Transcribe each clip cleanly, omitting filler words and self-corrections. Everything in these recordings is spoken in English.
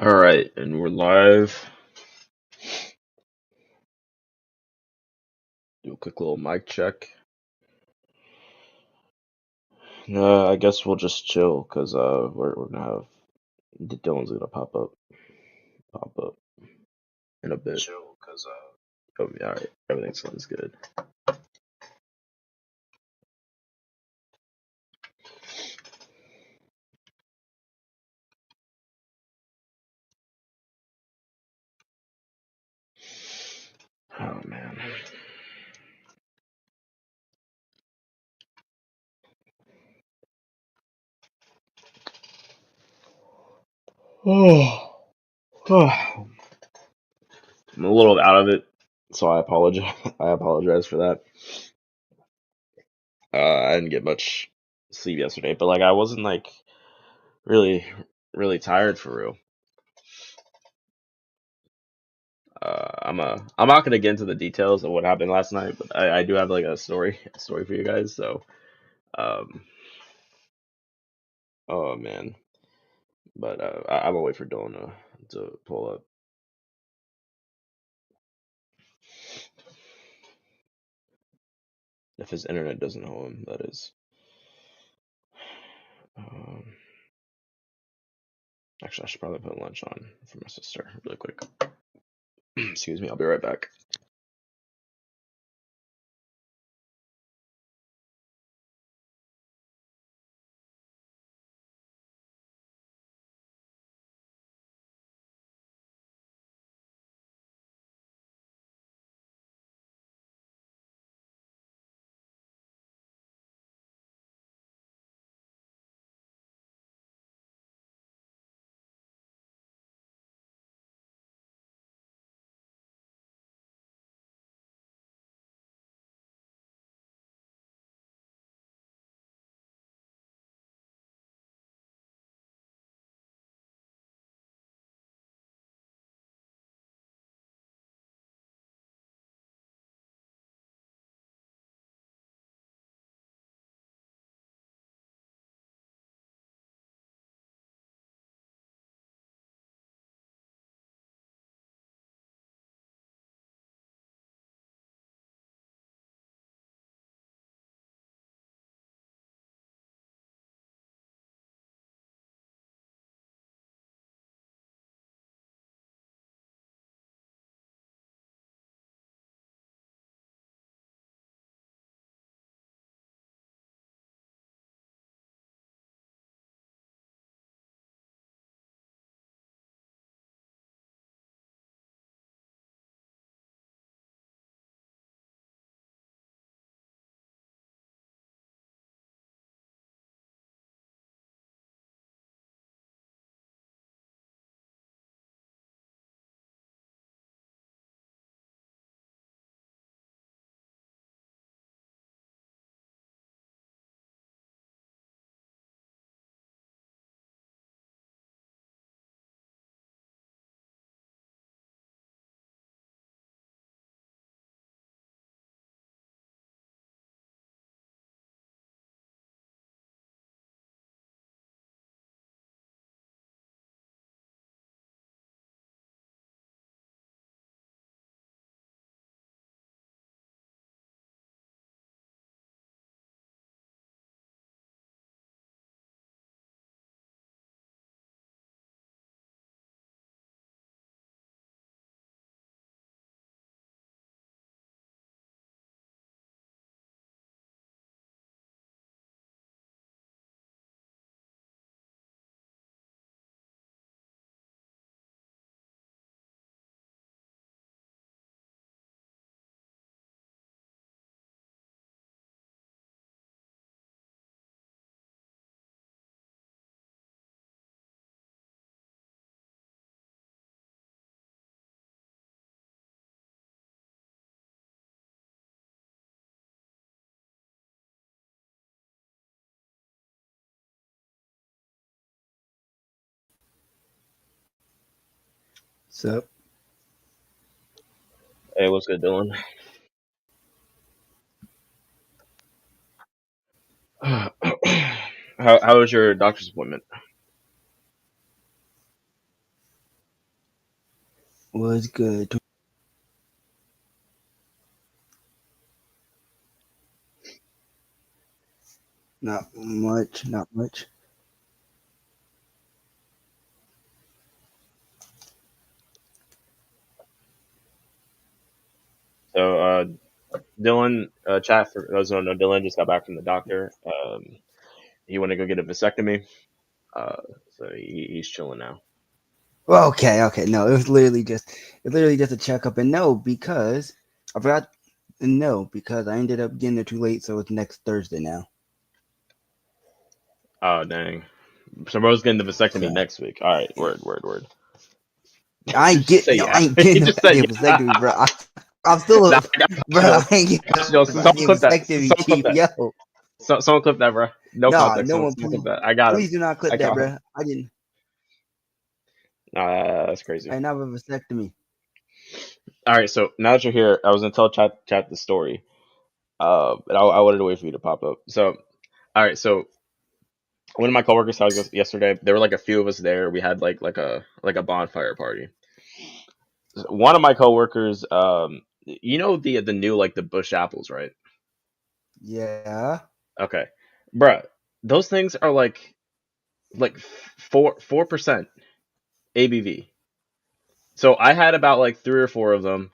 All right, and we're live. Do a quick little mic check. I guess we'll just chill because we're gonna have Dylan's gonna pop up in a bit. Chill because oh yeah, all right, everything sounds good. Oh man. Oh, I'm a little out of it, so I apologize. I apologize for that. I didn't get much sleep yesterday, but like I wasn't like really, really tired for real. I'm not gonna get into the details of what happened last night, but I do have like a story for you guys. So, um, oh man, but I'm gonna wait for Dylan to pull up. If his internet doesn't hold him, that is. Um, Actually, I should probably put lunch on for my sister really quick. Excuse me, I'll be right back. So, Hey, what's good, Dylan? How was your doctor's appointment? Was good. Not much. Not much. So, Dylan, chat for those who don't know, Dylan just got back from the doctor. He went to go get a vasectomy. Uh, so he's chilling now. Okay. Okay. No, it was literally just a checkup, and no, because I forgot. No, because I ended up getting there too late, so it's next Thursday now. Oh dang! So bro's getting the vasectomy So next week. All right, word, word, word. I ain't Just get say no. yeah. I ain't He getting no just said goddamn yeah. vasectomy, bro. I'm still Nah, a I got bro. you. I ain't getting Got you. no Someone goddamn clip that. vasectomy, Someone clip chief. that. Yo, Someone clip that, bro. No nah, context. no Someone, one. someone clip Please, that. I got him. please do not I clip that, got him. bro. I didn't. Nah, that's crazy. I didn't have a vasectomy. All right, so now that you're here, I was gonna tell chat the story. But I wanted to wait for you to pop up. So, all right, so one of my coworkers' house yesterday. There were like a few of us there. We had like a bonfire party. One of my coworkers, you know the new like the Bush apples, right? Yeah. Okay, bruh, those things are like 4% ABV. So I had about like 3 or 4 of them.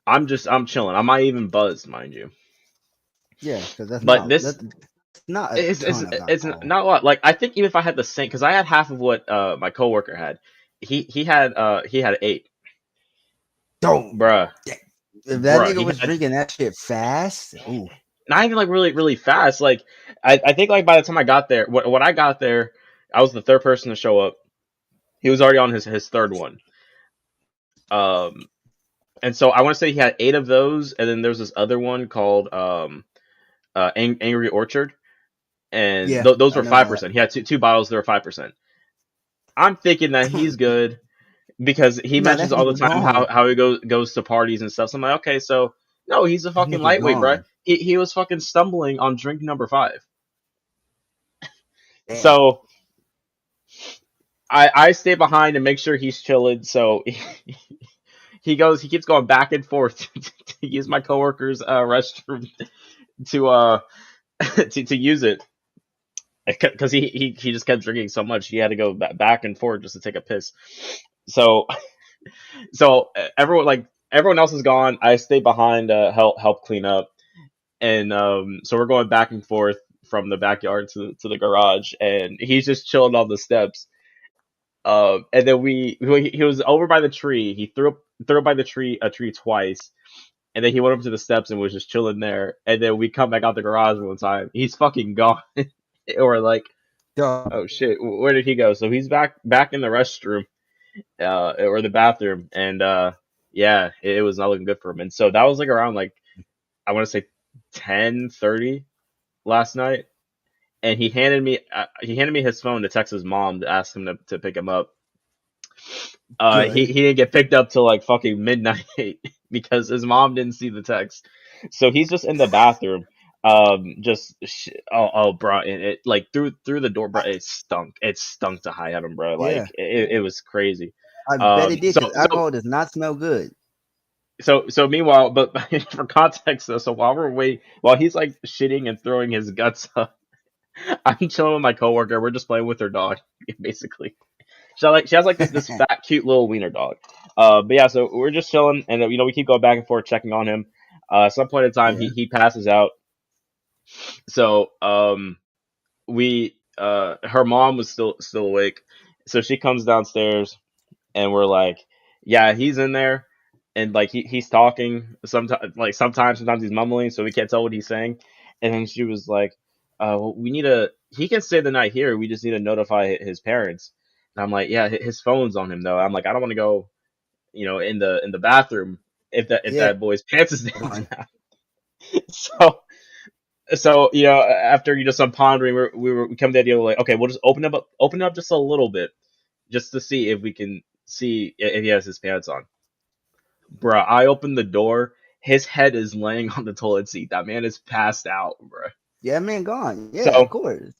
I'm chilling. I'm not even buzzed, mind you. Yeah, because that's But not this that's not a is ton of it's alcohol. not a lot. Like I think even if I had the same, because I had half of what my coworker had. He had 8, Don't. bruh, If that bruh. nigga He was had drinking that shit fast, ooh, not even like really fast. Like I think like by the time I got there, when I got there, I was the third person to show up. He was already on his third one. Um, and so I want to say he had 8 of those, and then there's this other one called Angry Orchard, and yeah, those I were know five that. percent. He had two bottles that were 5%. I'm thinking that he's good because he No, mentions that all the nigga time gone. how he goes to parties and stuff. So I'm like, okay, so no, he's a That fucking nigga lightweight, bro. gone. He was fucking stumbling on drink number 5. Damn. So I stay behind and make sure he's chilling. So he keeps going back and forth to use my coworker's restroom to to use it because he just kept drinking so much he had to go back and forth just to take a piss. So everyone else is gone. I stay behind to help clean up, and so we're going back and forth from the backyard to the garage, and he's just chilling on the steps. And then he was over by the tree. He threw up by the tree a tree twice, and then he went up to the steps and was just chilling there. And then we come back out the garage one time. He's fucking gone. Or like, Dog. oh shit, where did he go? So he's back in the restroom, or the bathroom, and yeah, it was not looking good for him. And so that was like around like I want to say 10:30 last night, and he handed me his phone to text his mom to ask him to pick him up. He Good. didn't get picked up till like fucking midnight because his mom didn't see the text. So he's just in the bathroom. Oh, bro, it like through the door, bro. I, It stunk to high heaven, bro. yeah, Like it was crazy. I bet Um, it did so because so alcohol does not smell good. so meanwhile, but for context though, so while he's like shitting and throwing his guts up, I'm chilling with my coworker. We're just playing with her dog, basically. She has like this fat, cute little wiener dog. But yeah, so we're just chilling, and we keep going back and forth checking on him. At some point in time, Yeah. he passes out. So we her mom was still awake, so she comes downstairs, and we're like, yeah, he's in there, and like he's talking sometimes he's mumbling, so we can't tell what he's saying. And then she was like, well, he can stay the night here. We just need to notify his parents. And I'm like, yeah, his phone's on him though. I'm like, I don't want to go, in the bathroom if Yeah. that boy's pants is down. Gone. So after some pondering, we come to the idea, like, okay, we'll just open it up just a little bit, just to see if we can see if he has his pants on. Bruh, I opened the door. His head is laying on the toilet seat. That man is passed out, bruh. Yeah, man, gone. Yeah, of So course.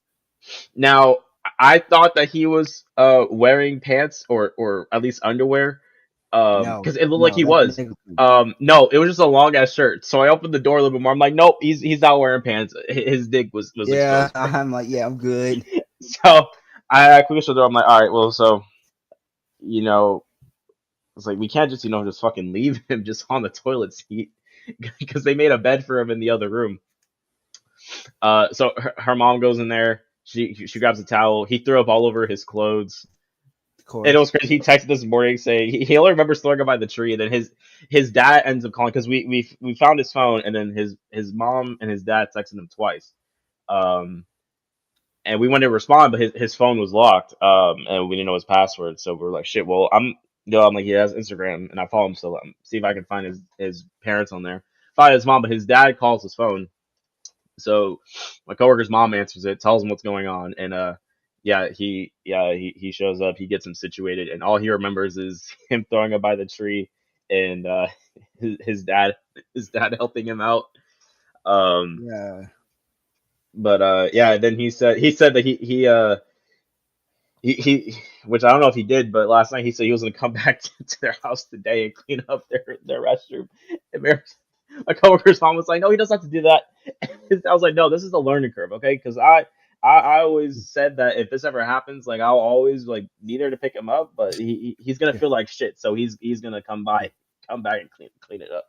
now I thought that he was wearing pants or at least underwear, No, because it looked like no, he that was. nigga. No, it was just a long ass shirt. So I opened the door a little bit more. I'm like, nope, he's not wearing pants. His dick was Yeah, exposed. I'm like, yeah, I'm good. So I quickly shut the door. I'm like, all right, well, so you know, it's like we can't just just fucking leave him just on the toilet seat because they made a bed for him in the other room. So her mom goes in there. She grabs a towel. He threw up all over his clothes. Of And it course. was crazy. He texted this morning saying he only remembers throwing up by the tree. And then his dad ends up calling because we found his phone. And then his mom and his dad texted him twice. Um, and we wanted to respond, but his phone was locked. And we didn't know his password. So we were like, shit. Well, I'm like, he has Instagram, and I follow him. So see if I can find his parents on there. Find his mom, but his dad calls his phone. So my coworker's mom answers it, tells him what's going on, and he shows up. He gets him situated, and all he remembers is him throwing up by the tree, and his dad helping him out. Um, Yeah. but yeah, then he said that he which I don't know if he did, but last night he said he was gonna come back to their house today and clean up their restroom. And my coworker's mom was like, "No, he doesn't have to do that." I was like, "No, this is a learning curve, okay?" Because I always said that if this ever happens, like I'll always like be there to pick him up, but he's gonna Yeah. feel like shit, so he's gonna come back and clean it up.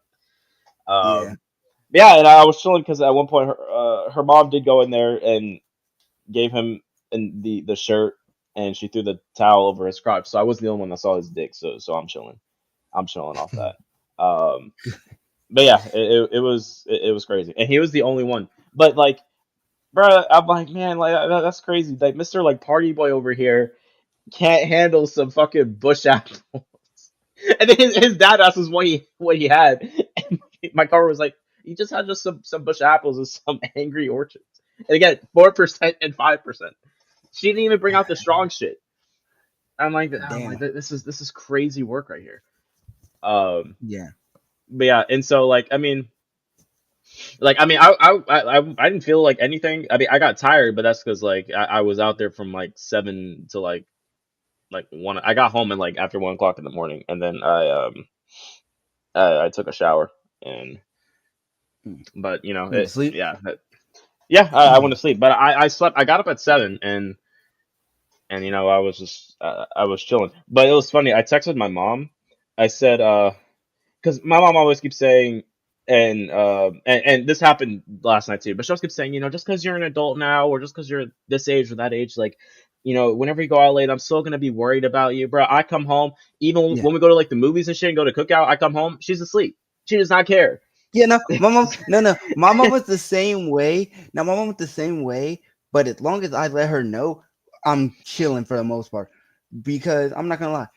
Yeah. Yeah, and I was chilling because at one point her mom did go in there and gave him the shirt, and she threw the towel over his crotch. So I was the only one that saw his dick. So I'm chilling. I'm chilling off that. Um, but yeah, it was crazy, and he was the only one. But like, bro, I'm like, man, like that's crazy. Like Mister like Party Boy over here can't handle some fucking bush apple. And then his dad asked us what he had, and my car was like, he just had just some bush apples and some Angry Orchards. And again, 4% and 5%. She didn't even bring out the strong shit. I'm like, Damn. this is crazy work right here. Um, Yeah. but yeah, and so like, I didn't feel like anything. I mean, I got tired, but that's because like I was out there from like 7 to like 1. I got home at like after 1 o'clock in the morning, and then I took a shower, and Mm. but You went to sleep? yeah, I went to sleep, but I slept. I got up at 7, and I was just I was chilling. But it was funny. I texted my mom. I said because my mom always keeps saying, and this happened last night too, but she always keeps saying, just because you're an adult now, or just because you're this age or that age, like, whenever you go out late, I'm still gonna be worried about you, bro. I come home, even Yeah. when we go to like the movies and shit and go to cookout, I come home, she's asleep. She does not care. Yeah, no, my mom, no, my mom was the same way. Now, my mom was the same way, but as long as I let her know, I'm chilling for the most part. Because I'm not gonna lie,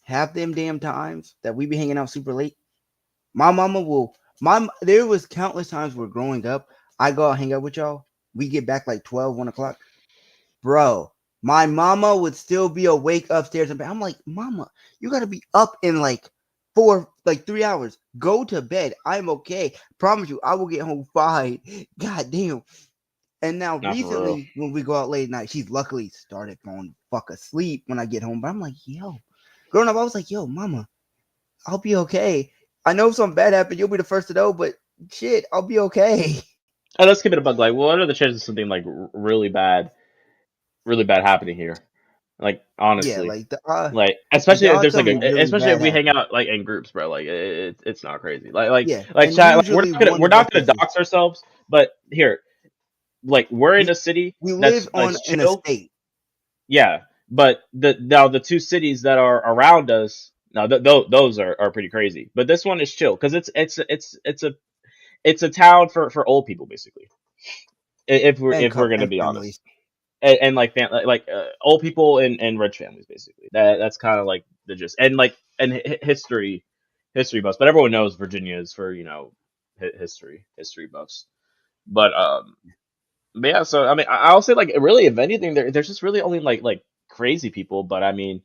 half them damn times that we be hanging out super late, my mama will. There was countless times where growing up, I go out hang out with y'all. We get back like 12, 1 o'clock. Bro, my mama would still be awake upstairs. And I'm like, Mama, you gotta be up in like 3 hours. Go to bed. I'm okay. Promise you, I will get home fine. God damn. And now Not for real. recently, when we go out late at night, she's luckily started falling fuck asleep when I get home. But I'm like, yo, growing up, I was like, yo, Mama, I'll be okay. I know if something bad happened, you'll be the first to know, but shit, I'll be okay. And let's keep it a bug. Like, what are the chances of something like really bad happening here? Like, Yeah, honestly. like Like, the especially if odds there's like something really especially if bad we hang happen. out like in groups, bro. Like, it's not crazy. Like, Yeah, like and chat. Like, usually we're one of us not gonna misses. dox ourselves, but here, like, we're in We a city we that's live on an chill. estate. Yeah, but the two cities that are around us now, those are pretty crazy. But this one is chill because it's a town for old people basically. And If we're gonna and be honest, families. and like old people and rich families basically. That's kind of like the gist, and like and history buffs. But everyone knows Virginia is for history buffs. But yeah. So I mean, I'll say like really, if anything, there's just really only like crazy people. But I mean,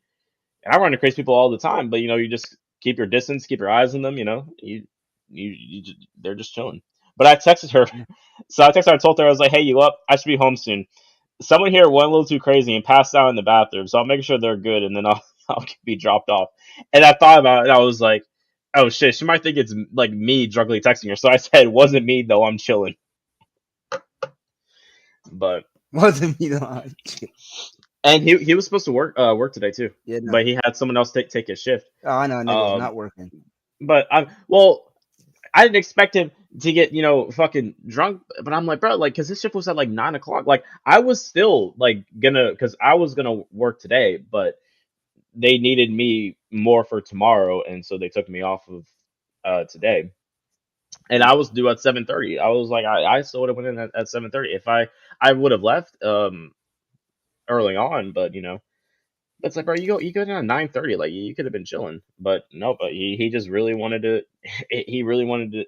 and I run into crazy people all the time. But you just keep your distance, keep your eyes on them. They're just chilling. But I texted her, Yeah. so I texted her. I told her I was like, "Hey, you up? I should be home soon. Someone here went a little too crazy and passed out in the bathroom, so I'll make sure they're good, and then I'll I'll be dropped off. And I thought about it. I was like, oh shit, she might think it's like me drunkenly texting her. So I said, it wasn't me though. I'm chilling. But Wasn't me though. and he was supposed to work today too, Yeah, no. but he had someone else take his shift. Oh, I know a nigga was Um, not working. but well, I didn't expect him to get fucking drunk. But I'm like, bro, like, because his shift was at like 9 o'clock. Like, I was still like gonna, because I was gonna work today, but they needed me more for tomorrow, and so they took me off of today. And I was due at 7:30. I was like, I still would have went in at 7:30 if I would have left early on, but it's like, bro, you go down at 9:30, like you could have been chilling, but no, but he just really wanted to, he really wanted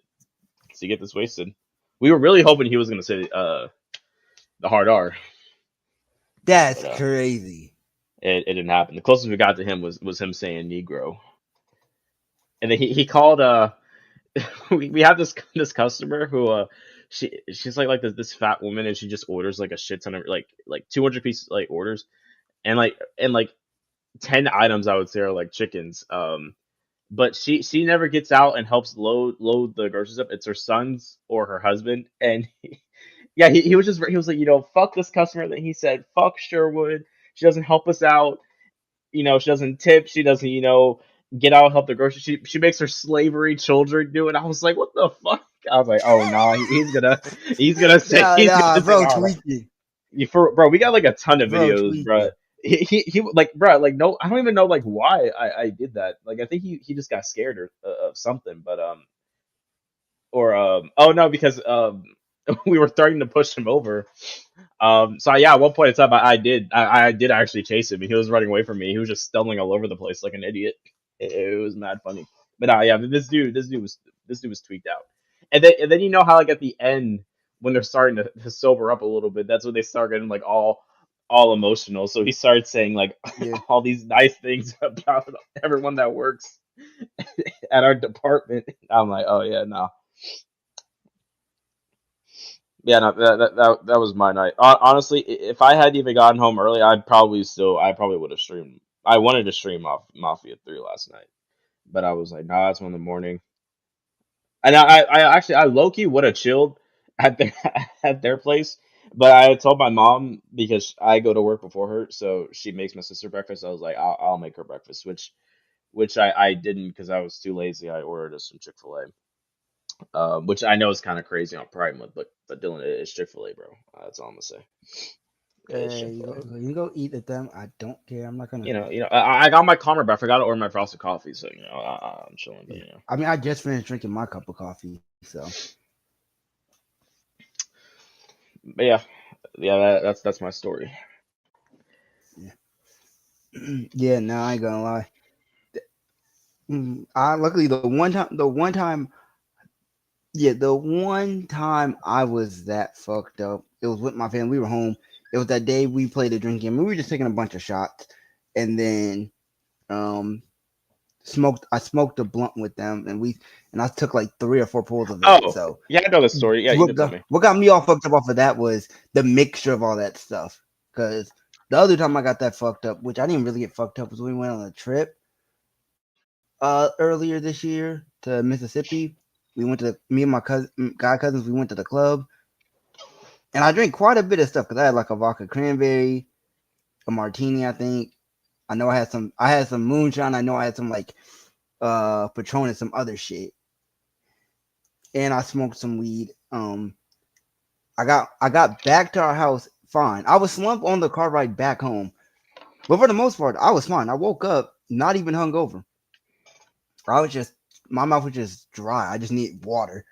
to get this wasted. We were really hoping he was gonna say the hard R, That's but crazy. it didn't happen. The closest we got to him was him saying Negro, and then he called we have this customer who she's like this fat woman, and she just orders like a shit ton of like 200 pieces like orders, and like 10 items I would say are like chickens. But she never gets out and helps load the groceries up. It's her sons or her husband, and yeah, he was like, fuck this customer. That he said, fuck Sherwood. She doesn't help us out. She doesn't tip. She doesn't get out and help the grocery. She makes her slavery children do it. I was like, what the fuck? I was like, oh no, he's gonna say Bro, all right. tweaking. Bro, we got like a ton of Bro, videos, bro. tweaking. He like, bro, like, no, I don't even know like why I did that. Like, I think he just got scared or of something, but oh no, because we were starting to push him over. So yeah, at one point in time, I did actually chase him, and he was running away from me. He was just stumbling all over the place like an idiot. It was mad funny. But yeah, this dude was tweaked out. And then how like at the end when they're starting to sober up a little bit, that's when they start getting like all emotional. So he started saying like Yeah. all these nice things about everyone that works at our department. I'm like, oh yeah, no. Yeah, no, that was my night. Honestly, if I hadn't even gotten home early, I probably would have streamed. I wanted to stream off Mafia 3 last night, but I was like, nah, it's 1 in the morning. And I low key would have chilled at their at their place, but I told my mom because I go to work before her, so she makes my sister breakfast. I was like, I'll make her breakfast, which I didn't because I was too lazy. I ordered us some Chick-fil-A. Which I know is kind of crazy on Pride Month, but Dylan, it's Chick-fil-A, bro. That's all I'm gonna say. It's Chick-fil-A. You go eat at them. I don't care. I'm not gonna. I got my calmer, but I forgot to order my frosted coffee, so I'm chilling. But Yeah. I mean, I just finished drinking my cup of coffee, so. But yeah, that's my story. Yeah. Yeah, no, I ain't gonna lie. Luckily the one time I was that fucked up, it was with my family. We were home. It was that day we played a drinking game. We were just taking a bunch of shots, and then I smoked a blunt with them, and I took like 3 or 4 pulls of it. Oh, So yeah, I know the story. Yeah, you did tell me. what got me all fucked up off of that was the mixture of all that stuff. Because the other time I got that fucked up, which I didn't really get fucked up, was when we went on a trip earlier this year to Mississippi. We went to me and my guy cousins. We went to the club, and I drank quite a bit of stuff because I had like a vodka cranberry, a martini, I think. I know I had some moonshine. I know I had some like Patron and some other shit. And I smoked some weed. I got back to our house fine. I was slumped on the car ride back home. But for the most part, I was fine. I woke up not even hungover. My mouth was just dry. I just need water.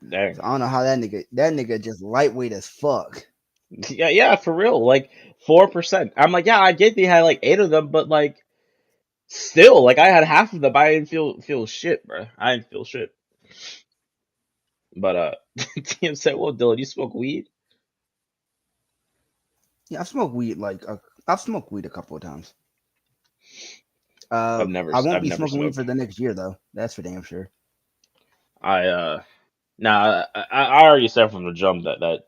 Dang. So I don't know how that nigga just lightweight as fuck. Yeah, for real. Like 4%. I'm like, yeah, I get they had like 8 of them, but like still, like I had half of them. I didn't feel shit, bro. I didn't feel shit. But Tim said, "Well, Dylan, you smoke weed?" Yeah, I've smoked weed a couple of times. I've never I won't be never smoking weed smoked. for the next year though. That's for damn sure. I already said from the jump that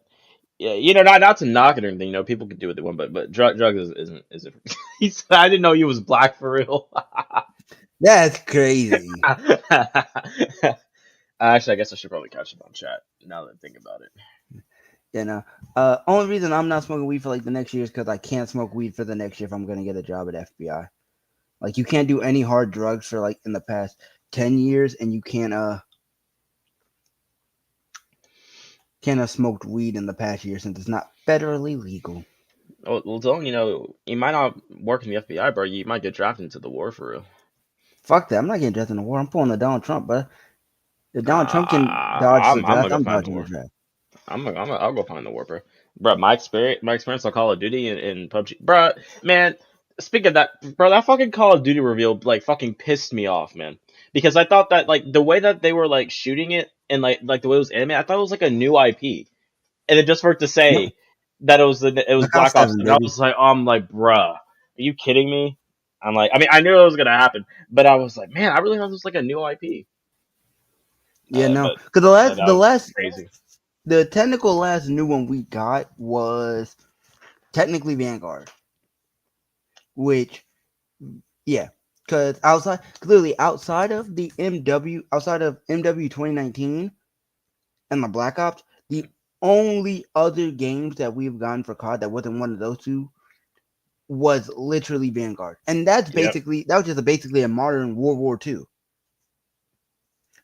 yeah, not to knock it or anything. People can do what they want, but drugs isn't. I didn't know he was black for real. That's crazy. Actually, I guess I should probably catch up on chat now that I think about it. You know, only reason I'm not smoking weed for like the next year is because I can't smoke weed for the next year if I'm gonna get a job at FBI. Like you can't do any hard drugs for like in the past 10 years, and you can't have smoked weed in the past year since it's not federally legal. Well, Dylan, you might not work in the FBI, bro. You might get drafted into the war for real. Fuck that! I'm not getting drafted in the war. I'm pulling the Donald Trump, but if Donald Trump can dodge the I'm gonna draft, go I'm find the dodging the war. draft. I'll go find the war, bro. Bro, my experience on Call of Duty and PUBG, bro. Man, speaking of that, bro, that fucking Call of Duty reveal like fucking pissed me off, man. Because I thought that like the way that they were like shooting it and like the way it was animated, I thought it was like a new IP, and then just for it to No, say that it was Black Ops Black Ops, 7, and I baby. was like, I'm like, bruh, are you kidding me? I'm like, I mean, I knew it was gonna happen, but I was like, man, I really thought this was like a new IP. Yeah, no, But because that was crazy. the technical last new one we got was technically Vanguard, which yeah, because outside of MW 2019 and the Black Ops, the only other games that we've gotten for COD that wasn't one of those two was literally Vanguard, and that Yep. was just basically a modern World War II.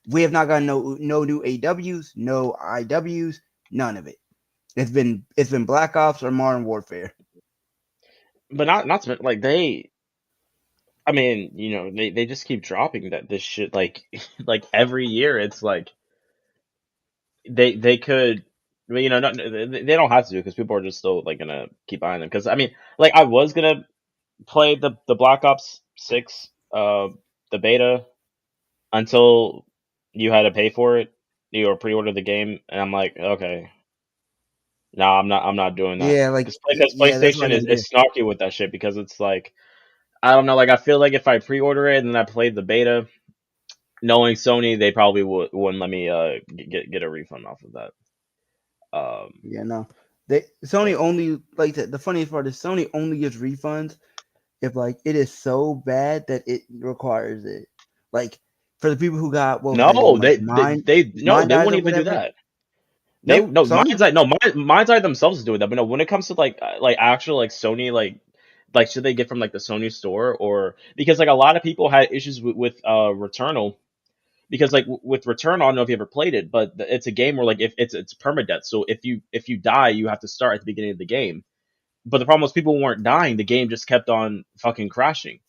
We have not gotten no new AWs, no IWs, none of it. It's been Black Ops or Modern Warfare. But not to, like they. I mean, they just keep dropping this shit like like every year. It's like they could. I mean, not, they don't have to do because people are just still like gonna keep buying them. Because I mean, like I was gonna play the Black Ops 6 the beta until you had to pay for it. You or pre-order the game, and I'm like, okay, no, I'm not doing that Yeah, because yeah, that's what I PlayStation never did. is snarky with that shit because it's like I don't know, like I feel like if I pre-order it and then I played the beta, knowing Sony, they probably wouldn't let me get a refund off of that. Yeah, no. Sony But only like the funniest part is Sony only gives refunds if like it is so bad that it requires it. Like for the people who got what was that no, game like they no, Mind they Eyes wouldn't or even do whatever? that. They No, no, Sony. Mind's Eye themselves is doing that, but no, when it comes to like actual like Sony like should they get from like the Sony store or because like a lot of people had issues with Returnal because like with Returnal, I don't know if you ever played it, but it's a game where like if it's permadeath, so if you die, you have to start at the beginning of the game. But the problem was people weren't dying; the game just kept on fucking crashing.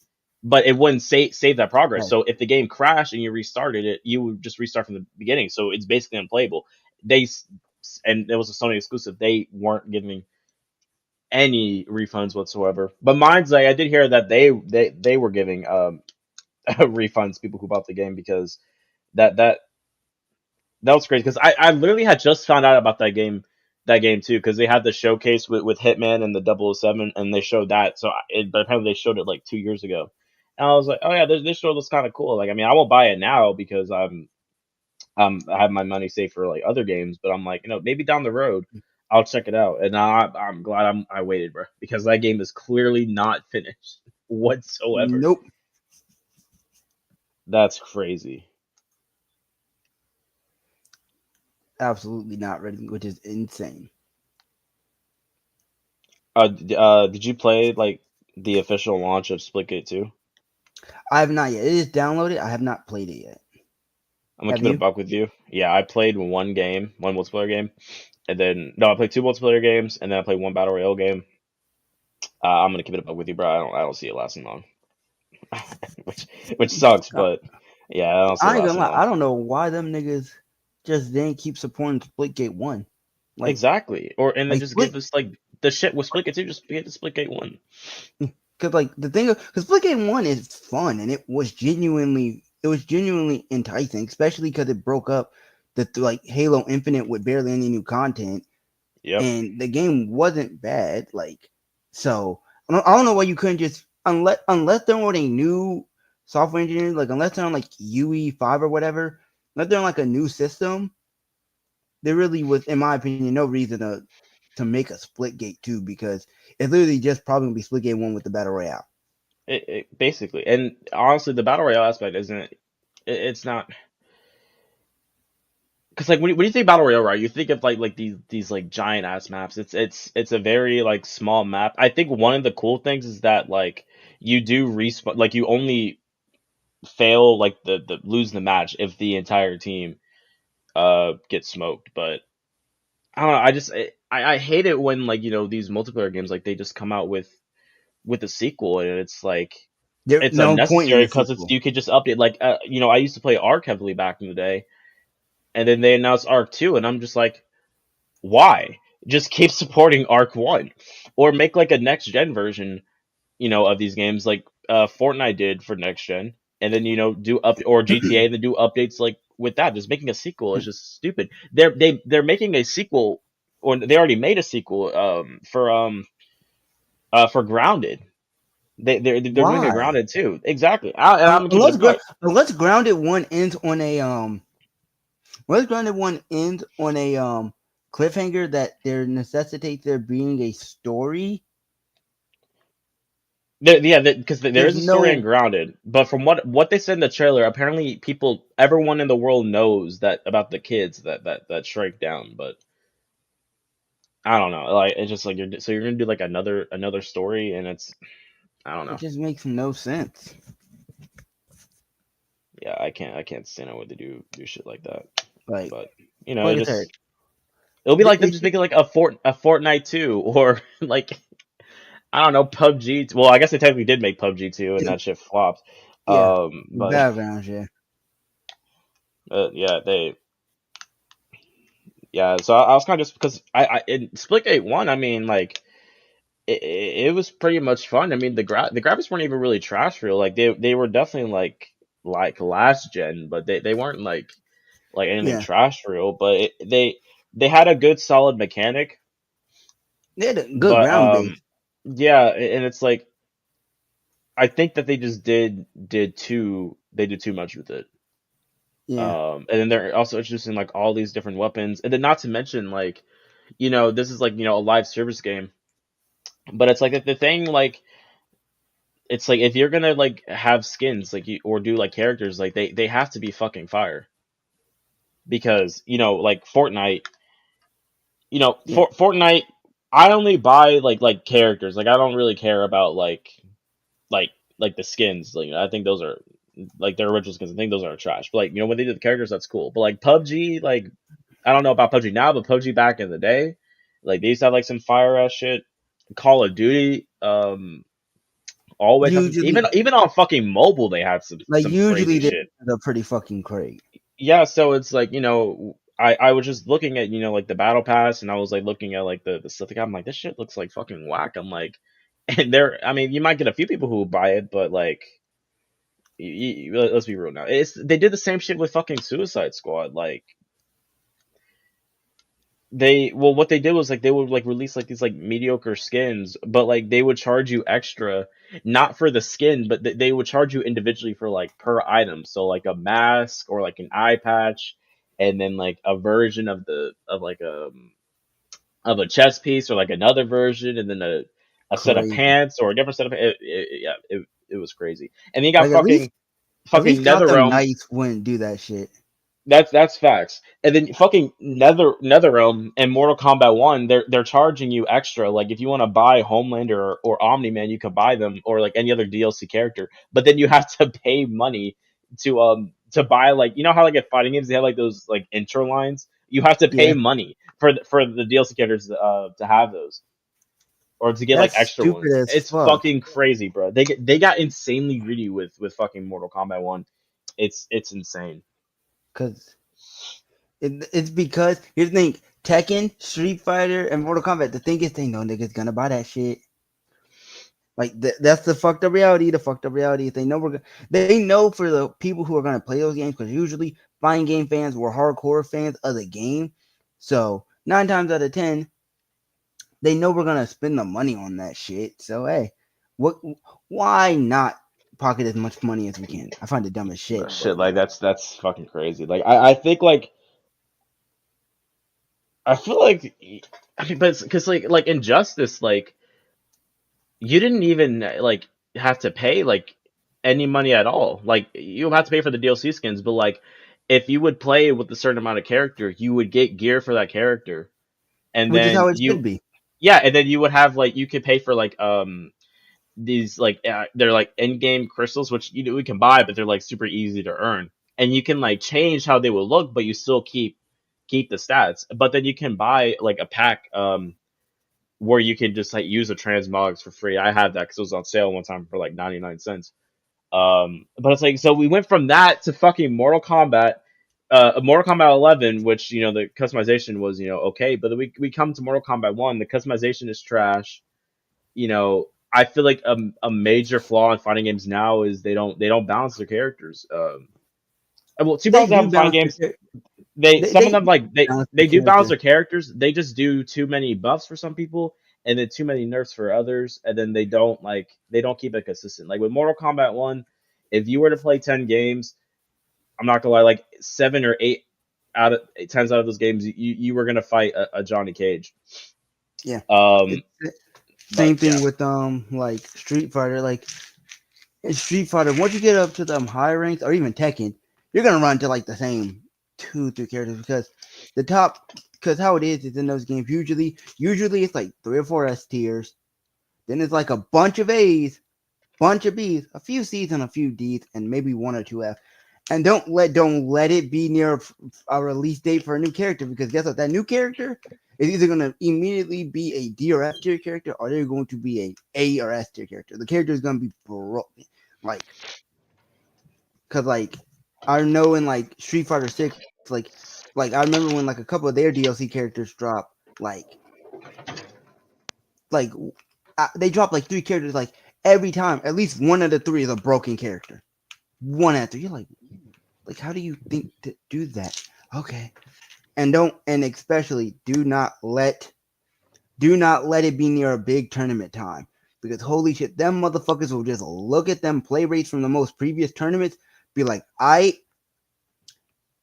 But it wouldn't save that progress. Oh, So if the game crashed and you restarted it, you would just restart from the beginning. So it's basically unplayable. And it was a Sony exclusive. They weren't giving any refunds whatsoever. But mine's like I did hear that they were giving refunds people who bought the game because that that that was crazy because I literally had just found out about that game too because they had the showcase with Hitman and the 007 and they showed that but apparently they showed it like 2 years ago and I was like oh yeah this show looks kind of cool like I mean I won't buy it now because I have my money saved for like other games but I'm like maybe down the road I'll check it out and I'm glad I waited bro because that game is clearly not finished whatsoever. nope, That's crazy. absolutely not ready, which is insane. Did you play like the official launch of Splitgate 2? I have not yet. It is downloaded. I have not played it yet. I'm gonna Have keep it a you? buck with you. Yeah, I played one game, one multiplayer game, and then no, I played two multiplayer games, and then I played one battle royale game. I'm gonna keep it a buck with you, bro. I don't see it lasting long, which which sucks, but yeah, I don't see it I ain't gonna lasting lie. long. I don't know why them niggas just didn't keep supporting Splitgate 1. Like, Exactly, and then like just Split, give us like the shit with Splitgate 2. Just get the Splitgate 1. because like the thing, because Splitgate 1 is fun and it was genuinely enticing, especially because it broke up the like Halo Infinite with barely any new content, Yep. and the game wasn't bad. Like, so I don't know why you couldn't just unless they're on a new software engineer, like unless they're on like UE5 or whatever, unless they're on like a new system, there really was, in my opinion, no reason to make a Splitgate 2 because it's literally just probably gonna be Splitgate 1 with the battle royale. Basically, and honestly, the battle royale aspect isn't. It's not. Because like when you think battle royale, right, you think of like these like giant ass maps. It's a very like small map. I think one of the cool things is that like you do respawn, like you only fail like the lose the match if the entire team gets smoked. But I don't know. I hate it when like these multiplayer games like they just come out with a sequel and it's like There's it's no point in unnecessary the because it's sequel. you could just update like I used to play Ark heavily back in the day, and then they announced Ark 2 and I'm just like, why? Just keep supporting Ark 1 or make like a next gen version, of these games like Fortnite did for next gen, and then do up or GTA and then do updates like with that. Just making a sequel is just stupid. They're making a sequel, or they already made a sequel for Grounded. They're doing a Why? Grounded too. Exactly. And I'm gonna keep it a buck. Unless Grounded One ends on a unless Grounded One ends on a cliffhanger that there necessitates there being a story. Yeah, because there There's is a story in no Grounded, but from what they said in the trailer, apparently everyone in the world knows that about the kids that shrank down. But I don't know, like it's just like you're gonna do like another story, and I don't it know. just makes no sense. Yeah, I can't stand it when they do shit like that. Like But like I said, it'll be like them just it, making like a Fortnite 2 or like I don't know PUBG. Well, I guess they technically did make PUBG 2, and that shit flopped. yeah, But battlegrounds, yeah. yeah, yeah. So I was kind of just because I in Splitgate 1, I mean like it was pretty much fun. I mean the graphics weren't even really trash real. Like they were definitely like last gen, but they weren't like anything Yeah. trash real. But they had a good solid mechanic. They had a good But ground base. yeah, and it's like I think that they just did too much with it. Yeah. And then they're also introducing like all these different weapons, and then not to mention like this is like a live service game, but it's like the thing like it's like if you're gonna like have skins like or do like characters like they have to be fucking fire because like Fortnite, Yeah. Fortnite, I only buy like characters, like I don't really care about like like the skins. Like I think those are like their original skins. I think those are trash. But like when they did the characters, that's cool. But like PUBG, like I don't know about PUBG now, but PUBG back in the day, like they used to have like some fire ass shit. Call of Duty, always has some, Usually even on fucking mobile they have some usually crazy they're shit. pretty fucking great. Yeah, so it's like I was just looking at like the battle pass, and I was like looking at like the stuff. I'm like, this shit looks like fucking whack. I'm like, and I mean, you might get a few people who buy it, but like let's be real now. They did the same shit with fucking Suicide Squad. Like what they did was like they would like release like these like mediocre skins, but like they would charge you extra, not for the skin, but they would charge you individually for like per item. So like a mask or like an eye patch, and then like a version of like of a chest piece or like another version, and then a set of Crazy. pants or a different set of yeah, it was crazy. And then you got Like at fucking least Gotham NetherRealm. Knights wouldn't do that shit. That's facts. And then fucking NetherRealm and Mortal Kombat 1, they're charging you extra. Like if you want to buy Homelander or Omni Man, you can buy them or like any other DLC character. But then you have to pay money to buy like how like at fighting games they have like those like intro lines. You have to pay Yeah. money for the DLC characters to have those or to get like That's extra stupid ones. as It's fuck. fucking crazy, bro. They got insanely greedy with fucking Mortal Kombat 1. It's insane. Cause it's because here's the thing: Tekken, Street Fighter, and Mortal Kombat. The thing is, they know niggas gonna buy that shit. Like that's the fucked up reality. The fucked up reality is they know for the people who are gonna play those games because usually fighting game fans were hardcore fans of the game. So 9 times out of 10, they know we're gonna spend the money on that shit. So hey, what? Why not pocket as much money as we can? I find it dumb as shit, Shit, but like that's fucking crazy. Like I think like I feel like I mean, but because like Injustice, like you didn't even like have to pay like any money at all. Like you don't have to pay for the DLC skins, but like if you would play with a certain amount of character, you would get gear for that character, and which is then how it should you be. yeah, and then you would have like you could pay for like these like they're like in-game crystals, which we can buy, but they're like super easy to earn, and you can like change how they will look, but you still keep the stats. But then you can buy like a pack where you can just like use the transmogs for free. I had that because it was on sale one time for like 99 cents. But it's like so we went from that to fucking Mortal Kombat 11, which the customization was okay, but then we come to Mortal Kombat 1, the customization is trash. I feel like a major flaw in fighting games now is they don't balance their characters. Well, two They problems I have do with fighting balance games. their Some of they them like balance the they do balance character. their characters. They just do too many buffs for some people, and then too many nerfs for others, and then they don't keep it consistent. Like with Mortal Kombat 1, if you were to play 10 games, I'm not gonna lie, like 7 or 8 out of 10 out of those games, you were gonna fight a Johnny Cage. Yeah. Um, It's but same yeah. thing with like Street Fighter. Like in Street Fighter, once you get up to them high ranks or even Tekken, you're gonna run to like the same 2, 3 characters because the top because how it is in those games usually it's like 3 or 4 S tiers, then it's like a bunch of A's, bunch of B's, a few C's and a few D's, and maybe 1 or 2 F. And don't let it be near a release date for a new character because guess what? That new character is either going to immediately be a D or F tier character or they're going to be A or S tier character. The character is going to be broken, like because like I know in like Street Fighter 6, like I remember when like a couple of their DLC characters dropped, like they dropped like 3 characters, like every time at least one of the 3 is a broken character. One after you're like how do you think to do that? Okay, and especially do not let it be near a big tournament time because holy shit, them motherfuckers will just look at them play rates from the most previous tournaments, be like, I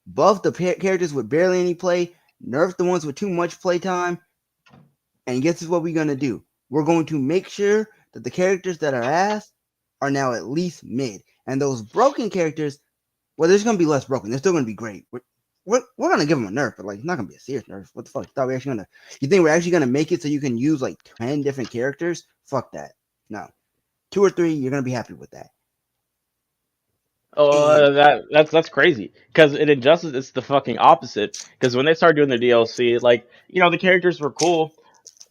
buff the characters with barely any play, nerf the ones with too much play time, and guess what we're gonna do? We're going to make sure that the characters that are ass are now at least mid, and those broken characters, well, there's gonna be less broken. They're still gonna be great. We're gonna give them a nerf, but like it's not gonna be a serious nerf. What the fuck? Thought we actually gonna? You think we're actually gonna make it so you can use like 10 different characters? Fuck that. No, 2 or 3. You're gonna be happy with that. Oh, And that's crazy. Because in Injustice, it's the fucking opposite. Because when they started doing the DLC, like the characters were cool,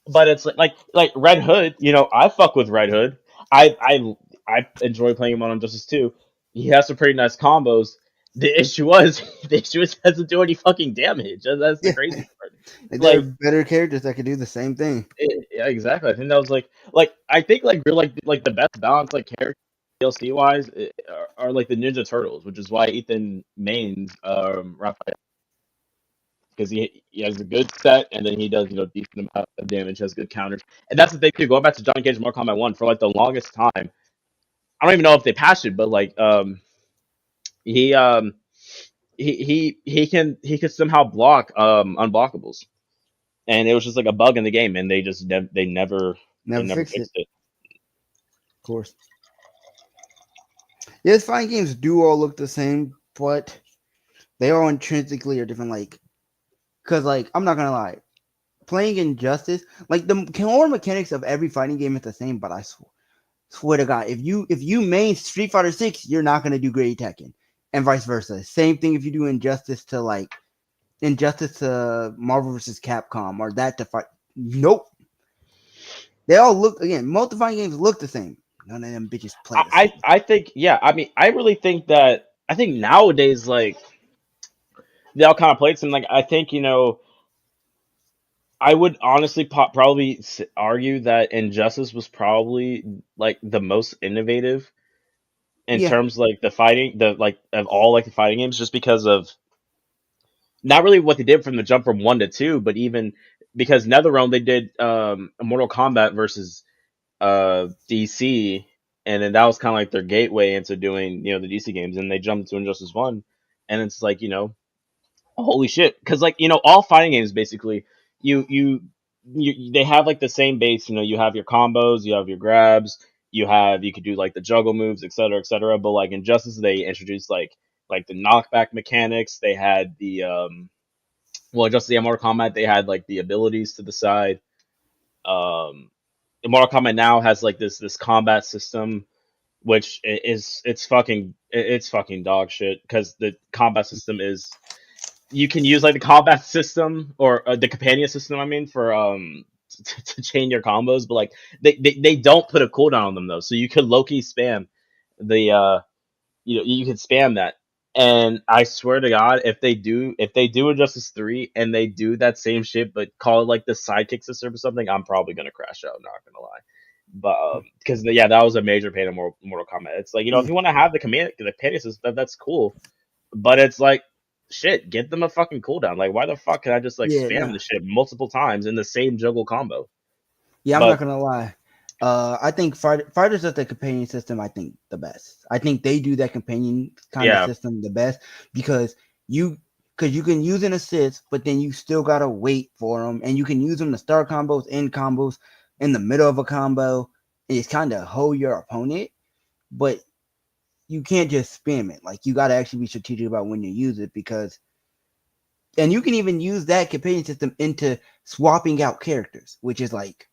but it's like Red Hood. I fuck with Red Hood. I enjoy playing him on Injustice 2. He has some pretty nice combos. The issue was the issue is he doesn't do any fucking damage. That's the yeah, crazy part. like there are Like better characters that could do the same thing. yeah, exactly. I think that was like I think like you're like the best balance like character DLC wise are like the Ninja Turtles, which is why Ethan mains Raphael because he has a good set and then he does decent amount of damage, has good counters, and that's the thing too. Going back to Johnny Cage Mortal Kombat 1 for like the longest time, I don't even know if they patched it, but like he um he can somehow block unblockables, and it was just like a bug in the game, and they just they Never never fixed it, fixed it. of course. Yes, fighting games do all look the same, but they all intrinsically are different. Like, cause like I'm not gonna lie, playing Injustice, like the core mechanics of every fighting game is the same, but I swear to God, if you main Street Fighter 6, you're not gonna do great Tekken, and vice versa. Same thing if you do Injustice to Marvel vs. Capcom or that to fight. Nope, they all look again. Most of the fighting games look the same. None of them bitches play I the I, same. I think yeah. I mean, I really think that I think nowadays like they all kind of played some like I think I would honestly probably argue that Injustice was probably like the most innovative in Yeah, terms like the fighting the like of all like the fighting games just because of not really what they did from the jump from 1 to 2 but even because NetherRealm they did Mortal Kombat versus DC, and then that was kind of like their gateway into doing the DC games, and they jumped into Injustice 1, and it's like holy shit, because like all fighting games basically you they have like the same base. You know, you have your combos, you have your grabs, you could do like the juggle moves, etc., etc. But like Injustice, they introduced like the knockback mechanics. They had the well, just the Mortal Kombat, they had like the abilities to the side. Um, Mortal Kombat now has like this combat system, which it's fucking dog shit because the combat system is you can use like the combat system or the companion system. I mean for to chain your combos, but like they don't put a cooldown on them though, so you could low key spam the you can spam that. And I swear to God, if they do Injustice 3 and they do that same shit but call it like the sidekick system or something, I'm probably gonna crash out. Not gonna lie, but because yeah, that was a major pain in Mortal Kombat. It's like if Yeah, you want to have the companion system, that's cool, but it's like shit, get them a fucking cooldown. Like why the fuck can I just like yeah, spam no. the shit multiple times in the same juggle combo? Yeah, I'm not But gonna lie. I think fighters of the companion system. I think the best. I think they do that companion kind of yeah, system the best because you because you can use an assist, but then you still gotta wait for them, and you can use them to start combos, end combos, in the middle of a combo. And it's kind of hold your opponent, but you can't just spam it. Like you gotta actually be strategic about when you use it because, and you can even use that companion system into swapping out characters, which is like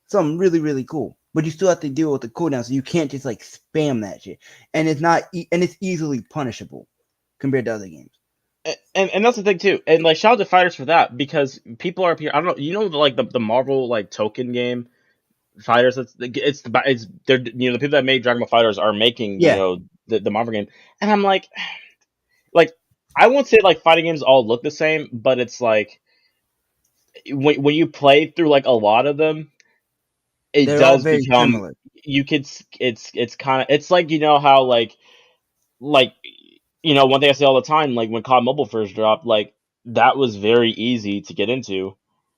something really really cool. But you still have to deal with the cooldown, so you can't just like spam that shit. And it's not, and it's easily punishable compared to other games. and that's the thing too. And like shout out to fighters for that because people are here. I don't know, like the Marvel like token game fighters. It's they're the people that made Dragon Ball Fighters are making Yeah, the Marvel game, and I'm like I won't say like fighting games all look the same, but it's like when you play through like a lot of them, it they're all does very become similar. you could it's kind of it's like how like one thing I say all the time, like when COD Mobile first dropped, like that was very easy to get into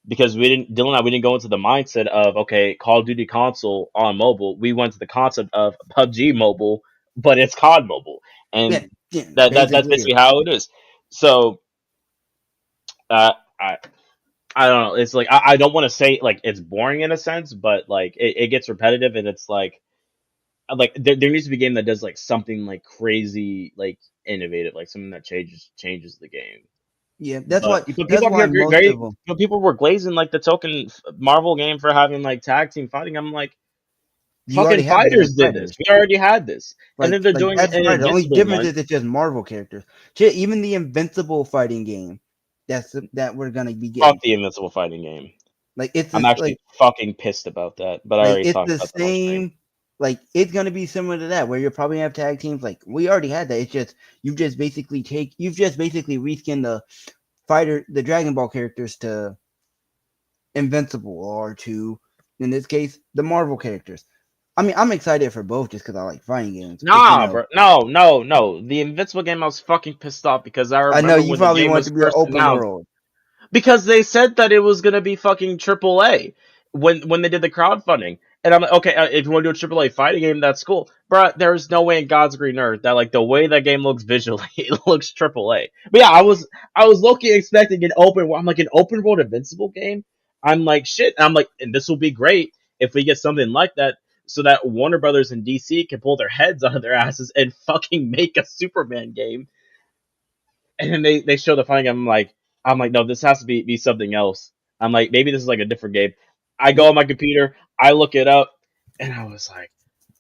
because Dylan and I, we didn't go into the mindset of okay, Call of Duty console on mobile. We went to the concept of PUBG mobile, but it's COD Mobile, Yeah, and yeah, that's basically. basically how it is. So uh, I don't know. It's like I don't want to say like it's boring in a sense, but like it gets repetitive, and it's like there needs to be a game that does like something like crazy, like innovative, like something that changes the game. Yeah, But that's people up why here most very of them. people were glazing like the token Marvel game for having like tag team fighting. I'm like, You already fucking have that in fighters did this. fighters. We already had this, and then they're Like doing that's an right. The only Invincible difference one. is it's just Marvel characters. Shit, even the Invincible fighting game that we're gonna be Fuck getting. the Invincible fighting game. Like it's I'm this actually fucking pissed about that, but I like already it's talked the about that on stream. same. Like it's gonna be similar to that, where you're probably gonna have tag teams. Like we already had that. It's just you've just basically reskinned the Dragon Ball characters to Invincible or to, in this case, the Marvel characters. I mean, I'm excited for both just because I like fighting games. But Nah, bro. No, no, no. The Invincible game, I was fucking pissed off because I I know remember you when the probably game want it was to be an first open announced. world. Because they said that it was gonna be fucking AAA when they did the crowdfunding, and I'm like, okay, if you want to do a AAA fighting game, that's cool, bro. There's no way in God's green earth that like the way that game looks visually, it looks AAA. But yeah, I was low-key expecting an open. I'm like an open world Invincible game. I'm like shit. I'm like, and this will be great if we get something like that, so that Warner Brothers and DC can pull their heads out of their asses and fucking make a Superman game. And then they show the fighting. I'm like, no, this has to be something else. I'm like, maybe this is like a different game. I go Yeah. on my computer, I look it up, and I was like,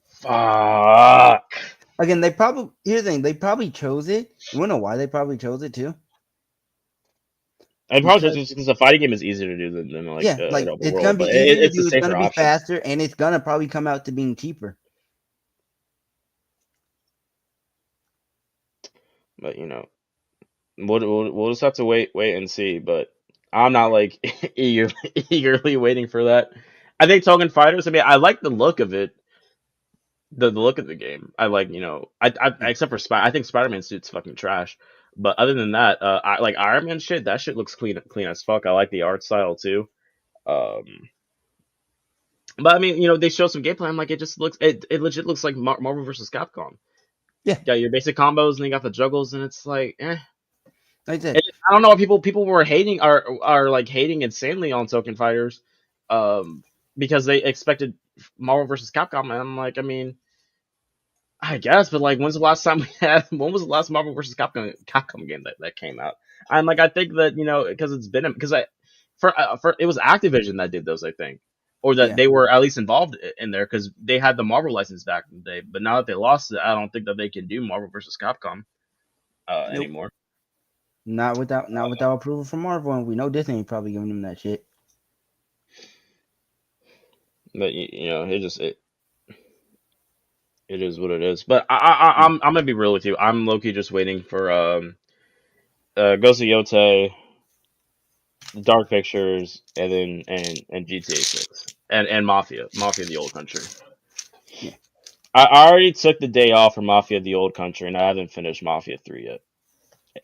fuck. Again, they probably here's the thing. They probably chose it. You wanna know why they probably chose it too? And probably Because just because a fighting game is easier to do than like yeah, an like open it's world, gonna be but easier to it's a do. It's safer gonna be option. faster, and it's gonna probably come out to being cheaper. But we'll just have to wait and see. But I'm not like eagerly waiting for that. I think Token Fighters. I mean, I like the look of it. The look of the game. I like, Yeah. except for I think Spider-Man suit's fucking trash. But other than that, I like Iron Man shit. That shit looks clean as fuck. I like the art style too. Um, but I mean, they show some gameplay. I'm like, it legit looks like Marvel versus Capcom. Yeah. Got your basic combos and you got the juggles, and it's like, Like I said, it, I don't know why people were hating are like hating insanely on Token Fighters, um, because they expected Marvel versus Capcom, and I'm like, I mean, I guess, but like, when's the last time we had? When was the last Marvel versus Capcom game that came out? I'm like, I think that because it's been because for it was Activision that did those, I think, or that Yeah. they were at least involved in there because they had the Marvel license back in the day. But now that they lost it, I don't think that they can do Marvel versus Capcom Nope. anymore. Not without approval from Marvel, and we know Disney ain't probably giving them that shit. But it is what it is. But I'm gonna be real with you. I'm low-key just waiting for Ghost of Yotei, Dark Pictures, and then and GTA 6 and Mafia the Old Country. Yeah, I already took the day off for Mafia the Old Country, and I haven't finished Mafia 3 yet.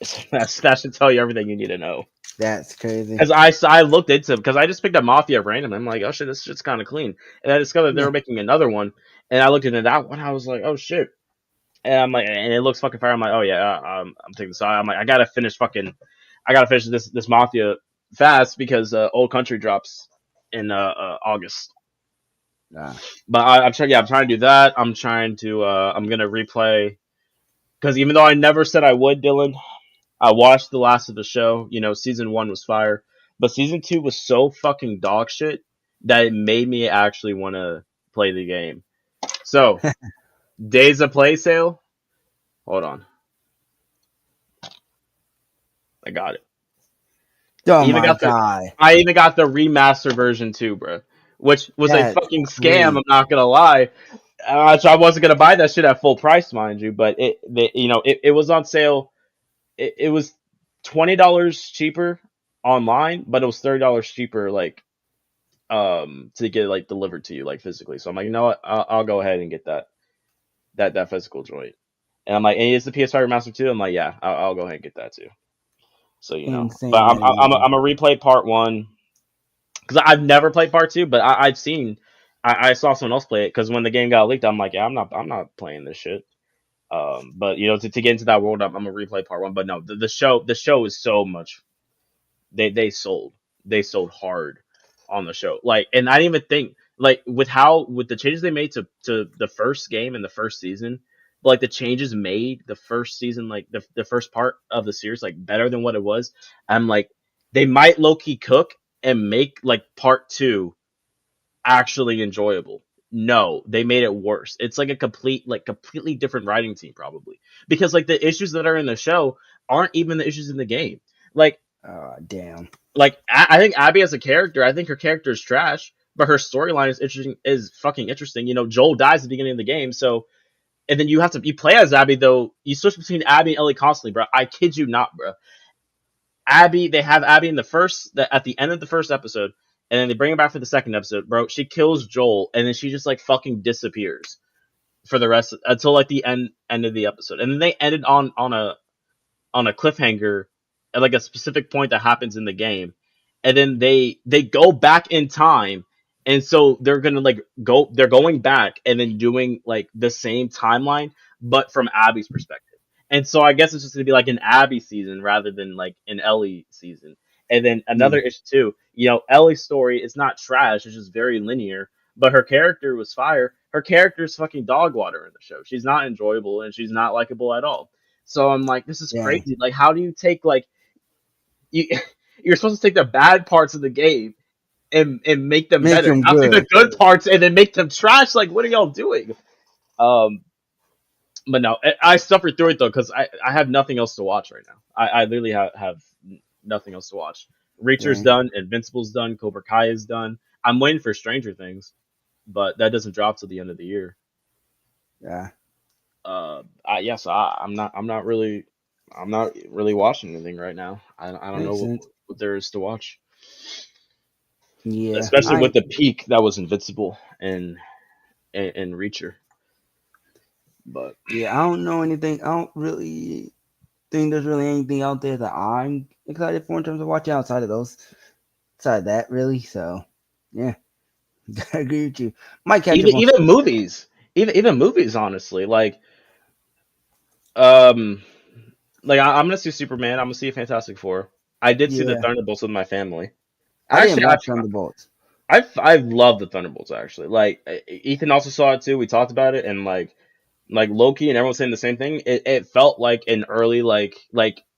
So that should tell you everything you need to know. that's crazy. Because I looked into because I just picked up Mafia random. I'm like, oh shit, this shit's kind of clean. And I discovered they Yeah, were making another one, and I looked into that one. I was like, oh shit. And I'm like, and it looks fucking fire. I'm like, oh yeah, I'm taking this. I'm like, I gotta finish this Mafia fast because Old Country drops in August. nah, But I'm trying, yeah, I'm trying to do that. I'm gonna replay because even though I never said I would, Dylan, I watched the last of the show. Season 1 was fire, but season 2 was so fucking dog shit that it made me actually want to play the game. So, Days of Play sale. Hold on, I got it. oh Even my got the god, I even got the remaster version too, bro. Which was a that's fucking scam. crazy. I'm not gonna lie. So I wasn't gonna buy that shit at full price, mind you. But it was on sale. It was $20 cheaper online, but it was $30 cheaper to get it like delivered to you like physically. So I'm like, you know what? I'll go ahead and get that physical joint. And I'm like, and it's the PS5 remaster too. I'm like, yeah, I'll go ahead and get that too. So but Insane I'm that it I'm even. I'm a replay part 1 because I've never played part 2, but I've seen I saw someone else play it because when the game got leaked, I'm like, yeah, I'm not playing this shit. But to get into that world, I'm gonna replay part 1. But no, the show is so much. They sold hard on the show. Like, and I didn't even think like with the changes they made to the first game and the first season, like the changes made the first season, like the first part of the series, like better than what it was. I'm like, they might low key cook and make like part 2 actually enjoyable. No, they made it worse. It's like a completely different writing team probably because like the issues that are in the show aren't even the issues in the game. Like Oh damn. I think Abby as a character, I think her character is trash, but her storyline is interesting, is fucking interesting. Joel dies at the beginning of the game, so and then you play as Abby though. You switch between Abby and Ellie constantly, bro. I kid you not, bro. They have Abby in at the end of the first episode, and then they bring her back for the second episode, bro. She kills Joel, and then she just like fucking disappears for the rest until like the end of the episode, and then they ended on a cliffhanger at like a specific point that happens in the game, and then they go back in time, and so they're going back and then doing like the same timeline but from Abby's perspective. And so I guess it's just gonna be like an Abby season rather than like an Ellie season. And then Yeah, another issue too, Ellie's story is not trash, it's just very linear, but her character was fire. Her character is fucking dog water in the show. She's not enjoyable and she's not likable at all. So I'm like, this is yeah. crazy. Like, how do you take you? You're supposed to take the bad parts of the game and make them Make better. him Not take the good. good parts and then make them trash. Like, what are y'all doing? Um, but no, I suffered through it though because I have nothing else to watch right now. I literally have nothing else to watch. Reacher's Dang. done, Invincible's done, Cobra Kai is done. I'm waiting for Stranger Things, but that doesn't drop till the end of the year. Yeah, So I'm not really watching anything right now. I don't know makes sense. what there is to watch, Yeah, especially with the peak that was Invincible and Reacher. But yeah. I don't know anything. I don't really think there's really anything out there that I'm excited for in terms of watching outside of those. Outside of that, really. So, yeah, I agree with you. Might catch up even on. even movies, even movies, honestly, um, like I'm gonna see Superman. I'm gonna see Fantastic Four. I did see the Yeah, Thunderbolts with my family. I didn't Actually, watch Thunderbolts. I love the Thunderbolts actually. Like Ethan also saw it too. We talked about it, and like Loki and everyone saying the same thing. It felt like an early like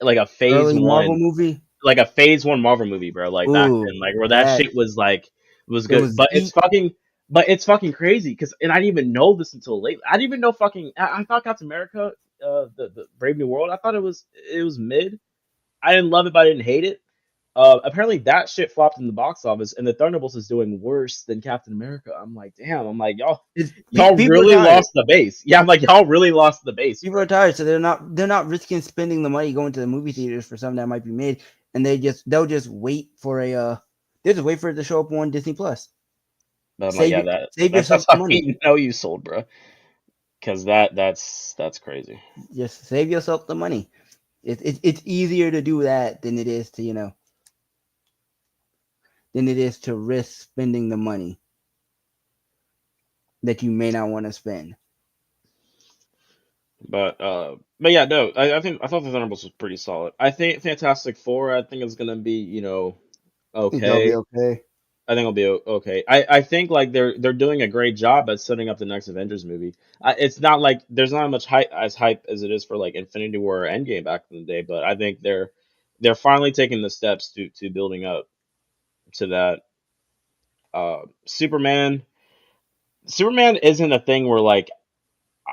a phase Early Marvel one, movie. like a phase one Marvel movie, bro. Like back Ooh, then, like where that that shit was like was it good. was deep. But it's fucking crazy because and I didn't even know this until late. I didn't even know fucking. I thought Captain America, the Brave New World. I thought it was mid. I didn't love it, but I didn't hate it. Apparently that shit flopped in the box office, and the Thunderbolts is doing worse than Captain America. I'm like, damn. I'm like, y'all People are really tired. lost the base. Yeah, I'm like, y'all really lost the base, People bro. are tired, so they're not risking spending the money going to the movie theaters for something that might be made, and they'll just wait for they'll just wait for it to show up on Disney Plus. But I'm like, Save yeah, that save that's yourself the how money. you know you sold, bro. Because that's crazy. Just save yourself the money. It's easier to do that than it is to risk spending the money that you may not want to spend. But yeah, no, I thought the Thunderbolts was pretty solid. I think Fantastic Four, I think is gonna be I think that'll be okay. okay. I think it'll be okay. I think like they're doing a great job at setting up the next Avengers movie. It's not like there's not much hype as it is for like Infinity War or Endgame back in the day, but I think they're finally taking the steps to building up to that. Superman Superman isn't a thing where like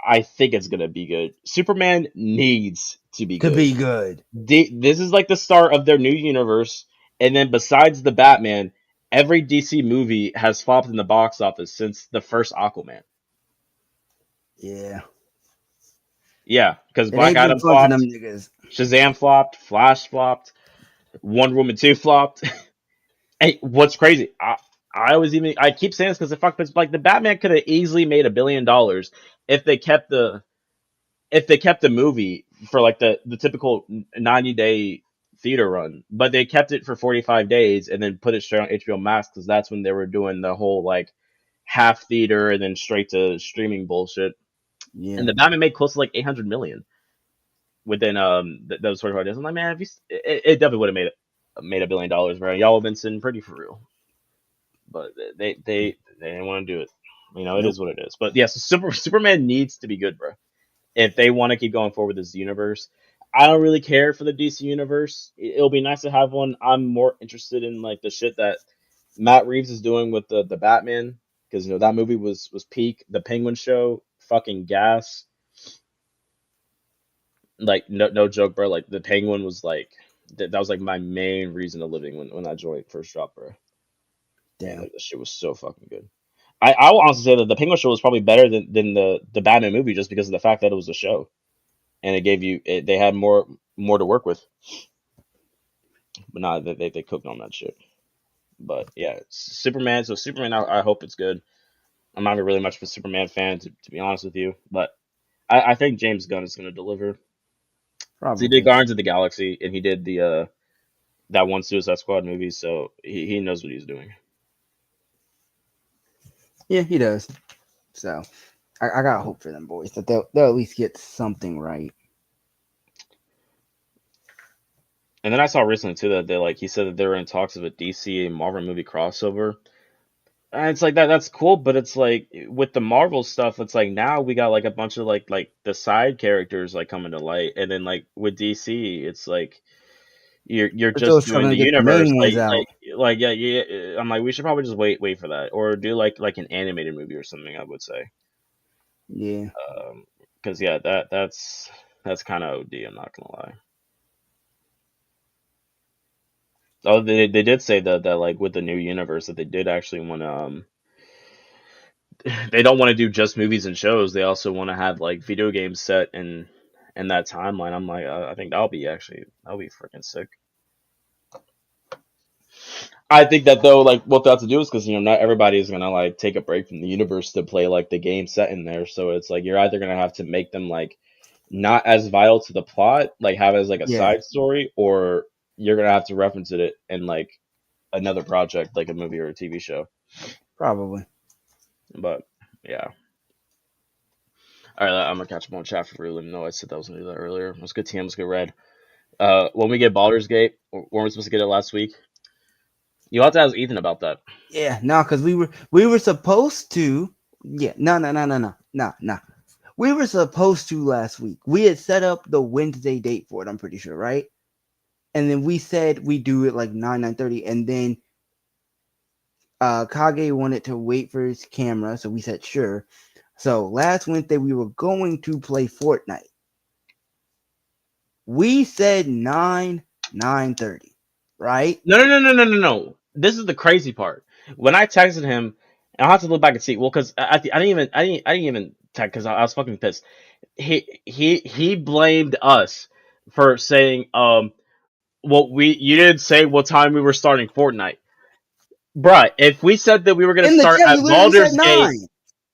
I think it's gonna be good. Superman needs to be To good. be good. This is like the start of their new universe, and then besides the Batman, every DC movie has flopped in the box office since the first Aquaman. Yeah. Yeah, because It Black ain't been Adam fun for them flopped, niggas. Shazam flopped, Flash flopped, Wonder Woman 2 flopped. Hey, what's crazy? I keep saying this because the fuck, like the Batman could have easily made $1 billion if they kept the movie for like the typical 90-day theater run, but they kept it for 45 days and then put it straight on HBO Max because that's when they were doing the whole like half theater and then straight to streaming bullshit. And Yeah. the Batman made close to like 800 million within those 45 days. I'm like, man, if it definitely would have made $1 billion, bro. Y'all have been sitting pretty for real, but they didn't want to do it. It Nope. is what it is. But yeah, so Superman needs to be good, bro, if they want to keep going forward with this universe. I don't really care for the DC universe. It'll be nice to have one. I'm more interested in like the shit that Matt Reeves is doing with the Batman because that movie was peak. The Penguin show, fucking gas. Like no joke, bro. Like the Penguin was like that was like my main reason of living when that joint first dropped, bro. And Damn. like the shit was so fucking good. I will honestly say that the Penguin show was probably better than the Batman movie just because of the fact that it was a show and it gave they had more to work with. But nah, they cooked on that shit. But yeah, Superman. So Superman, I hope it's good. I'm not really much of a Superman fan to be honest with you, but I think James Gunn is going to deliver. So he did Probably. Guardians of the Galaxy and he did the that one Suicide Squad movie, so he knows what he's doing. Yeah, he does. So I got hope for them boys that they'll at least get something right. And then I saw recently too that he said that they were in talks of a DC and Marvel movie crossover. And it's like that's cool, but it's like with the Marvel stuff, it's like now we got like a bunch of like the side characters like coming to light, and then like with DC, it's like you're They're still just doing struggling the to get the universe, main ones out. like yeah. I'm like we should probably just wait for that, or do like an animated movie or something. I would say, Yeah, because yeah, that's kind of OD. I'm not gonna lie. Oh, they did say that like with the new universe that they did actually want to they don't want to do just movies and shows. They also want to have like video games set in that timeline. I'm like, I think that'll be freaking sick. I think that though, like what they have to do is because not everybody is gonna like take a break from the universe to play like the game set in there. So it's like you're either gonna have to make them like not as vital to the plot, like have it as like a yeah, side story, or you're gonna have to reference it in like another project, like a movie or a TV show. probably. But yeah. All right, I'm gonna catch up on chat for real. Let me know I said that I was gonna do that earlier. Let's get TM. Let's get red. When we get Baldur's Gate, weren't we supposed to get it last week? You have to ask Ethan about that. Yeah, no, because we were supposed to. Yeah, no. We were supposed to last week. We had set up the Wednesday date for it. I'm pretty sure, right? And then we said we do it like 9:30, and then Kage wanted to wait for his camera, so we said sure. So last Wednesday we were going to play Fortnite. We said 9:30, right? No. This is the crazy part. When I texted him, and I'll have to look back and see. Well, because I didn't even text because I was fucking pissed. He blamed us for saying well you didn't say what time we were starting Fortnite, bruh. If we said that we were gonna In the start chat, you at literally said Baldur's Gate. 9.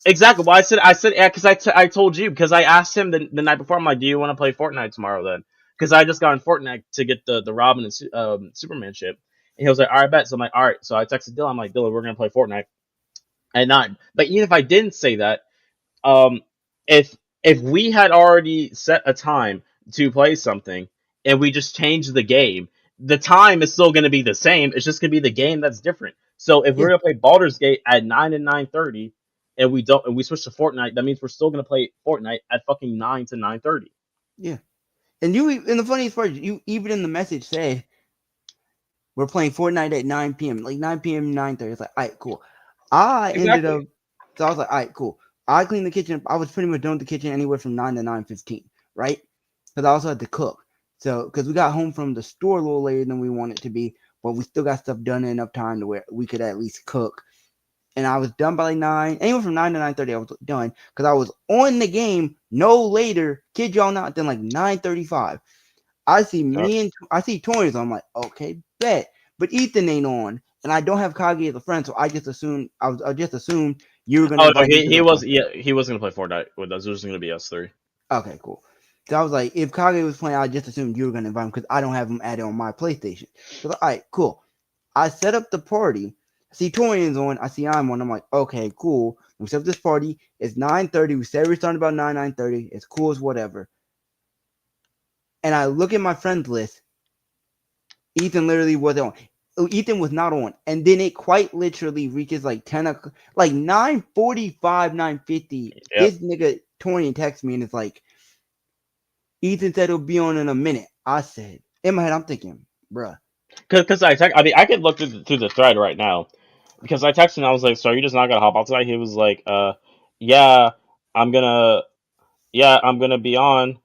Exactly. Well, I said yeah, because I told you because I asked him the night before. I'm like, do you want to play Fortnite tomorrow then? Because I just got in Fortnite to get the Robin and Superman ship, and he was like, all right, bet. So I'm like, all right. So I texted Dylan. I'm like, Dylan, we're gonna play Fortnite at 9. But even if I didn't say that, um, if we had already set a time to play something and we just changed the game, the time is still going to be the same. It's just going to be the game that's different. So if we're Yeah, going to play Baldur's Gate at 9 and 9:30, and we switch to Fortnite, that means we're still going to play Fortnite at fucking 9 to 9:30. yeah. And the funniest part, you even in the message said we're playing Fortnite at 9 p.m. Like 9 p.m. 9:30. It's like, all right, cool. I ended Exactly. up, so I was like, all right, cool. I cleaned the kitchen. I was pretty much done with the kitchen anywhere from 9 to 9:15, right? Because I also had to cook. So because we got home from the store a little later than we wanted to be, but we still got stuff done in enough time to where we could at least cook. And I was done by like 9. Anywhere from 9 to 9:30, I was done because I was on the game no later. Kid y'all not than like 9:35. I see I see Tori's. I'm like, okay, bet. But Ethan ain't on, and I don't have Kage as a friend, so I just assumed you were gonna Oh no, invite him to the party. he was going to play Fortnite with us. It was going to be us three. Okay, cool. So I was like, if Kage was playing, I just assumed you were gonna invite him because I don't have him added on my PlayStation. So like, all right, cool. I set up the party. I see Torian's on. I see I'm on. I'm like, okay, cool. We set up this party. It's 9:30. We said we're starting about 9:30. It's cool as whatever. And I look at my friends list. Ethan literally wasn't on. Ethan was not on. And then it quite literally reaches like 10 o'clock, like 9:45, 9:50. Yep. This nigga Torian texts me and it's like, Ethan said he'll be on in a minute. I said, in my head, I'm thinking, bruh. Because I mean, I could look through the thread right now. Because I texted him, I was like, "So are you just not gonna hop on tonight?" He was like, yeah, I'm gonna, I'm gonna be on."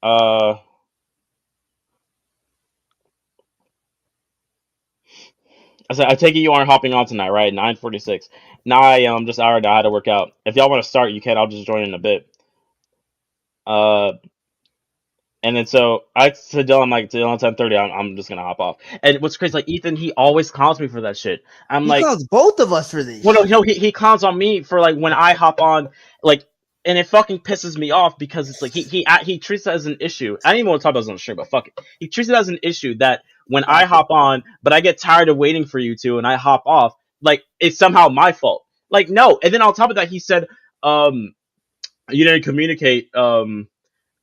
Uh, I said, "I take it you aren't hopping on tonight, right?" 9:46. Now I am. Just already. I had to work out. If y'all want to start, you can. I'll just join in a bit. Uh, and then so I said, "Dylan, like Dylan 10:30. I'm just gonna hop off." And what's crazy, like Ethan, he always calls me for that shit. I'm He like, calls both of us for this well, shit. no, he clowns on me for like when I hop on, like, and it fucking pisses me off because it's like he treats it as an issue. I didn't even want to talk about this on the stream, but fuck it. He treats it as an issue that when I hop on, but I get tired of waiting for you to, and I hop off, like it's somehow my fault. Like no, and then on top of that, he said, you didn't communicate,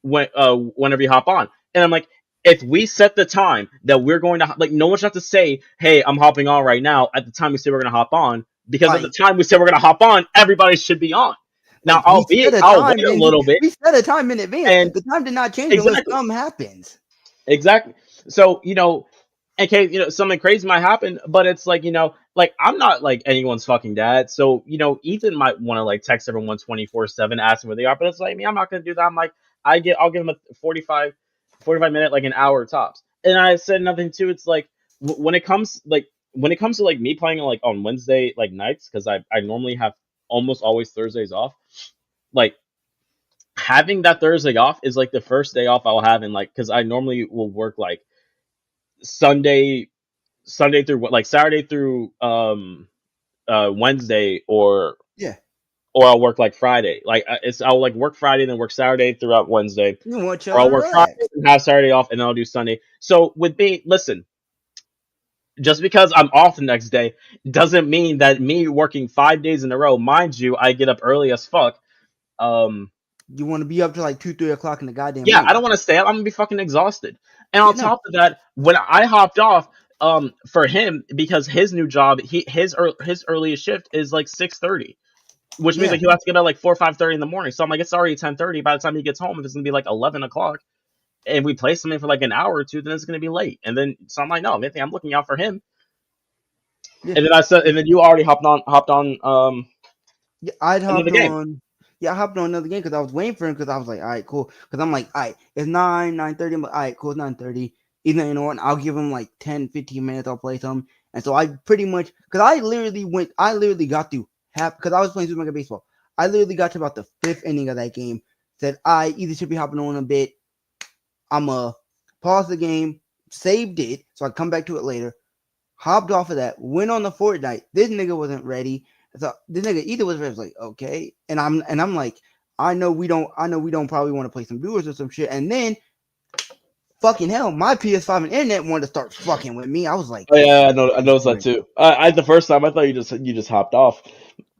whenever you hop on, and I'm like. If we set the time that we're going to like, no one should have to say, "Hey, I'm hopping on right now." At the time we say we're going to hop on, because at the Like, time we said we're gonna hop on, everybody should be on. Now, we set a I'll wait time a and little bit, we set a time in advance. and The time did not change unless exactly, something happens. exactly. So in case something crazy might happen, but it's like like I'm not like anyone's fucking dad. So Ethan might want to like text everyone 24/7, asking where they are, but it's like me, I'm not gonna do that. I'm like I'll give him a 45 minute, like an hour tops. And I said nothing too. It's like when it comes to like me playing like on Wednesday like nights, because I normally have almost always Thursdays off. Like having that Thursday off is like the first day off I'll have in like, because I normally will work like Sunday through like Saturday through Wednesday, Yeah. or I'll work like Friday. Like I'll like work Friday, then work Saturday throughout Wednesday, You want or y'all I'll to work Friday relax. and have Saturday off, and then I'll do Sunday. So with me, listen, just because I'm off the next day doesn't mean that me working 5 days in a row. Mind you, I get up early as fuck. Um, You want to be up to like 2, 3 o'clock in the goddamn Yeah, I morning. don't want to stay up. I'm gonna be fucking exhausted. And Yeah, on no. top of that, when I hopped off, for him because his new job, his earliest shift is like 6:30, which means Yeah. like he'll have to get up like 4 or 5:30 in the morning. So I'm like, it's already 10:30. By the time he gets home, if it's gonna be like 11 o'clock, and we play something for like an hour or two, then it's gonna be late. And then so I'm like, no, Anthony, I'm looking out for him. Yeah. And then I said, and then you already hopped on Yeah, I'd another hopped game. on. Yeah, I hopped on another game because I was waiting for him because I was like, all right, cool. Because I'm like, all right, it's 9:30. I'm like, all right, cool, it's 9:30. Either you know what, I'll give him like 10, 15 minutes. I'll play some. And so I pretty much because I literally got to half because I was playing Super Mega Baseball. I literally got to about the 5th inning of that game. Said I either should be hopping on a bit. I'ma pause the game, saved it, so I come back to it later. Hopped off of that, went on the Fortnite. This nigga wasn't ready. So this nigga either was ready. I was like, okay. And I'm like, I know we don't probably want to play some duels or some shit. And then fucking hell, my PS5 and internet wanted to start fucking with me. I was like, Oh yeah, I know. I this is noticed that great. too. I the first time I thought you just hopped off,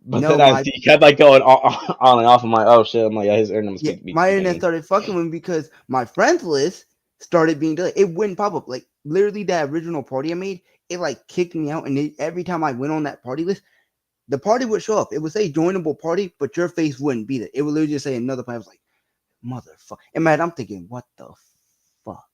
but then No, I see you kept like going on and off. I'm like, oh shit. I'm like, yeah, his internet must be my kicking internet in. started fucking with me because my friends list started being delayed. It wouldn't pop up. Like literally that original party I made, it like kicked me out. And every time I went on that party list, the party would show up. It would say joinable party, but your face wouldn't be there. It would literally just say another player. I was like, motherfucker. And man, I'm thinking, what the fuck?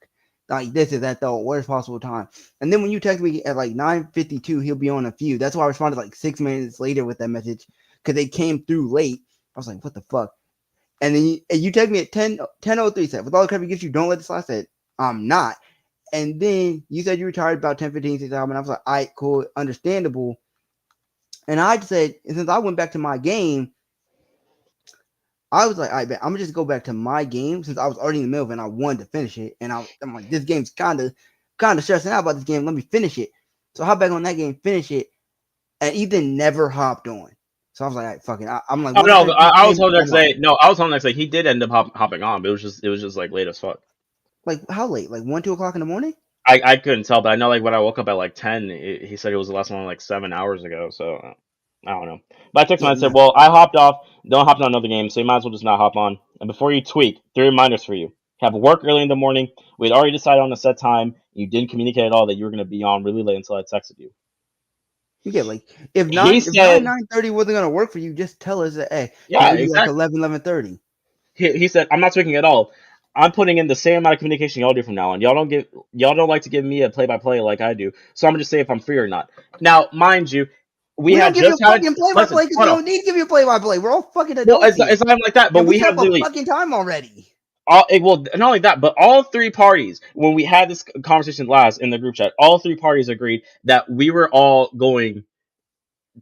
Like this is at the worst possible time. And then when you text me at like 9:52, he'll be on a few. That's why I responded like 6 minutes later with that message because they came through late. I was like, what the fuck? And then you text me at 10:03. Said, with all the crap he gives you, don't let this last. I said, I'm not. And then you said you retired about 10:15. And I was like, all right, cool, understandable. And I said, since I went back to my game, I was like, I bet I'm gonna just go back to my game since I was already in the middle of it and I wanted to finish it. And I'm like, this game's kind of stressing out about this game. Let me finish it. So I hop back on that game, finish it, and Ethan never hopped on. So I was like, all right, fuck it. I'm like, Oh once I no, finish this I was game, home I'm next out. day. No, I was home next day. He did end up hopping on, but it was just like late as fuck. Like how late? Like 1, 2 o'clock in the morning? I couldn't tell, but I know like when I woke up at like 10, he said it was the last one like 7 hours ago. So I don't know. But I texted him Yeah, and said, no. well, I hopped off. Don't hop on another game, so you might as well just not hop on. And before you tweak, 3 reminders for you. Have work early in the morning. We had already decided on a set time. You didn't communicate at all that you were going to be on really late until I texted you. You get like if He 9 said, 9:30 wasn't gonna work for you, just tell us that hey, can yeah, we do like exactly. 11:30? He said, I'm not tweaking at all. I'm putting in the same amount of communication y'all do from now on. Y'all don't like to give me a play by play like I do. So I'm gonna just say if I'm free or not. Now, mind you, we We don't had give you just a had fucking play by listen, play because we hold on. don't need to give you a play by play. We're all fucking Well, adults here. it's not like that, but And we we have had a literally fucking time already. well, not only that, but all three parties, when we had this conversation last in the group chat, all three parties agreed that we were all going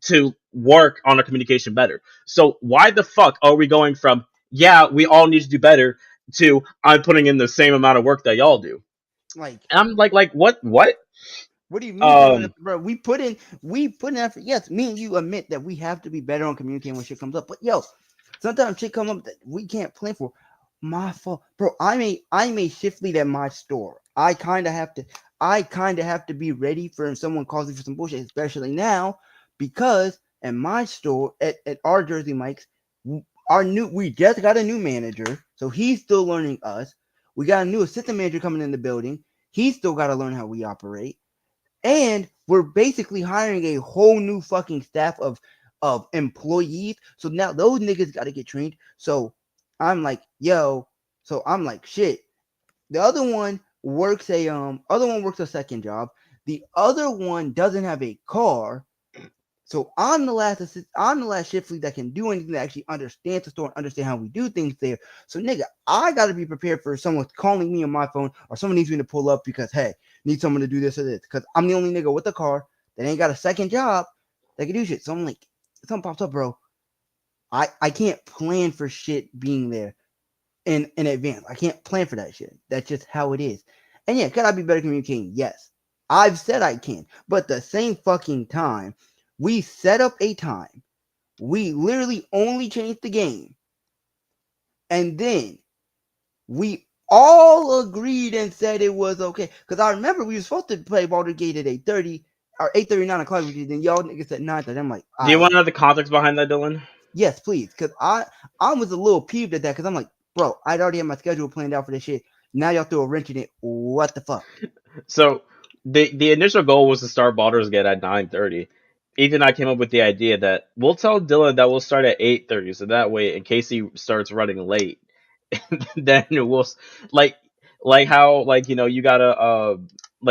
to work on our communication better. So why the fuck are we going from yeah, we all need to do better to I'm putting in the same amount of work that y'all do? Like, And I'm like what? what do you mean same Um, effort, bro? We put in effort. Yes, me and you admit that we have to be better on communicating when shit comes up. But yo, sometimes shit come up that we can't plan for. My fault, bro. I'm a shift lead at my store. I kind of have to be ready for if someone calls me for some bullshit, especially now because at my store at our Jersey Mike's, we just got a new manager, so he's still learning us. We got a new assistant manager coming in the building. He's still got to learn how we operate. And we're basically hiring a whole new fucking staff of employees. So now those niggas got to get trained. So I'm like, yo. So I'm like, shit. The other one works a second job. The other one doesn't have a car. So I'm the last shift lead that can do anything that actually understands the store and understand how we do things there. So nigga, I gotta be prepared for someone calling me on my phone or someone needs me to pull up because hey, need someone to do this or this. Because I'm the only nigga with a car that ain't got a second job that can do shit. So I'm like, if something pops up, bro. I can't plan for shit being there in advance. I can't plan for that shit. That's just how it is. And yeah, could I be better communicating? Yes. I've said I can. But at the same fucking time, we set up a time. We literally only changed the game. And then we all agreed and said it was okay. Because I remember we were supposed to play Baldur's Gate at 8:30 or 8:30, 9 o'clock, then y'all niggas said 9:30. I'm like, all do you right. want to know the context behind that, Dylan? Yes, please, because I was a little peeved at that because I'm like, bro, I'd already had my schedule planned out for this shit. Now y'all throw a wrench in it. What the fuck? So the initial goal was to start Baldur's Gate at 9:30. Ethan and I came up with the idea that we'll tell Dylan that we'll start at 8:30, so that way, in case he starts running late, then we'll like how you gotta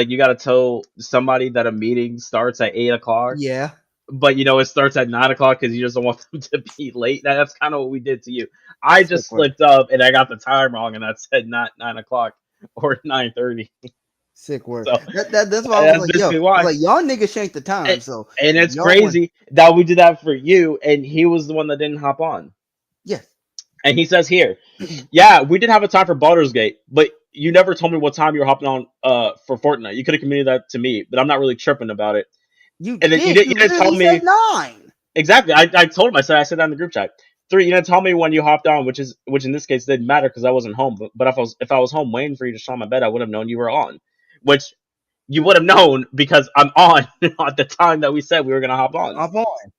you gotta tell somebody that a meeting starts at 8 o'clock, Yeah, but it starts at 9 o'clock because you just don't want them to be late. That's kind of what we did to you. I sick just work, slipped up and I got the time wrong, and that said not 9 o'clock or 9:30. sick work. So That's why I was that's like, yo, basically I was why. like, y'all niggas shanked the And, time, so and if it's y'all want, crazy that we did that for you, and he was the one that didn't hop on. yes, And he says here, yeah, we did have a time for Baldur's Gate, but you never told me what time you were hopping on for Fortnite. You could have communicated that to me, but I'm not really tripping about it. you And then did. you You didn't tell literally said me 9. exactly. I told him. I said that in the group chat. 3, you didn't tell me when you hopped on, which in this case didn't matter because I wasn't home. But if I was home waiting for you to show on my bed, I would have known you were on. Which you would have known because I'm on at the time that we said we were gonna hop on. I'm on.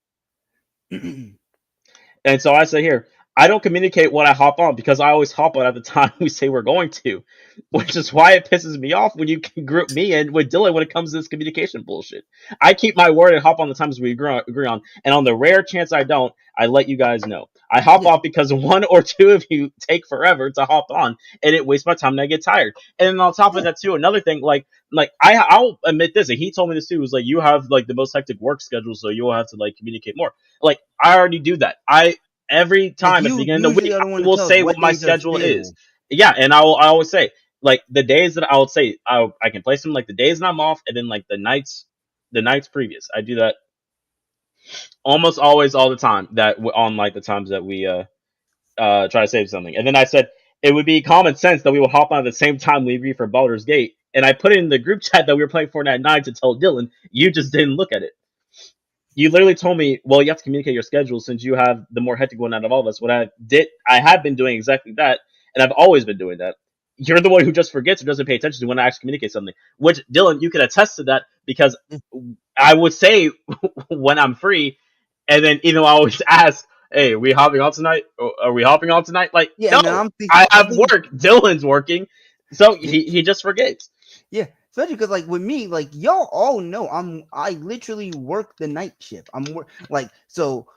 And so I say here, I don't communicate when I hop on because I always hop on at the time we say we're going to, which is why it pisses me off when you can group me in with Dylan when it comes to this communication bullshit. I keep my word and hop on the times we agree on, and on the rare chance I don't, I let you guys know. I hop Yeah, off because one or two of you take forever to hop on, and it wastes my time and I get tired. And then on top of yeah, that too, another thing, I'll admit this, and he told me this too, was like you have like the most hectic work schedule, so you'll have to like communicate more. Like I already do that. Every like time at the you beginning of the usually week, are the I one to will tell us say what what my days are schedule is. stable. Yeah, and I always say like the days that I would say I can place them like the days that I'm off, and then like the nights previous. I do that almost always all the time. On like the times that we try to save something, and then I said it would be common sense that we will hop on at the same time we agree for Baldur's Gate. And I put it in the group chat that we were playing Fortnite at 9 to tell Dylan. You just didn't look at it. You literally told me, well, you have to communicate your schedule since you have the more hectic one out of all of us. What I have been doing exactly that, and I've always been doing that. You're the one who just forgets or doesn't pay attention to when I actually communicate something. Which, Dylan, you can attest to that because I would say when I'm free, and then I always ask, "Hey, are we hopping on tonight? Are we hopping on tonight?" Like, Yeah, no, and then I I'm have thinking, work. Dylan's working, so he just forgets. yeah, especially because like with me, like y'all all know, I literally work the night shift. Like so,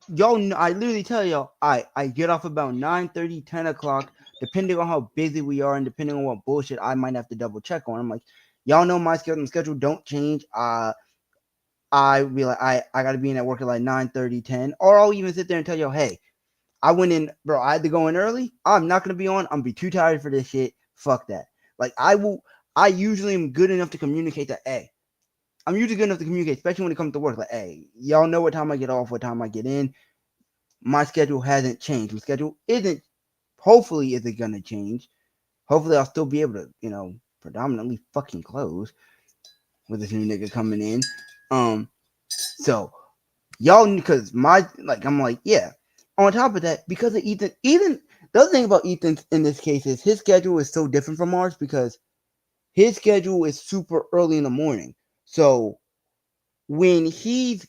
y'all know, I literally tell y'all I get off about 9:30, 10 o'clock, depending on how busy we are and depending on what bullshit I might have to double check on. I'm like, y'all know my schedule don't change. I be like, I gotta be in at work at like 9:30, 10, or I'll even sit there and tell y'all, hey, I went in, bro. I had to go in early. I'm not gonna be on. I'm gonna be too tired for this shit. Fuck that. Like I will. I usually am good enough to communicate that. Hey, I'm usually good enough to communicate, especially when it comes to work. Like, hey, y'all know what time I get off, what time I get in. My schedule hasn't changed. My schedule isn't. Hopefully, isn't gonna change. Hopefully, I'll still be able to, predominantly fucking close with this new nigga coming in. So y'all, because I'm like, yeah. On top of that, because of Ethan, the other thing about Ethan in this case is his schedule is so different from ours because his schedule is super early in the morning. So when he's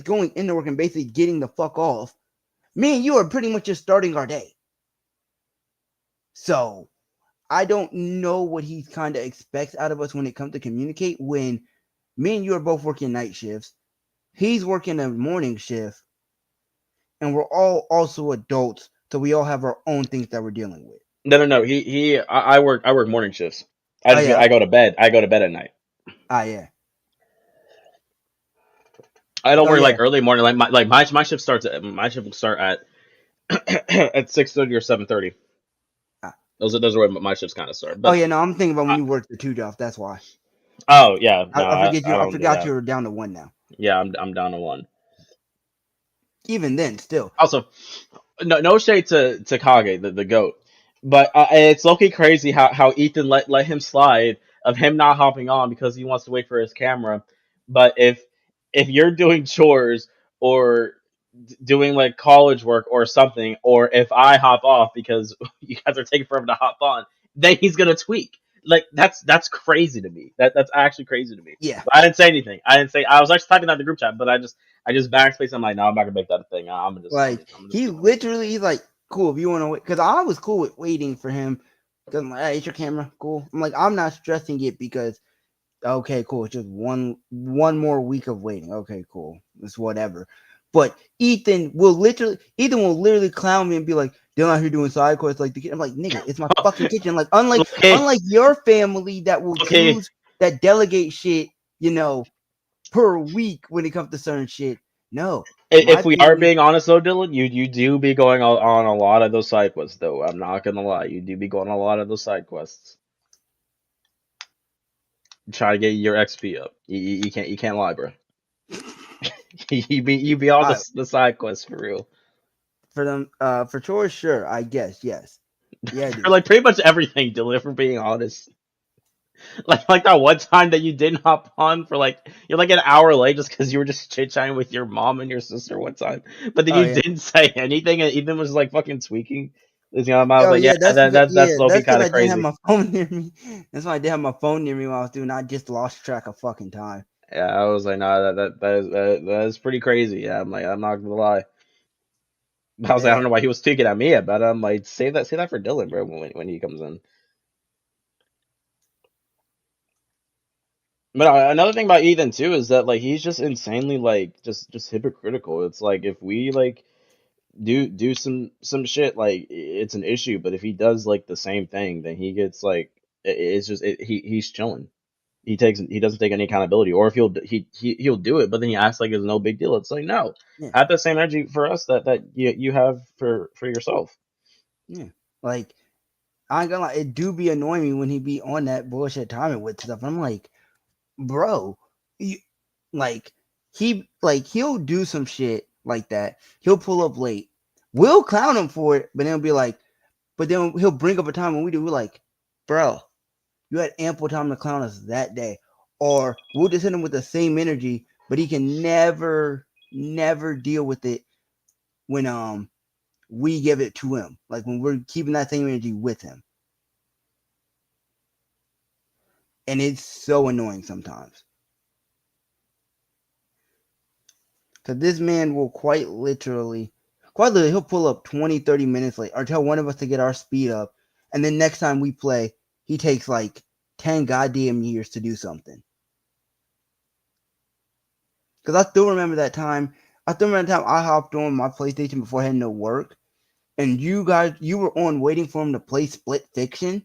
going into work and basically getting the fuck off, me and you are pretty much just starting our day. So I don't know what he kind of expects out of us when it comes to communicate when me and you are both working night shifts. He's working a morning shift and we're all also adults, so we all have our own things that we're dealing with. No. I work morning shifts. Oh yeah, I go to bed. I go to bed at night. yeah, I don't oh work yeah. like early morning. My shift starts at my shift will start at at 6:30 or 7:30. Ah. Those are where my shifts kind of start. Oh But yeah, no, I'm thinking about when uh, you work the two jobs. That's why. oh yeah, no, I forget I you. I don't do forgot that. you were down to one now. Yeah, I'm down to one. Even then, still. Also, no shade to Kage, the goat, but it's low-key crazy how Ethan let him slide of him not hopping on because he wants to wait for his camera. But if you're doing chores or doing like college work or something, or if I hop off because you guys are taking forever to hop on, then he's gonna tweak. like that's crazy to me. That's actually crazy to me. Yeah, But I didn't say anything. I didn't say. I was actually typing that in the group chat, but I just backspace. I'm like, no, I'm not gonna make that a thing. like I'm just he keep moving. literally, he's like, cool if you want to wait, because I was cool with waiting for him. Because I'm like, hey, it's your camera, cool. I'm like, I'm not stressing it because okay, cool. It's just one more week of waiting. Okay, cool. It's whatever. But Ethan will literally clown me and be like, they're not here doing side quests like the kid. I'm like, nigga, it's my fucking kitchen. Like, Okay, unlike your family that will okay. choose that delegate shit, per week when it comes to certain shit. No. My If we are family, being honest though, Dylan, you do be going on a lot of those side quests though. I'm not gonna lie, you do be going on a lot of those side quests. Try to get your XP up. You can't lie, bro. You be on I the side quests for real. for them for chores, sure, I guess, yes. Yeah, I For do. like pretty much everything, Dylan. If we're being honest, like that one time that you didn't hop on for like you're like an hour late just because you were just chit chatting with your mom and your sister one time, but then Oh you yeah. didn't say anything, and Ethan was like fucking tweaking. I was Oh like, yeah, yeah, that's low key that's because kind I of didn't have crazy. my phone near me. That's why I didn't have my phone near me while I was doing. I just lost track of fucking time. Yeah, I was like, nah, that is pretty crazy. Yeah, I'm like, I'm not gonna lie. I was like, I Yeah, don't know why he was tweaking at me, but I'm like, save that for Dylan, bro, when he comes in. But another thing about Ethan too is that like he's just insanely like just hypocritical. It's like if we like do some shit like it's an issue, but if he does like the same thing, then he gets like it's just he's chilling. He doesn't take any accountability, or if he'll do it, but then he acts like it's no big deal. It's like no, yeah, have the same energy for us that you have for yourself. yeah. Like I ain't gonna lie, it do be annoying me when he be on that bullshit timing with stuff. I'm like, bro, you, like he'll do some shit like that. He'll pull up late. We'll clown him for it, but then he'll be like, but then he'll bring up a time when we do. We're like, bro, you had ample time to clown us that day. Or we'll just hit him with the same energy, but he can never deal with it when we give it to him. Like when we're keeping that same energy with him. And it's so annoying sometimes. Cause this man will quite literally, he'll pull up 20, 30 minutes late or tell one of us to get our speed up. And then next time we play, he takes like 10 goddamn years to do something. Because I still remember that time. I still remember the time I hopped on my PlayStation before heading to work, and you were on waiting for him to play Split Fiction,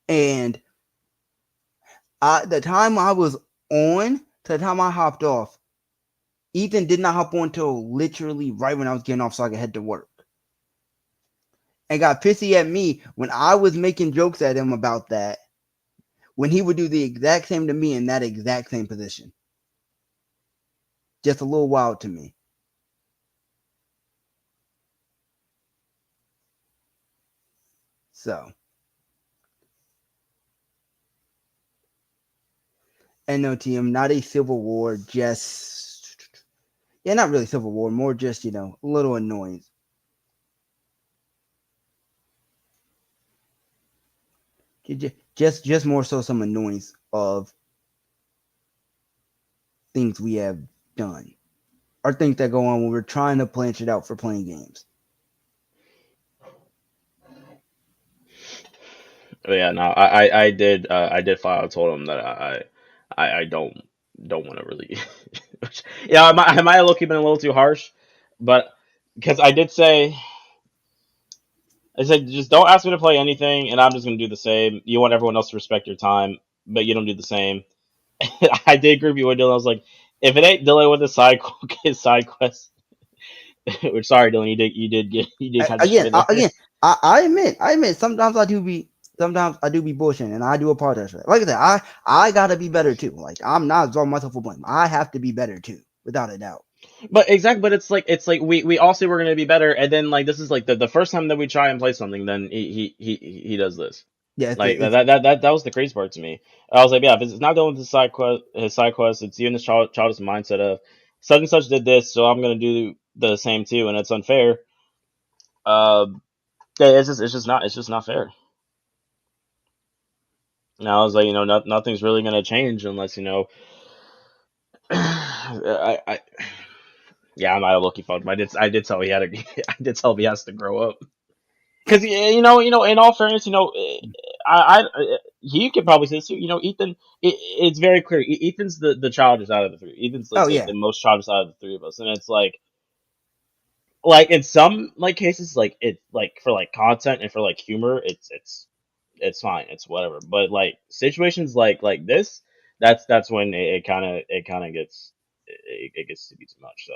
and the time I was on to the time I hopped off, Ethan did not hop on till literally right when I was getting off, so I could head to work, and got pissy at me when I was making jokes at him about that. When he would do the exact same to me in that exact same position, just a little wild to me. So. NOTM, not a civil war, just yeah, not really civil war, more just a little annoyance. Just more so some annoyance of things we have done or things that go on when we're trying to plan shit out for playing games. But yeah, no, I did file. I told him that I don't want to really. Yeah, I might have looked been a little too harsh, but because I said just don't ask me to play anything, and I'm just gonna do the same. You want everyone else to respect your time, but you don't do the same. I did agree with you with Dylan. I was like, if it ain't Dylan with the his side quest, which sorry Dylan, you did kind of Again, shit in there. I admit, sometimes I do be bullshitting, and I do apologize for that. Like I said, I gotta be better too. Like I'm not throwing myself for blame. I have to be better too, without a doubt. But exactly, but it's like we all say we're gonna be better, and then like this is like the first time that we try and play something, then he does this. Yeah, Like that was the crazy part to me. I was like, yeah, if it's not done with his side quest, it's you in this childish mindset of such and such did this, so I'm gonna do the same too, and it's unfair. Uh, yeah, it's just not fair. And I was like, nothing's really gonna change unless I yeah, I'm not a Loki fan, but I did tell he had to I did tell him he has to grow up. Because in all fairness, he could probably say this too. Ethan, it's very clear. Ethan's the childish out of the three. Ethan's like Oh the, yeah, the most childish out of the three of us, and it's like in some cases, like it like for like content and for like humor, it's fine, it's whatever. But like situations like this, that's when it kind of it gets to be too much. So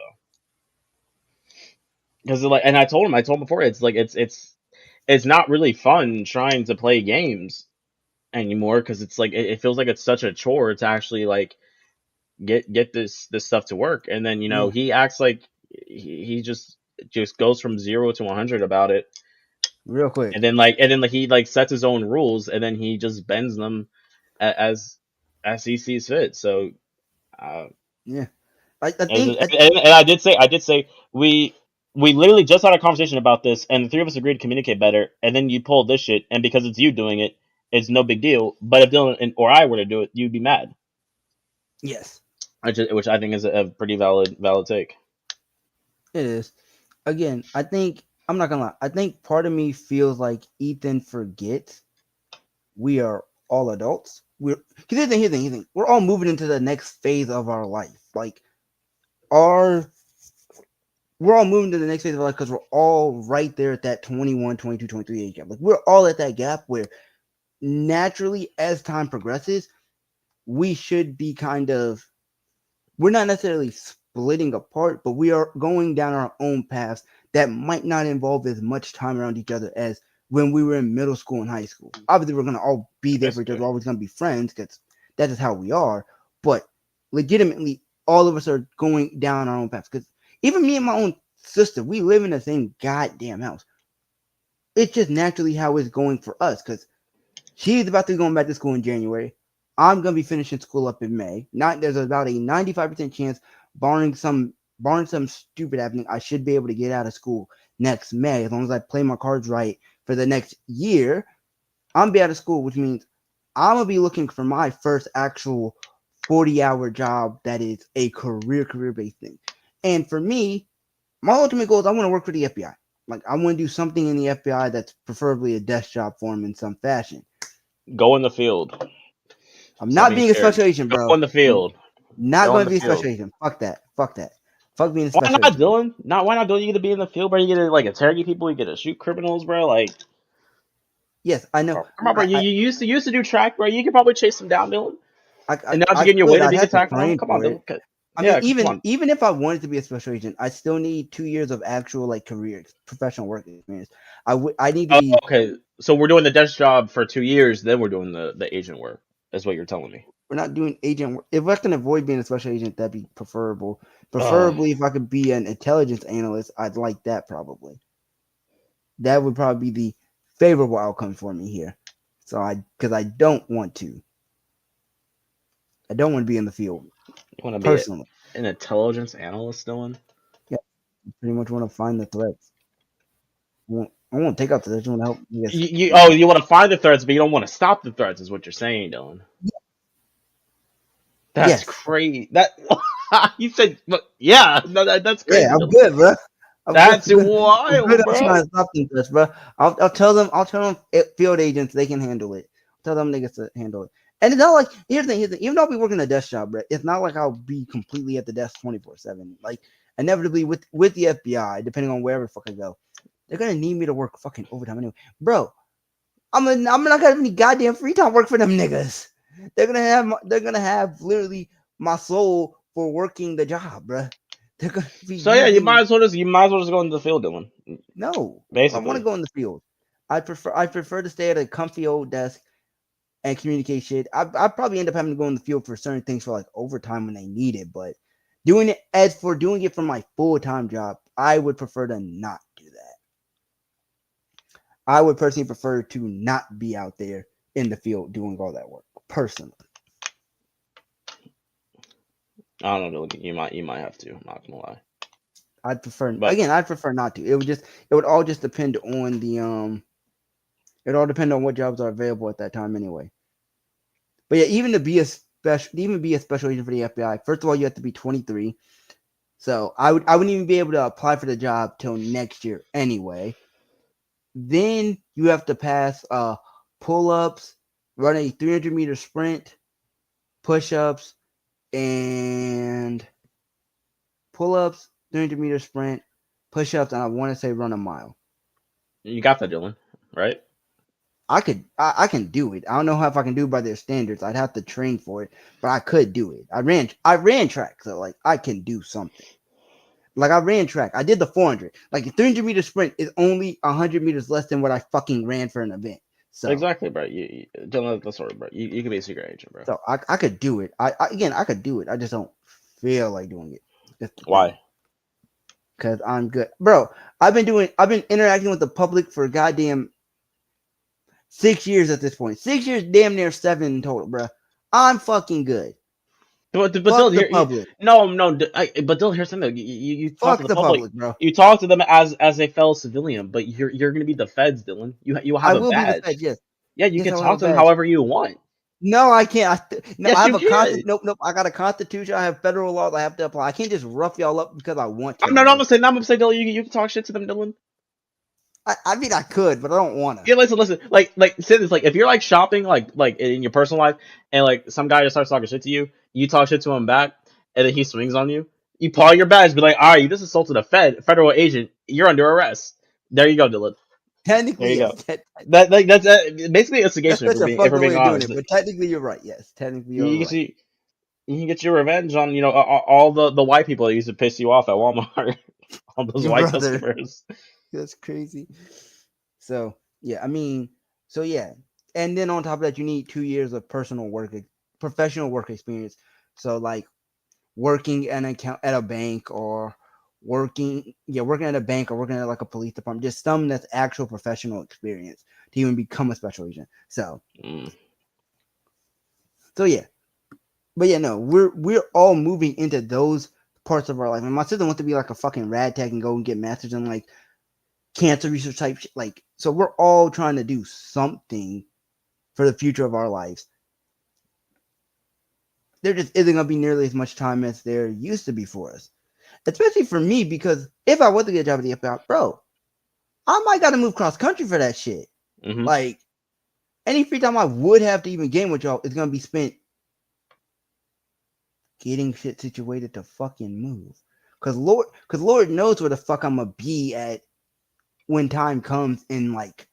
because and I told him before, it's like it's not really fun trying to play games anymore because it's like it feels like it's such a chore to actually like get this stuff to work. And then yeah, he acts like he just goes from 0 to 100 about it. real quick. And then he like sets his own rules and then he just bends them as he sees fit. So uh, Yeah, I and, think and I did say we literally just had a conversation about this, and the three of us agreed to communicate better. And then you pulled this shit, and because it's you doing it, it's no big deal. But if Dylan or I were to do it, you'd be mad. yes, Which I think is a pretty valid take. it is. Again, I think I'm not gonna lie. I think part of me feels like Ethan forgets we are all adults. Because here's the thing. We're all moving into the next phase of our life. Like our we're all moving to the next phase of our life because we're all right there at that 21, 22, 23 age gap. Like we're all at that gap where naturally as time progresses, we should be kind of we're not necessarily splitting apart, but we are going down our own paths that might not involve as much time around each other as when we were in middle school and high school. Obviously, we're going to all be there for each other. Basically, We're always going to be friends because that is how we are. But legitimately, all of us are going down our own paths. Because even me and my own sister, we live in the same goddamn house. It's just naturally how it's going for us because she's about to be going back to school in January. I'm gonna be finishing school up in May. Not there's about a 95% chance, barring some stupid happening, I should be able to get out of school next May as long as I play my cards right for the next year. I'm gonna be out of school, which means I'm gonna be looking for my first actual 40-hour job that is a career based thing. And for me, my ultimate goal is I want to work for the FBI. Like I want to do something in the FBI that's preferably a desk job for them in some fashion. go in the field. I'm Stop not being being a scared. special agent, Go bro. in the I'm field. not Go going in to the be a special field. agent. Fuck that. Fuck that. Fuck being a Why special not, agent. Dylan? Why not, Dylan? You get to be in the field, bro. You get to like interrogate people. You get to shoot criminals, bro. Like, Yes, I know. come on, bro. You used to do track, bro. You could probably chase them down, Dylan. And now I to get in your way could. to I'd being have to attacked by them. train Come on, for it. Dylan. I mean, Yeah, come even on. even if I wanted to be a special agent, I still need 2 years of actual like career professional work experience. I need to Oh, be. okay. So we're doing the desk job for 2 years, then we're doing the agent work. That's what you're telling me. We're not doing agent work. If I can avoid being a special agent, that'd be preferable. Oh, Preferably, if I could be an intelligence analyst, I'd like that probably. That would probably be the favorable outcome for me here. So because I don't want to be in the field you want to be personally. an intelligence analyst, Dylan? Yeah, I pretty much want to find the threats. I won't take out the threats. I want to help. Yes. You want to find the threats, but you don't want to stop the threats, is what you're saying, Dylan. That's Yes. crazy. That you said, but yeah, no, that's Yeah, crazy, I'm Dylan. good, bro. I'm good. That's I'm good. I'm good wild, at bro. trying to stop them threats, bro. I'll tell them. I'll tell them field agents they can handle it. Tell them niggas to handle it. And it's not like here's the thing. Even though I'll be working a desk job, bro, it's not like I'll be completely at the desk 24/7. Like inevitably with the FBI, depending on wherever the fuck I go, they're gonna need me to work fucking overtime anyway, bro. I'm not gonna have any goddamn free time work for them niggas. They're gonna have literally my soul for working the job, bro. They're gonna be So yeah, you might using as well just go into the field, Dylan. no. I want to Basically, go in the field. I prefer to stay at a comfy old desk and communicate shit. I probably end up having to go in the field for certain things for like overtime when they need it, but doing it for my full time job, I would prefer to not do that. I would personally prefer to not be out there in the field doing all that work. Personally. I don't know, Dylan. You might have to. I'm not gonna lie, but I'd prefer not to. It would all just depend on the it all depend on what jobs are available at that time anyway. But yeah, even be a special agent for the FBI, first of all, you have to be 23. So I wouldn't even be able to apply for the job till next year anyway. Then you have to pass pull-ups, run a 300-meter sprint, push-ups, and pull-ups, 300-meter sprint, push-ups, and I want to say run a mile. You got that, Dylan, right? I can do it. I don't know if I can do it by their standards. I'd have to train for it, but I could do it. I ran track, so like I can do something. Like I ran track. I did the 400. Like a 300-meter sprint is only 100 meters less than what I fucking ran for an event. So Exactly, bro. Dylan, that's sort of, bro. You can be a secret agent, bro. so I could do it. I could do it. I just don't feel like doing it. That's the Why? thing. Because I'm good, bro. I've been interacting with the public for goddamn 6 years at this point. 6 years, damn near 7 total, bro. I'm fucking good. But Fuck Dylan, the public. no. But Dylan, here's something. You talk to Fuck the the public. public, bro. You talk to them as a fellow civilian, but you're gonna be the feds, Dylan. You will I have a will be the badge. Fed. Yes, Yeah, you yes, can I will have talk a to them badge. however you want. No, I can't. No, I Yes, have you a can. Nope. I got a constitution. I have federal laws I have to apply. I can't just rough y'all up because I want to, I'm not. bro. I'm gonna say, Dylan. You can talk shit to them, Dylan. I mean, I could, but I don't want to. Yeah, listen. Like, say this. Like, if you're like shopping, like in your personal life, and like some guy just starts talking shit to you, you talk shit to him back, and then he swings on you. You pull out your badge, be like, all right, you just assaulted a federal agent. You're under arrest. There you go, Dylan. There Technically, you yes. go. That's basically That's instigation. such a If fucked we're way being of doing honest, it, but technically, you're right. Yes, technically, you, you're you can right. see you can get your revenge on all the white people that used to piss you off at Walmart. All those Your white brother. customers. That's crazy. So yeah, I mean, so yeah, and then on top of that, you need 2 years of professional work experience. So like working at a bank or working at a bank or working at like a police department, just some that's actual professional experience to even become a special agent. So Mm. yeah, but yeah, no, we're all moving into those parts of our life. And my sister wants to be like a fucking rad tech and go and get masters in like cancer research type shit. Like, so we're all trying to do something for the future of our lives. There just isn't gonna be nearly as much time as there used to be for us. Especially for me, because if I was to get a job at the FBI, bro, I might gotta move cross country for that shit. Mm-hmm. Like any free time I would have to even game with y'all is gonna be spent getting shit situated to fucking move. Cause Lord knows where the fuck I'm gonna be at when time comes in like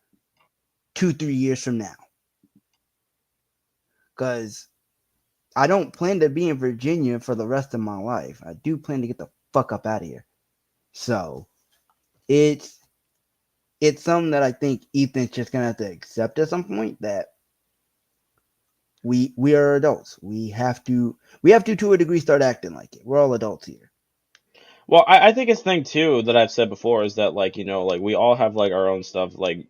2-3 years from now. Cause I don't plan to be in Virginia for the rest of my life. I do plan to get the fuck up out of here. So it's something that I think Ethan's just gonna have to accept at some point that we are adults. We have to a degree start acting like it. We're all adults here. Well, I think it's thing too that I've said before is that like like we all have like our own stuff like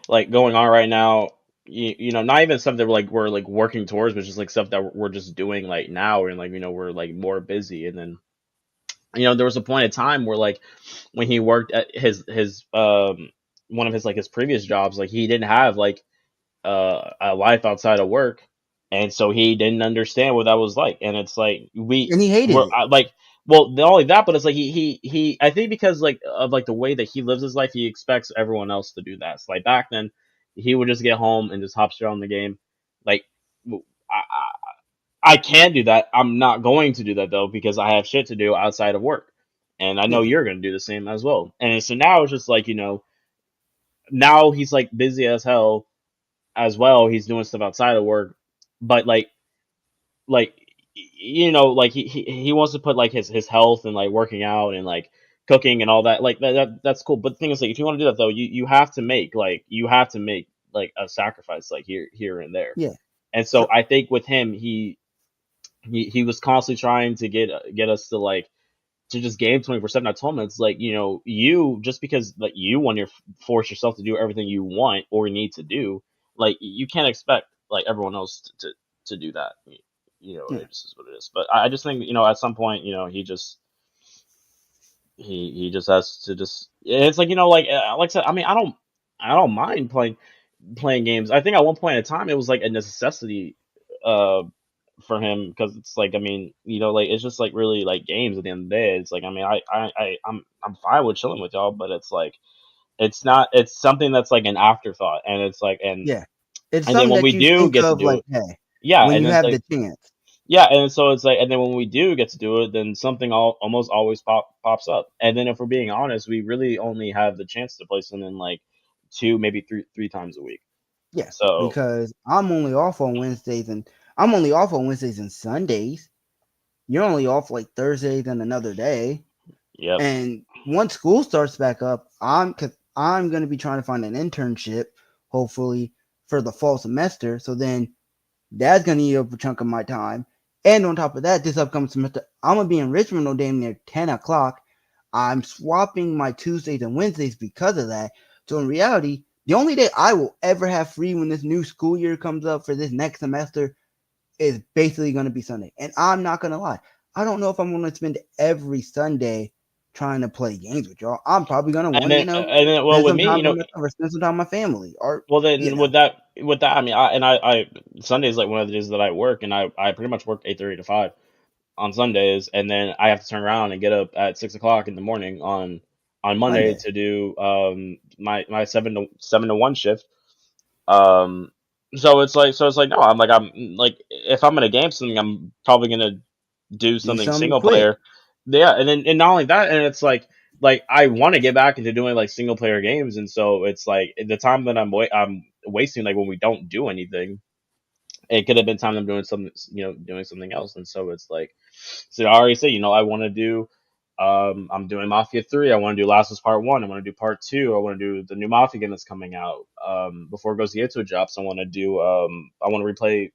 going on right now. Not even stuff that we're like working towards, but just like stuff that we're just doing like now, and like we're like more busy. And then there was a point in time where like when he worked at his one of his like his previous jobs, like he didn't have like a life outside of work, and so he didn't understand what that was like. And it's like And he hated we're it. like, well, not only that, but it's like he I think because like of like the way that he lives his life, he expects everyone else to do that. So like back then, he would just get home and just hop straight on the game. Like I can do that. I'm not going to do that though because I have shit to do outside of work, and I know Yeah. you're gonna do the same as well. And so now it's just like now he's like busy as hell as well. He's doing stuff outside of work, but like like he wants to put like his health and like working out and like cooking and all that. Like that's cool. But the thing is, like, if you want to do that though, you have to make like a sacrifice like here and there. Yeah. And so So I think with him, he was constantly trying to get us to like to just game 24/7. I told him it's like you just because like you want to force yourself to do everything you want or need to do, like you can't expect like everyone else to do that. yeah. It just is what it is. But I just think at some point he just has to just it's like like I said, I mean I don't mind playing games. I think at one point in time it was like a necessity for him because it's like I mean like it's just like really like games at the end of the day. It's like I mean I'm fine with chilling with y'all, but it's like it's not it's something that's like an afterthought, and it's like Yeah. It's and then something when that we you do think get to of do like, it, hey, yeah, when and you it's have like the chance. yeah, and so it's like, and then when we do get to do it, then something almost always pops up. And then if we're being honest, we really only have the chance to play something like two, maybe three times a week. Yeah, So, because I'm only off on Wednesdays and Sundays. You're only off like Thursdays and another day. yep. And once school starts back up, I'm gonna be trying to find an internship, hopefully for the fall semester. So then that's gonna eat up a chunk of my time. And on top of that, this upcoming semester, I'm gonna be in Richmond on damn near 10 o'clock. I'm swapping my Tuesdays and Wednesdays because of that. So in reality, the only day I will ever have free when this new school year comes up for this next semester is basically going to be Sunday. And I'm not going to lie, I don't know if I'm going to spend every Sunday trying to play games with y'all. I'm probably going to And want to, then well spend with some me, time with myself or spend some time with my family or, well you then know, with that, I mean, I Sunday's like one of the days that I work, and I pretty much work 8:30 to 5 on Sundays, and then I have to turn around and get up at 6 o'clock in the morning on Monday Monday. to do my 7 to 1 shift. Um, so it's like no, I'm like if I'm gonna game something, I'm probably gonna do Do something something single quick. player. Yeah, and not only that, and it's like I want to get back into doing like single player games, and so it's like the time that I'm wasting like when we don't do anything, it could have been time I'm doing something doing something else, and so it's like so I already said I want to do. I'm doing Mafia 3. I want to do Last of Us Part 1. I want to do Part 2. I want to do the new Mafia game that's coming out. Before Ghost of Tsushima drops, I want to replay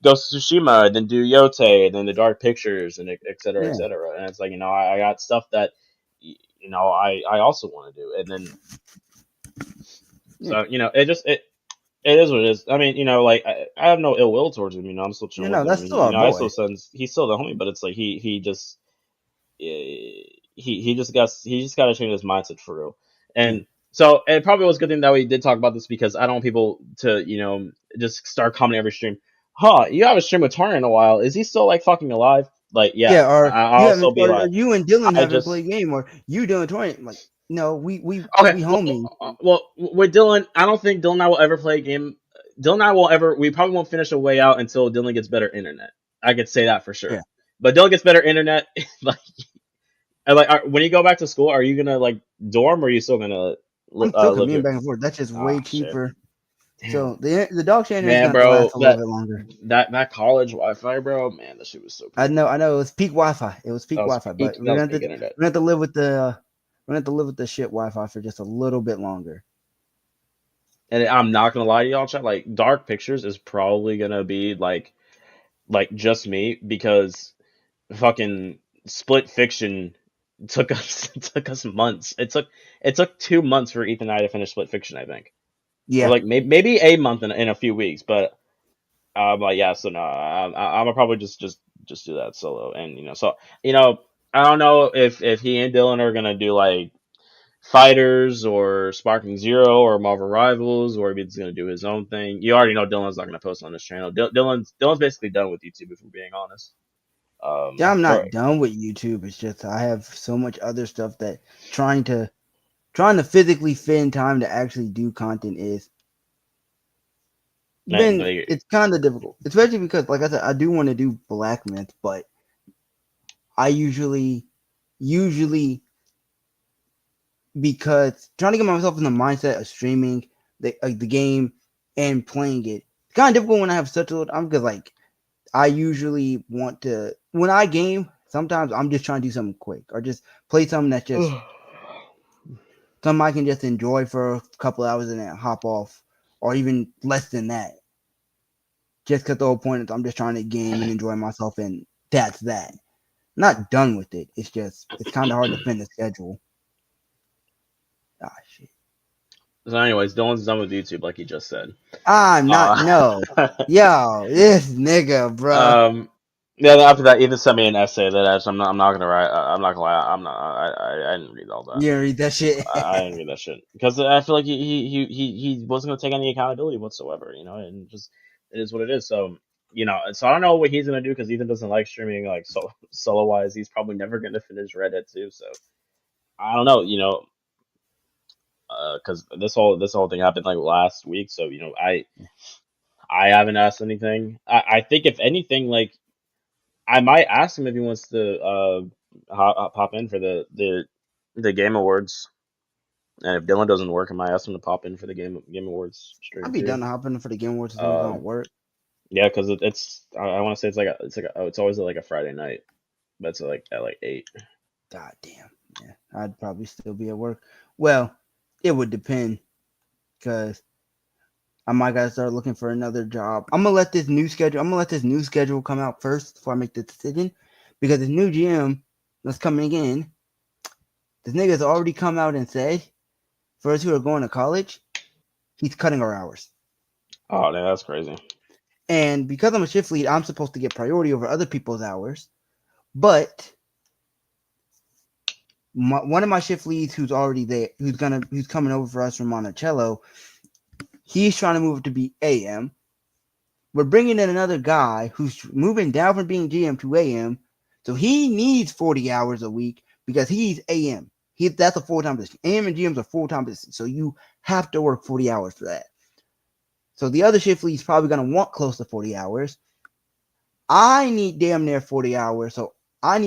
Ghost of Tsushima, and then do Yote, and then the Dark Pictures, and et cetera, et Yeah. cetera. And it's like, I got stuff that, I also want to do. And then, Yeah. so, it is what it is. I mean, like, I have no ill will towards him. I'm still chilling with him. That's still our I still boy. he's still the homie, but it's like, he just, he just got to change his mindset for real. Yeah. And so it probably was a good thing that we did talk about this because I don't want people to just start commenting every stream. Huh? You haven't streamed with Torrent in a while. Is he still like fucking alive? Like yeah. Yeah. Or I'll you also haven't, be or like you and Dylan I haven't just played a game, or you doing tournament. Like, no, okay. we homie. Well, with Dylan, I don't think Dylan and I will ever play a game. Dylan and I will ever. We probably won't finish a way out until Dylan gets better internet. I could say that for Yeah. sure. But Dylan gets better internet. Like and like, when you go back to school, are you gonna like dorm, or are you still gonna I'm still live commuting here? back and forth. That's just Ah, way shit. cheaper. Damn, So the dog sharing is man, going to bro, last a little bit longer. that college Wi-Fi, bro, man, that shit was so I know, painful. I know. It was peak Wi-Fi. It was peak Wi-Fi, but That was peak internet. we're gonna have to live with the shit Wi-Fi for just a little bit longer. And I'm not gonna lie to y'all, chat. Like, Dark Pictures is probably gonna be like just me because fucking Split Fiction took us took us months. It took 2 months for Ethan and I to finish Split Fiction, I think, or Yeah, like maybe a month in a few weeks, but. But yeah, so no, I'm gonna probably just do that solo, and so I don't know if he and Dylan are gonna do like Fighters or Sparking Zero or Marvel Rivals, or if he's gonna do his own thing. You already know Dylan's not gonna post on his channel. Dylan's basically done with YouTube, if we're being honest. yeah. I'm For not done with YouTube. It's just I have so much other stuff that trying to trying to physically fit in time to actually do content is been it's kind of difficult, especially because like I said, I do want to do Black Myth, but I usually because trying to get myself in the mindset of streaming the game and playing it. It's kind of difficult when I have such a little. I'm because like I usually want to when I game. Sometimes I'm just trying to do something quick or just play something that's just something I can just enjoy for a couple hours and then hop off, or even less than that. Just because the whole point is I'm just trying to game and enjoy myself, and that's that. Not done with it. It's just it's kind of hard to fit the schedule. Ah shit. so, anyways, Dylan's done with YouTube, like he just said. I'm not. Uh, No. Yo, this nigga, bro. um, yeah. Then after that, Ethan sent me an essay that I'm not gonna write. I'm not gonna lie. I'm not. I didn't read all that. You read that shit? I didn't read that shit because I feel like he wasn't gonna take any accountability whatsoever, and just it is what it is. So So I don't know what he's gonna do because Ethan doesn't like streaming like solo wise. He's probably never gonna finish Red Dead 2. So I don't know, because this whole thing happened like last week. So I haven't asked anything. I think if anything, like I might ask him if he wants to pop in for the Game Awards. And if Dylan doesn't work, I might ask him to pop in for the Game Awards I'd stream be too. down to hopping for the Game Awards as long as I Uh, don't work. yeah, because it's I want to say it's always like a Friday night, but it's like at like 8. God damn. Yeah, I'd probably still be at work. Well, it would depend because I might gotta start looking for another job. I'm gonna let this new schedule come out first before I make the decision because this new GM that's coming in, this nigga's already come out and said for us who are going to college, he's cutting our hours. Oh, man, that's crazy. And because I'm a shift lead, I'm supposed to get priority over other people's hours. But one of my shift leads who's already there, who's coming over for us from Monticello, he's trying to move it to be AM. We're bringing in another guy who's moving down from being GM to AM, so he needs 40 hours a week because he's AM. That's a full-time position. AM and GMs are full-time positions, so you have to work 40 hours for that. So the other shift lead's probably going to want close to 40 hours. I need damn near 40 hours, so I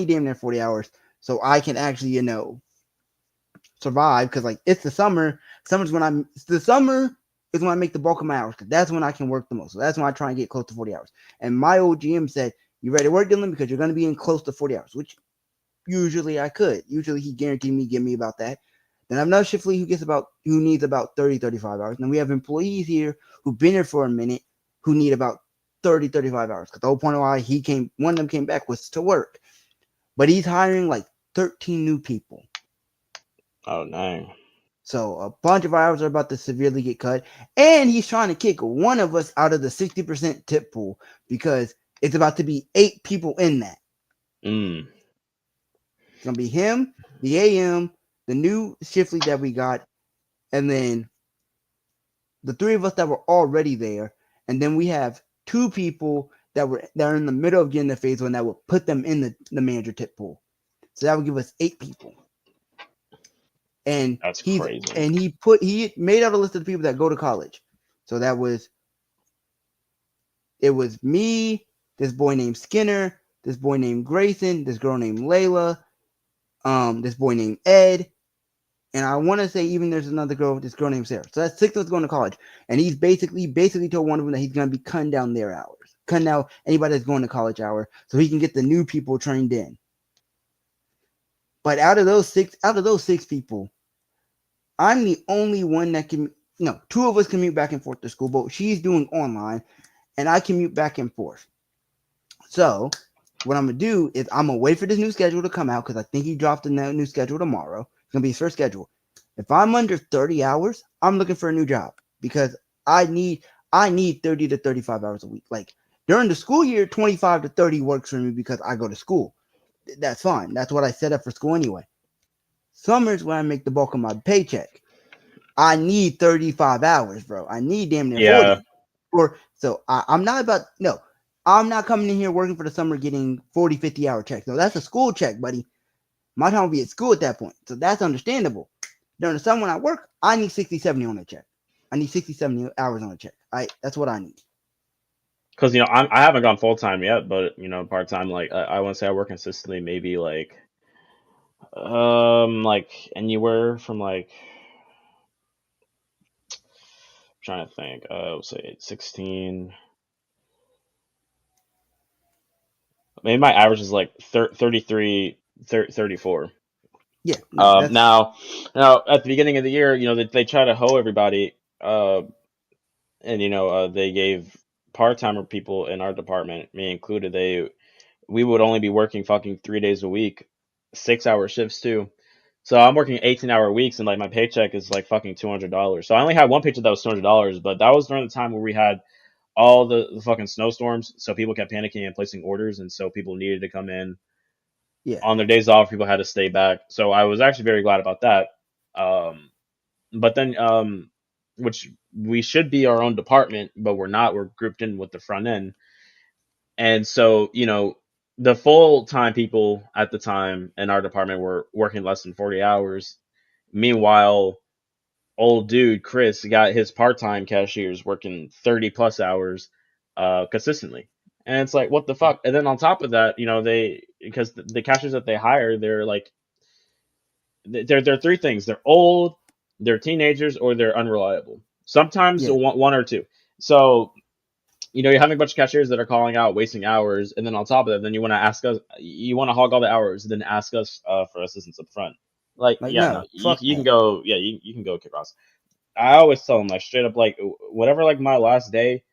I can actually, survive because like it's the summer. The summer is when I make the bulk of my hours because that's when I can work the most. So that's when I try and get close to 40 hours. And my old GM said, "You ready to work, Dylan? Because you're going to be in close to 40 hours," which usually I could. Usually he guaranteed me give me about that. Then I have another shift lead who needs about 30, 35 hours. And then we have employees here who've been here for a minute who need about 30, 35 hours. Because the whole point of why one of them came back was to work. But he's hiring like 13 new people. Oh, dang. So a bunch of hours are about to severely get cut. And he's trying to kick one of us out of the 60% tip pool because it's about to be 8 people in that. Mm. It's going to be him, the AM, the new shift lead that we got, and then the 3 of us that were already there. And then we have 2 people that are in the middle of getting the phase one that will put them in the manager tip pool. So that would give us 8 people. And That's he made out a list of the people that go to college. So it was me, this boy named Skinner, this boy named Grayson, this girl named Layla, this boy named Ed, and I want to say even there's this girl named Sarah. So that's 6 of us going to college, and he's basically told one of them that he's going to be cutting down their hours, cutting down anybody that's going to college hour, so he can get the new people trained in. But out of those six people, I'm the only one that can. No, 2 of us commute back and forth to school, but she's doing online, and I commute back and forth. So what I'm gonna do is I'm gonna wait for this new schedule to come out because I think he dropped the new schedule tomorrow. It's gonna be his first schedule. If I'm under 30 hours, I'm looking for a new job because I need 30 to 35 hours a week. Like during the school year, 25 to 30 works for me because I go to school. That's fine. That's what I set up for school anyway. Summer's when I make the bulk of my paycheck. I need 35 hours, bro. I need damn near 40. Yeah. I'm not about no. I'm not coming in here working for the summer getting 40, 50 hour checks. No, that's a school check, buddy. My time will be at school at that point. So that's understandable. During the summer when I work, I need 60, 70 on a check. I need 60, 70 hours on a check. That's what I need. Because I haven't gone full time yet, but part time. Like I want to say I work consistently, maybe like anywhere from like I'm trying to think. Let's say 16. Maybe my average is like 33, 34. Yeah, no, that's Now at the beginning of the year, they try to hoe everybody, and they gave part timer people in our department, me included, we would only be working fucking 3 days a week, 6 hour shifts too. So I'm working 18-hour weeks, and like my paycheck is like fucking $200. So I only had one paycheck that was $200, but that was during the time where we had all the fucking snowstorms. So people kept panicking and placing orders, and so people needed to come in yeah. on their days off. People had to stay back. So I was actually very glad about that. But then, which we should be our own department, but we're not. We're grouped in with the front end. And so, the full-time people at the time in our department were working less than 40 hours. Meanwhile, old dude Chris got his part-time cashiers working 30 plus hours consistently. And it's like, what the fuck? And then on top of that, because the cashiers that they hire, they're like, they're three things. They're old, they're teenagers, or they're unreliable. Sometimes Yeah, one or two. So, you're having a bunch of cashiers that are calling out, wasting hours, and then on top of that, then you want to hog all the hours, and then ask us for assistance up front. Like, like yeah, no, no, fuck you can that. go, yeah, you can go kick rocks. I always tell them like straight up, like whatever, like my last day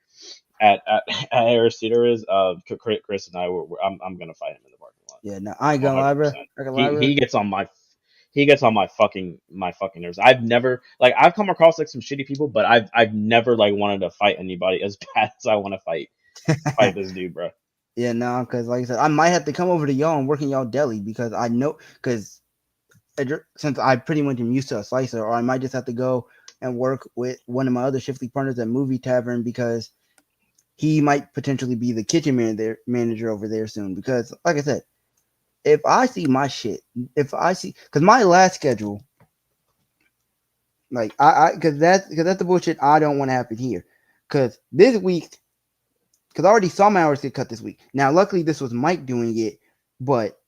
at Aristida is, Chris and I'm gonna fight him in the parking lot, Yeah, no, I ain't gonna lie, bro. 100%. I can lie, He bro. he gets on my fucking nerves. I've come across like some shitty people, but I've never like wanted to fight anybody as bad as I want to fight this dude, bro. Yeah, no, because like I said, I might have to come over to y'all and work in y'all deli because I know because since I pretty much am used to a slicer, or I might just have to go and work with one of my other shifty partners at Movie Tavern because he might potentially be the kitchen manager over there soon. Because like I said, if I see my shit, because my last schedule, like because that's the bullshit I don't want to happen here. Because this week, because I already saw my hours get cut this week. Now, luckily, this was Mike doing it, but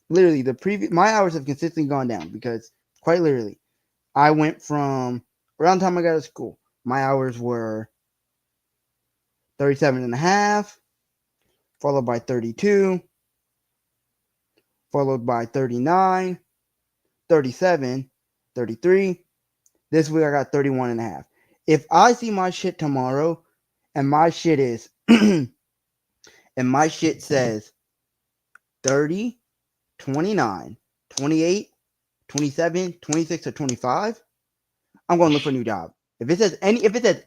literally my hours have consistently gone down because quite literally, I went from around the time I got to school, my hours were 37 and a half, followed by 32, followed by 39, 37, 33. This week I got 31 and a half. If I see my shit tomorrow and my shit is and my shit says 30, 29, 28, 27, 26, or 25, I'm going to look for a new job. If it says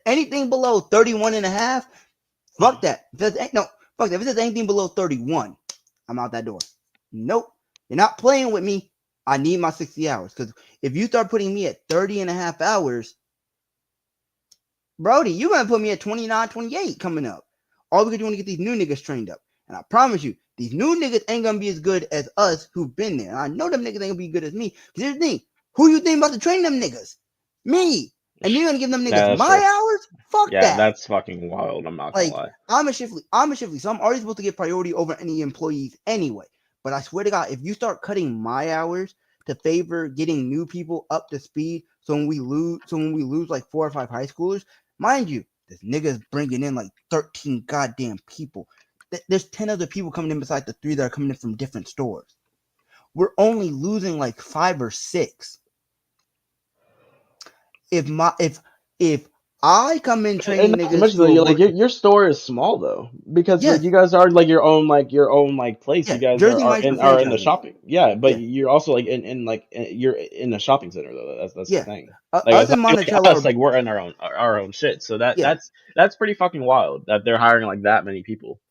anything below 31 and a half, fuck that. Fuck that. If it says anything below 31, I'm out that door. Nope. You're not playing with me. I need my 60 hours. Because if you start putting me at 30 and a half hours, Brody, you're going to put me at 29, 28 coming up. All we can do is get these new niggas trained up. And I promise you, these new niggas ain't going to be as good as us who've been there. And I know them niggas ain't going to be good as me. Because here's the thing. Who you think about to train them niggas? Me. And you're going to give them niggas Yeah, that's my true. hours? Fuck Yeah, that. that's fucking wild. I'm not gonna Like, lie. I'm a shiftly, so I'm already supposed to get priority over any employees anyway. But I swear to God, if you start cutting my hours to favor getting new people up to speed, so when we lose like 4 or 5 high schoolers, mind you, this nigga's bringing in like 13 goddamn people. There's 10 other people coming in besides the 3 that are coming in from different stores. We're only losing like 5 or 6. If I come in And training not to niggas mention who that are you're like working, your store is small though, because like yes, you guys are like your own place. You yeah, guys Jersey are Mike's for in the franchising. shopping. Yeah, but Yeah, you're also like you're in the shopping center though. That's the yeah. thing. Like Us it's and not like Monticello us. are Like we're in our own shit. So yeah, that's pretty fucking wild that they're hiring like that many people.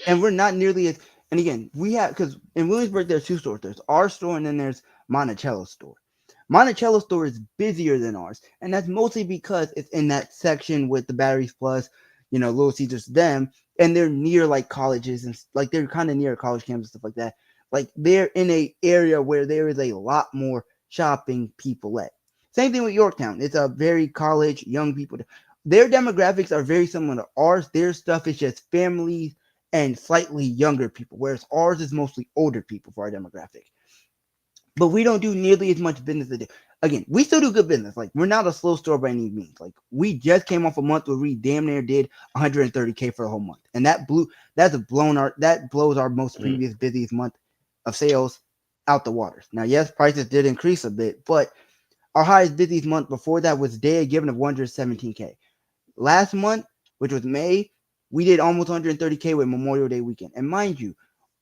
and we're not nearly as. And again, we have because in Williamsburg there's 2 stores. There's our store and then there's Monticello's store. Monticello's store is busier than ours, and that's mostly because it's in that section with the Batteries Plus, Little Caesars, them, and they're near like colleges and like they're kind of near college campus stuff like that. Like they're in a area where there is a lot more shopping people at. Same thing with Yorktown. It's a very college young people. Their demographics are very similar to ours. Their stuff is just families and slightly younger people, whereas ours is mostly older people for our demographic. But we don't do nearly as much business as they do. Again, we still do good business. Like we're not a slow store by any means. Like we just came off a month where we damn near did 130K for the whole month, and that blows our most Mm. previous busiest month of sales out the waters. Now, yes, prices did increase a bit, but our highest busiest month before that was day of giving of 117K. Last month, which was May, we did almost 130K with Memorial Day weekend. And mind you,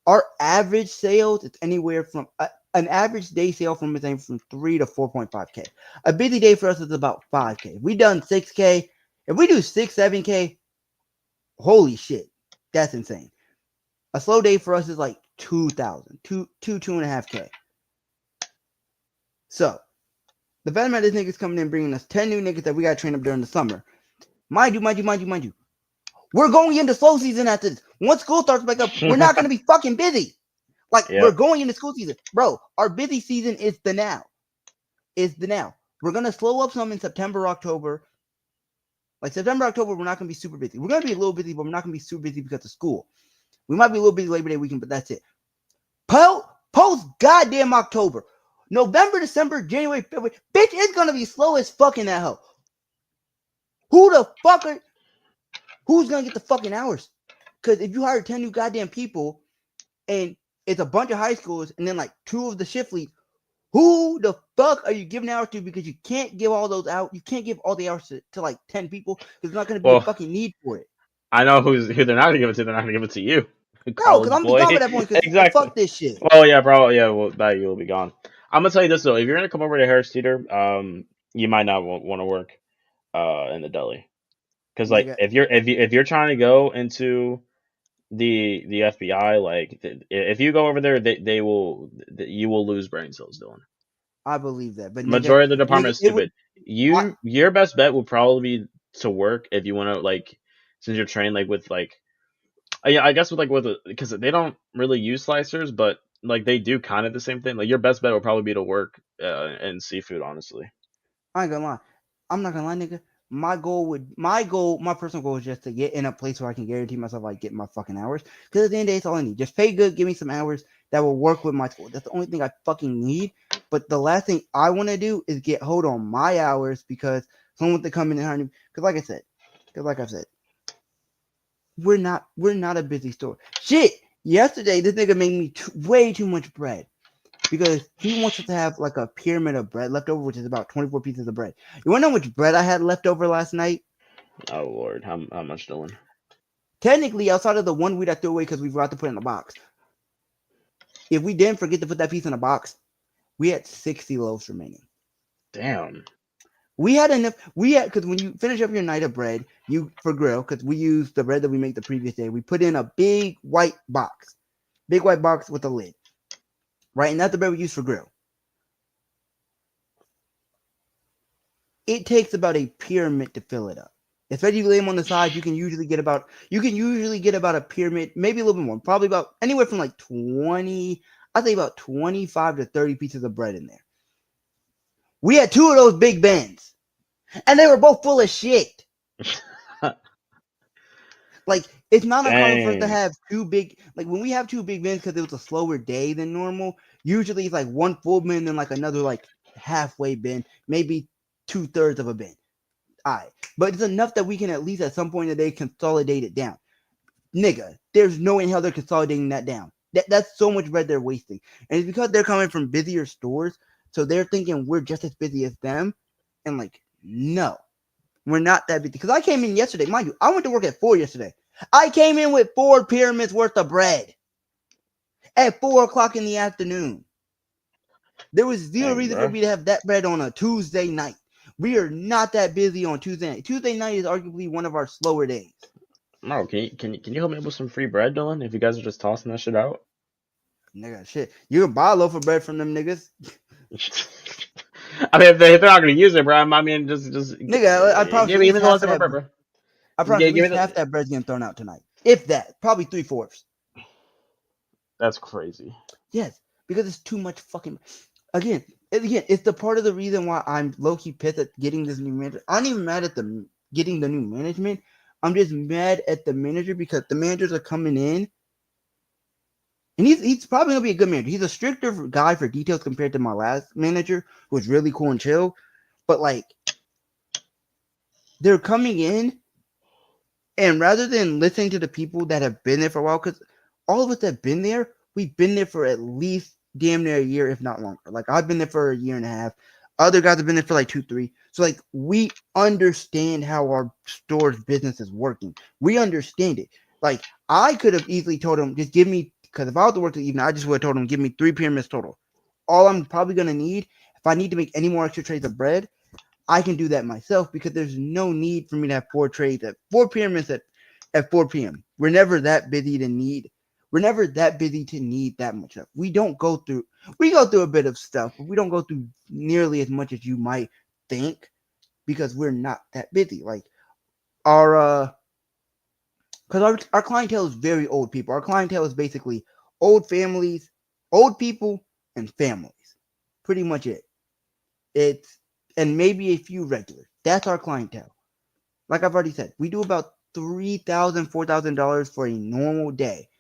our average sales is anywhere from an average day sale from 3 to 4.5K. A busy day for us is about 5K. If we done 6K, if we do 6, 7K, holy shit, that's insane. A slow day for us is like 2,000, 2.5K. So the fact that this nigga's coming in bringing us 10 new niggas that we got to train up during the summer. Mind you, We're going into slow season after this. Once school starts back up, we're not going to be fucking busy. Like, Yep. we're going into school season. Bro, our busy season is the now. We're going to slow up some in September, October. Like, September, October, we're not going to be super busy. We're going to be a little busy, but we're not going to be super busy because of school. We might be a little busy Labor Day weekend, but that's it. Post goddamn October. November, December, January, February. Bitch, it's going to be slow as fucking that hoe. Who's going to get the fucking hours? Because if you hire 10 new goddamn people and it's a bunch of high schoolers and then like 2 of the shift leads, who the fuck are you giving hours to? Because you can't give all those out. You can't give all the hours to like 10 people. There's not going to be a fucking need for it. I know who they're not going to give it to. They're not going to give it to you. No, because I'm gone by that point. Exactly. Fuck this shit. Well, yeah, bro. Yeah, well, that you'll be gone. I'm gonna tell you this though. If you're gonna come over to Harris Teeter, you might not want to work in the deli, because like if you're trying to go into the FBI, like if you go over there, you will lose brain cells, Dylan. I believe that, but majority of the department is stupid. Your best bet would probably be to work if you want to, like, since you're trained like with like, yeah, I guess because they don't really use slicers, but like they do kind of the same thing. Like your best bet would probably be to work in seafood, honestly. I ain't gonna lie. I'm not gonna lie, nigga. My personal goal is just to get in a place where I can guarantee myself I get my fucking hours. Because at the end of the day, it's all I need. Just pay good, give me some hours that will work with my school. That's the only thing I fucking need. But the last thing I want to do is get hold on my hours because someone wants to come in and hire me. Because like I said, we're not a busy store. Shit, yesterday this nigga made me way too much bread. Because he wants us to have like a pyramid of bread left over, which is about 24 pieces of bread. You want to know how much bread I had left over last night? Oh, Lord. How much, Dylan? Technically, outside of the one weed I threw away because we forgot to put it in a box. If we didn't forget to put that piece in a box, we had 60 loaves remaining. Damn. We had enough. Because when you finish up your night of bread, for grill, because we used the bread that we made the previous day, we put in a big white box with a lid. Right, and that's the bread we use for grill. It takes about a pyramid to fill it up. Especially if you lay them on the side, you can usually get about a pyramid, maybe a little bit more, probably about anywhere from like 20, I'd say about 25 to 30 pieces of bread in there. We had 2 of those big bins, and they were both full of shit. Like, it's not uncommon for us to have 2 big, like when we have 2 big bins because it was a slower day than normal, usually it's like 1 full bin and like another like halfway bin, maybe 2/3 of a bin. All right, but it's enough that we can at least at some point in the day consolidate it down. Nigga, there's no way in hell they're consolidating that down. That's so much bread they're wasting. And it's because they're coming from busier stores, so they're thinking we're just as busy as them. And like, no, we're not that busy. Because I came in yesterday, mind you, I went to work at 4 yesterday. I came in with 4 pyramids worth of bread at 4 o'clock in the afternoon. There was zero reason for me to have that bread on a Tuesday night. We are not that busy on Tuesday night. Tuesday night is arguably one of our slower days. No, can you help me up with some free bread, Dylan? If you guys are just tossing that shit out. Nigga, shit. You can buy a loaf of bread from them niggas. I mean, if they're not gonna use it, bro, I mean, just nigga, I promise give me the loaf of bread, bro. I promise at least half that bread's getting thrown out tonight. If that, probably 3/4. That's crazy. Yes, because it's too much fucking. Again, it's the part of the reason why I'm low-key pissed at getting this new manager. I'm not even mad at getting the new management. I'm just mad at the manager because the managers are coming in, and he's probably gonna be a good manager. He's a stricter guy for details compared to my last manager, who was really cool and chill. But like, they're coming in, and rather than listening to the people that have been there for a while, because all of us that have been there, we've been there for at least damn near a year, if not longer. Like, I've been there for a year and a half. Other guys have been there for like 2, 3. So like, we understand how our store's business is working. We understand it. Like, I could have easily told him, just give me, because if I was to work the evening, I just would have told him, give me 3 pyramids total. All I'm probably going to need, if I need to make any more extra trays of bread, I can do that myself because there's no need for me to have 4 trays at 4 pyramids at 4 p.m. We're never that busy to need that much stuff. We go through a bit of stuff, but we don't go through nearly as much as you might think because we're not that busy. Like, our because our clientele is very old people. Our clientele is basically old families, old people, and families. Pretty much it. It's and maybe a few regulars. That's our clientele. Like I've already said, we do about $3,000, $4,000 for a normal day.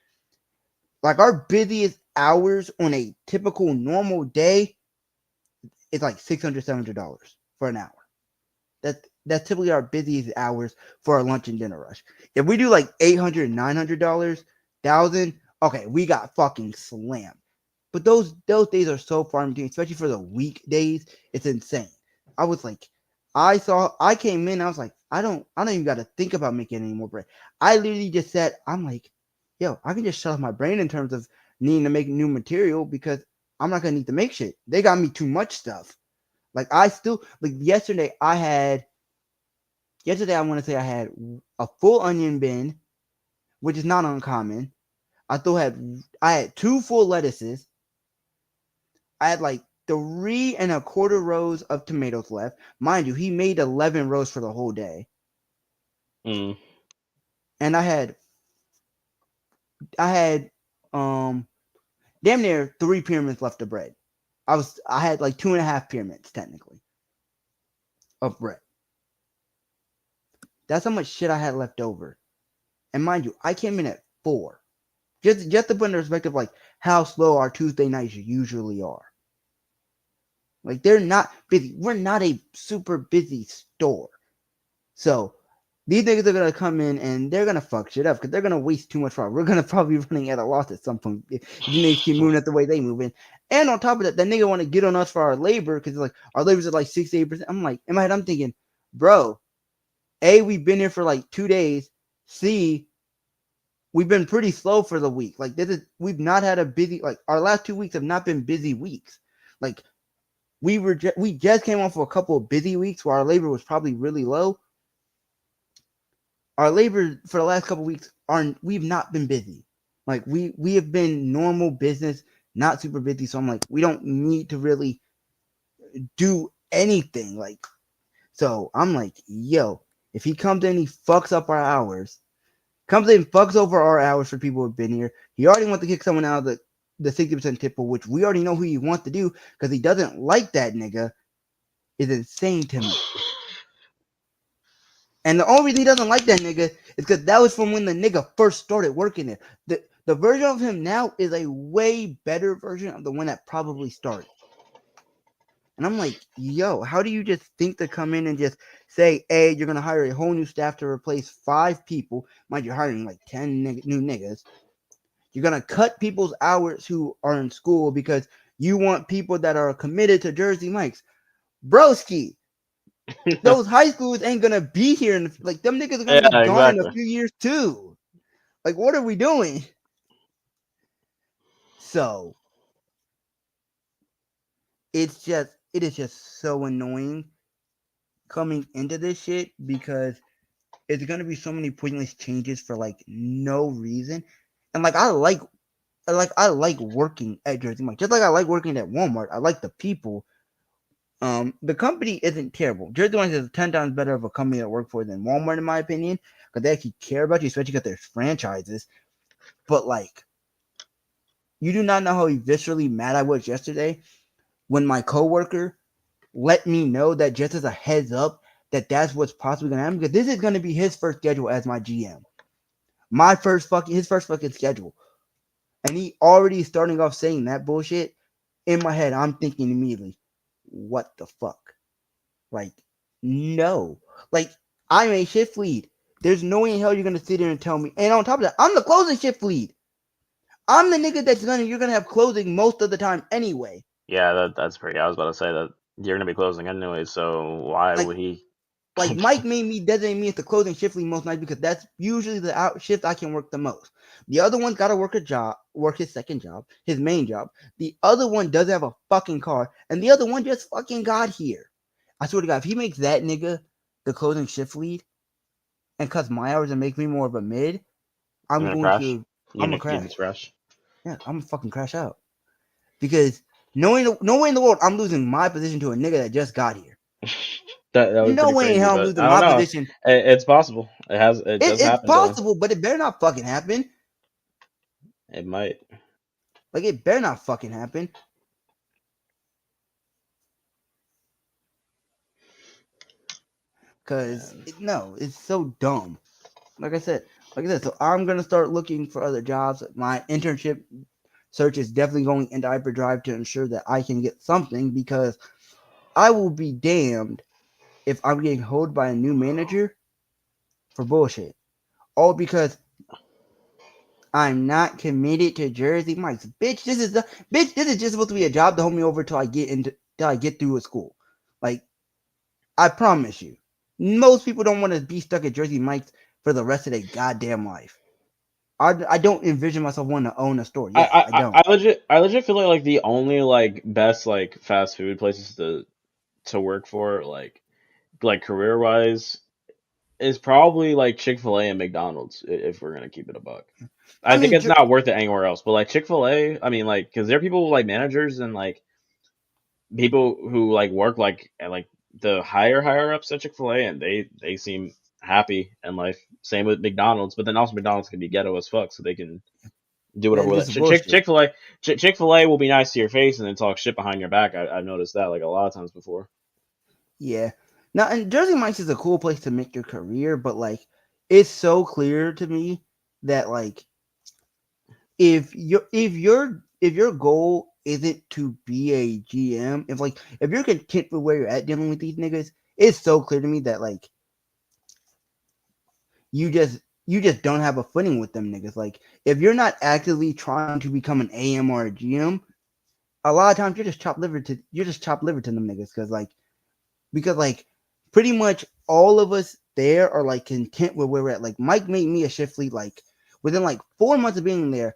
Like our busiest hours on a typical normal day is like $600, $700 for an hour. That's typically our busiest hours for our lunch and dinner rush. If we do like $800, $900, 1,000, okay, we got fucking slammed. But those days are so far in between, especially for the weekdays. It's insane. I was like, I came in, I was like, I don't even got to think about making any more bread. I literally just said, I'm like, yo, I can just shut off my brain in terms of needing to make new material because I'm not gonna need to make shit. They got me too much stuff. Like I still like yesterday I want to say I had a full onion bin, which is not uncommon. I had two full lettuces. I had like 3 1/4 rows of tomatoes left. Mind you, he made 11 rows for the whole day. Mm. And I had damn near 3 pyramids left of bread. I had like 2.5 pyramids technically of bread. That's how much shit I had left over. And mind you, I came in at 4. Just to put in perspective, like how slow our Tuesday nights usually are. Like they're not busy. We're not a super busy store. So these niggas are gonna come in and they're gonna fuck shit up because they're gonna waste too much time. We're gonna probably be running at a loss at some point if these niggas keep moving at the way they moving. And on top of that, nigga want to get on us for our labor because like our labor's at like 68%. I'm like, in my head, I'm thinking, bro, A, we've been here for like 2 days. C, we've been pretty slow for the week. Like we've not had a busy, like our last 2 weeks have not been busy weeks. Like we just came off of a couple of busy weeks where our labor was probably really low. Our labor for the last couple of weeks we've not been busy. Like we have been normal business, not super busy. So I'm like, we don't need to really do anything. Like, so I'm like, yo, if he comes in, he fucks up our hours. Comes in, fucks over our hours for people who've been here. He already wants to kick someone out of the 60% tip pool, which we already know who he wants to do because he doesn't like that nigga, is insane to me. And the only reason he doesn't like that nigga is because that was from when the nigga first started working there. The version of him now is a way better version of the one that probably started. And I'm like, yo, how do you just think to come in and just say, hey, you're going to hire a whole new staff to replace 5 people? Mind you, hiring like 10 new niggas. You're going to cut people's hours who are in school because you want people that are committed to Jersey Mike's. Broski, those high schools ain't going to be here. Like, them niggas are going to be gone in a few years too. Like, what are we doing? So, it is just so annoying coming into this shit because it's gonna be so many pointless changes for like no reason. And like I like working at Jersey Mike. Just like I like working at Walmart. I like the people. The company isn't terrible. Jersey Mike is 10 times better of a company to work for than Walmart, in my opinion, because they actually care about you, especially because there's franchises. But like, you do not know how viscerally mad I was yesterday when my coworker let me know that just as a heads up that that's what's possibly gonna happen, because this is gonna be his first schedule as my GM. His first fucking schedule. And he already starting off saying that bullshit. In my head, I'm thinking immediately, what the fuck? Like, no. Like, I'm a shift lead. There's no way in hell you're gonna sit there and tell me. And on top of that, I'm the closing shift lead. I'm the nigga you're gonna have closing most of the time anyway. Yeah, that's pretty. I was about to say that you're gonna be closing anyway, so why would he? Like Mike made me designate me as the closing shift lead most nights because that's usually the shift I can work the most. The other one's got to work his second job, his main job. The other one doesn't have a fucking car, and the other one just fucking got here. I swear to God, if he makes that nigga the closing shift lead and cuts my hours and makes me more of a mid, I'm gonna going crash. to. I'm gonna crash. Crash. Yeah, I'm gonna fucking crash out because no way in the world I'm losing my position to a nigga that just got here. That would be No pretty way in crazy, hell I'm but losing I don't my know. position. It's possible. It does It's happen, Dylan. possible, but it better not fucking happen. It might. Like, it better not fucking happen. Cause no, it's so dumb. Like I said, so I'm gonna start looking for other jobs. My internship search is definitely going into hyperdrive to ensure that I can get something, because I will be damned if I'm getting hold by a new manager for bullshit. All because I'm not committed to Jersey Mike's. Bitch, this is just supposed to be a job to hold me over till I get through with school. Like, I promise you. Most people don't want to be stuck at Jersey Mike's for the rest of their goddamn life. I don't envision myself wanting to own a store. Yeah, I don't. I legit feel like the only like best like fast food places to work for like career wise is probably like Chick-fil-A and McDonald's if we're gonna keep it a buck. I I think mean, it's not worth it anywhere else, but like Chick-fil-A, I mean like because there are people like managers and like people who like work like at like the higher ups at Chick-fil-A and they seem happy in life. Same with McDonald's, but then also McDonald's can be ghetto as fuck, so they can do whatever man, with this is it. bullshit. Chick-fil-A will be nice to your face and then talk shit behind your back. I've noticed that like a lot of times before. Yeah. Now, and Jersey Mike's is a cool place to make your career, but like, it's so clear to me that like, if your goal isn't to be a GM, if you're content with where you're at dealing with these niggas, it's so clear to me that like you just don't have a footing with them niggas. Like, if you're not actively trying to become an AM or a GM, a lot of times you're just chopped liver to them niggas, because like pretty much all of us there are like content with where we're at. Like, Mike made me a shift lead like within like 4 months of being there.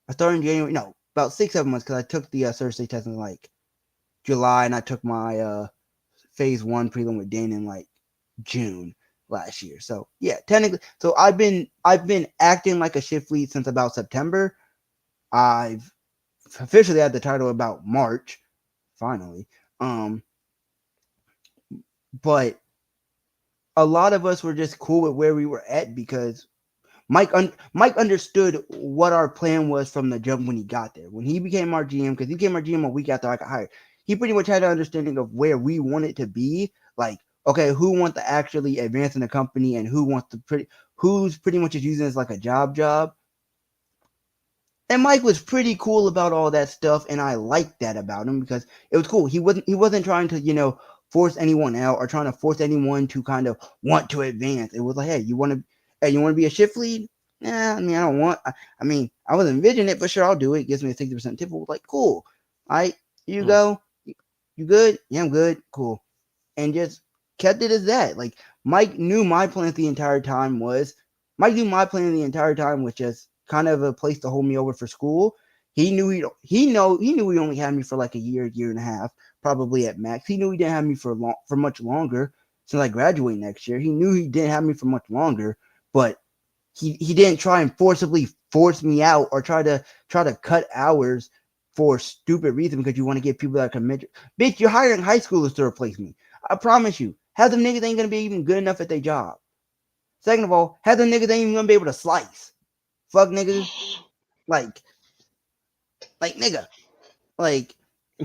I started in January, no, about 6-7 months, because I took the Thursday test in like July, and I took my phase 1 prelim with Dane in like June last year. So yeah, technically, so I've been acting like a shift lead since about September. I've officially had the title about March, finally. But a lot of us were just cool with where we were at, because Mike understood what our plan was from the jump when he got there. When he became our GM, because he became our GM a week after I got hired, he pretty much had an understanding of where we wanted to be. Like, okay, who wants to actually advance in the company, and who's pretty much just using it as like a job. And Mike was pretty cool about all that stuff, and I liked that about him, because it was cool. He wasn't trying to force anyone out, or trying to force anyone to kind of want to advance. It was like, hey, you want to be a shift lead? Yeah, I mean, I don't want. I mean, I was envisioning it, but sure, I'll do it. It gives me a 60% tip. Like, cool. All right, you go. You good? Yeah, I'm good. Cool. And just kept it as that. Like, Mike knew my plan the entire time was just kind of a place to hold me over for school. He knew he only had me for like a year and a half, probably at max. He knew he didn't have me for much longer, since I graduate next year. He knew he didn't have me for much longer, but he didn't try and forcibly force me out, or try to cut hours for stupid reason, because you want to get people that commit. Bitch, you're hiring high schoolers to replace me. I promise you, half them niggas ain't gonna be even good enough at their job. Second of all, half them niggas ain't even gonna be able to slice. Fuck niggas. Like nigga. Like,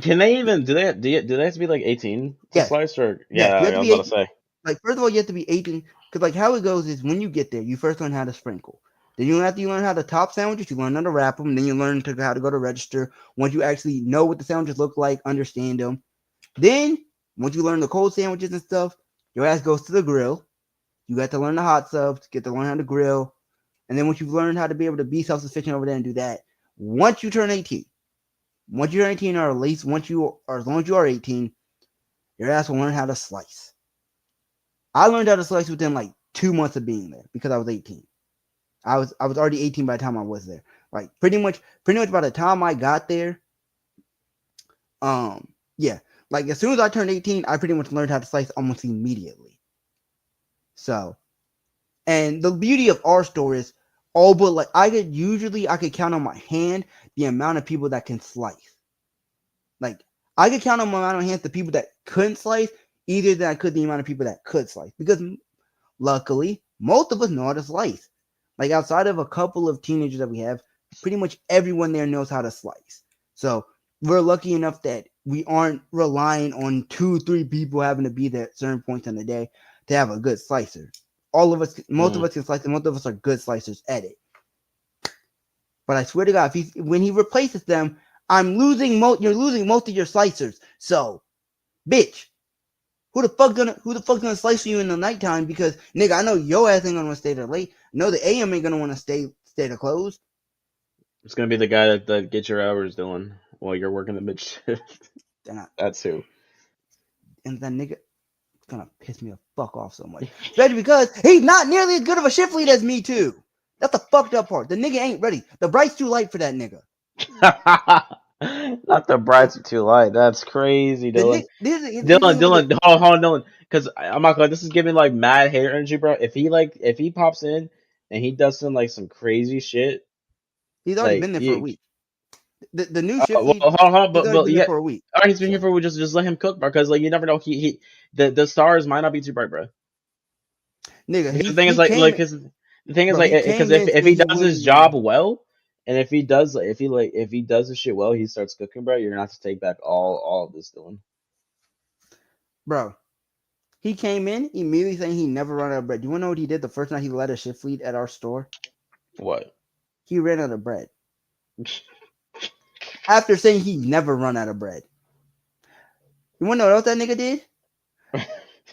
Can they even do they have to be like 18 to yes. slice or Yes, yeah? you have I to was be about to 18. say. Like, first of all, you have to be 18. Because like how it goes is, when you get there, you first learn how to sprinkle. Then you learn how to top sandwiches, you learn how to wrap them, then you learn how to go to register. Once you actually know what the sandwiches look like, understand them. Then, once you learn the cold sandwiches and stuff, your ass goes to the grill. You got to learn the hot subs, get to learn how to grill. And then once you've learned how to be able to be self-sufficient over there and do that, once you turn 18, or at least as long as you are 18, your ass will learn how to slice. I learned how to slice within like 2 months of being there, because I was 18. I was already 18 by the time I was there. Like, pretty much by the time I got there, yeah, like as soon as I turned 18, I pretty much learned how to slice almost immediately. So, and the beauty of our store is, all but like I could count on my hand the amount of people that can slice. Like, I could count on my amount of hands the people that couldn't slice, easier than I could the amount of people that could slice. Because luckily, most of us know how to slice. Like outside of a couple of teenagers that we have, pretty much everyone there knows how to slice. So we're lucky enough that we aren't relying on 2-3 people having to be there at certain points in the day to have a good slicer. All of us, most of us can slice, and most of us are good slicers at it. But I swear to God, when he replaces them, you're losing most of your slicers. So, bitch, who the fuck gonna slice you in the nighttime? Because nigga, I know your ass ain't gonna want to stay there late. I know the AM ain't gonna want to stay to close. It's gonna be the guy that gets your hours, Dylan, while you're working the mid shift. That's who. And that nigga gonna piss me the fuck off so much. Especially because he's not nearly as good of a shift lead as me too. That's the fucked up part. The nigga ain't ready. The bright's too light for that nigga. Not the brights are too light. That's crazy, Dylan. Dylan, hold on, Dylan. Because I'm not gonna. This is giving like mad hater energy, bro. If he pops in and he does some crazy shit, he's already been there for a week. The new shift lead. Hold on, but been there for a week. All right, he's been here for a week. Just let him cook, bro. Because like you never know. The stars might not be too bright, bro. Nigga, the thing is because if he does his job well. And if he does his shit well, he starts cooking, bro. You're gonna have to take back all of this, Dylan. Bro, he came in immediately saying he never run out of bread. Do you wanna know what he did the first night he led a shift lead at our store? What? He ran out of bread. After saying he never run out of bread. You wanna know what else that nigga did?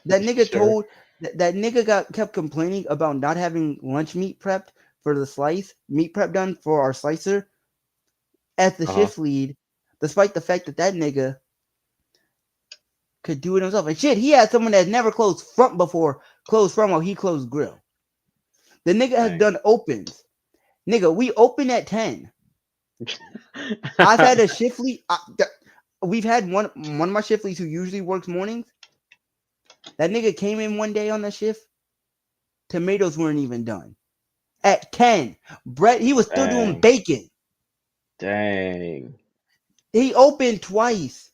That nigga that nigga kept complaining about not having lunch meat prepped for the slice, meat prep done for our slicer as the shift lead, despite the fact that nigga could do it himself. And shit, he had someone that never closed front before closed front while he closed grill. The nigga has done opens. Nigga, we open at 10. I've had a shift lead. We've had one of my shift leads who usually works mornings. That nigga came in one day on the shift. Tomatoes weren't even done. At 10. Bread, he was still doing bacon. Dang. He opened twice.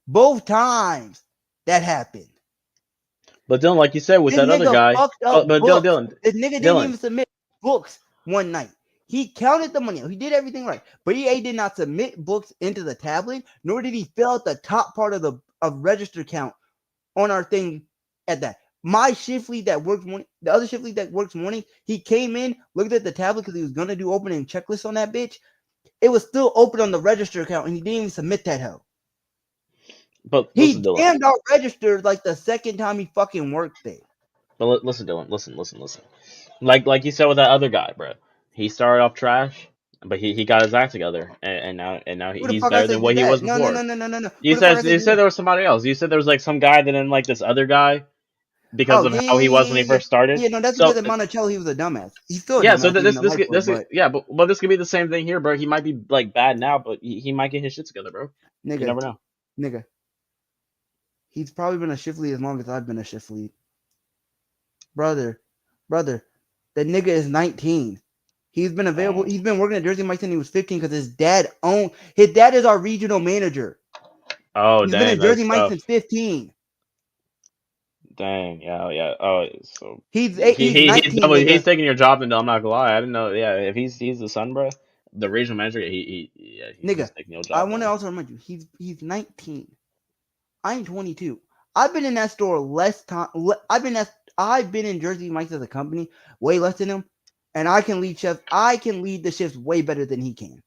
Both times that happened. But Dylan, like you said, with that other guy. Dylan. This nigga didn't even submit books one night. He counted the money. He did everything right. But EA did not submit books into the tablet, nor did he fill out the top part of register count on our thing at that. My shift lead that works morning, the other shift lead that works morning, he came in, looked at the tablet because he was gonna do opening checklist on that bitch. It was still open on the register account, and he didn't even submit that hell. But he jammed our register like the second time he fucking worked there. But listen, Dylan, listen. Like you said with that other guy, bro. He started off trash, but he got his act together, and now he's better than what he was before. No. You said there was somebody else. You said there was like some guy that didn't like this other guy because of how he was when he first started. Yeah, no, that's because at Monticello he was a dumbass. He's still a dumbass. So this could be the same thing here, bro. He might be like bad now, but he might get his shit together, bro. Nigga, you never know. Nigga, he's probably been a shift lead as long as I've been a shift lead. Brother, the nigga is 19. He's been available. He's been working at Jersey Mike's since he was 15 because his dad is our regional manager. Oh, he's been at Jersey Mike's since 15. Dang, yeah. Oh, so he's 19. He's taking your job, and I'm not gonna lie, I didn't know. Yeah, if he's the son, bro, the regional manager, he's taking your job. I want to also remind you, he's 19. I'm 22. I've been in that store less time. I've been in Jersey Mike's as a company way less than him, and I can lead the shifts way better than he can.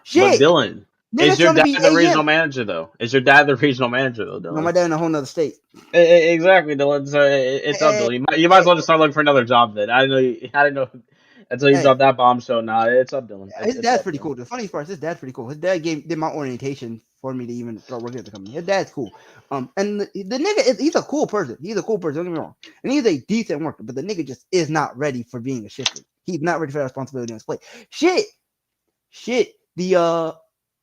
Shit, but Dylan. Is your dad the regional manager though? Dylan? No, my dad in a whole nother state. Exactly, Dylan. So it's up, Dylan. You might as well just start looking for another job then. I didn't know until you dropped that bombshell. Nah, it's up, Dylan. His dad's pretty cool. The funny part is his dad's pretty cool. His dad did my orientation for me to even start working at the company. His dad's cool. And the nigga, he's a cool person. He's a cool person. Don't get me wrong. And he's a decent worker, but the nigga just is not ready for being a shifter. He's not ready for that responsibility on his plate. Shit. The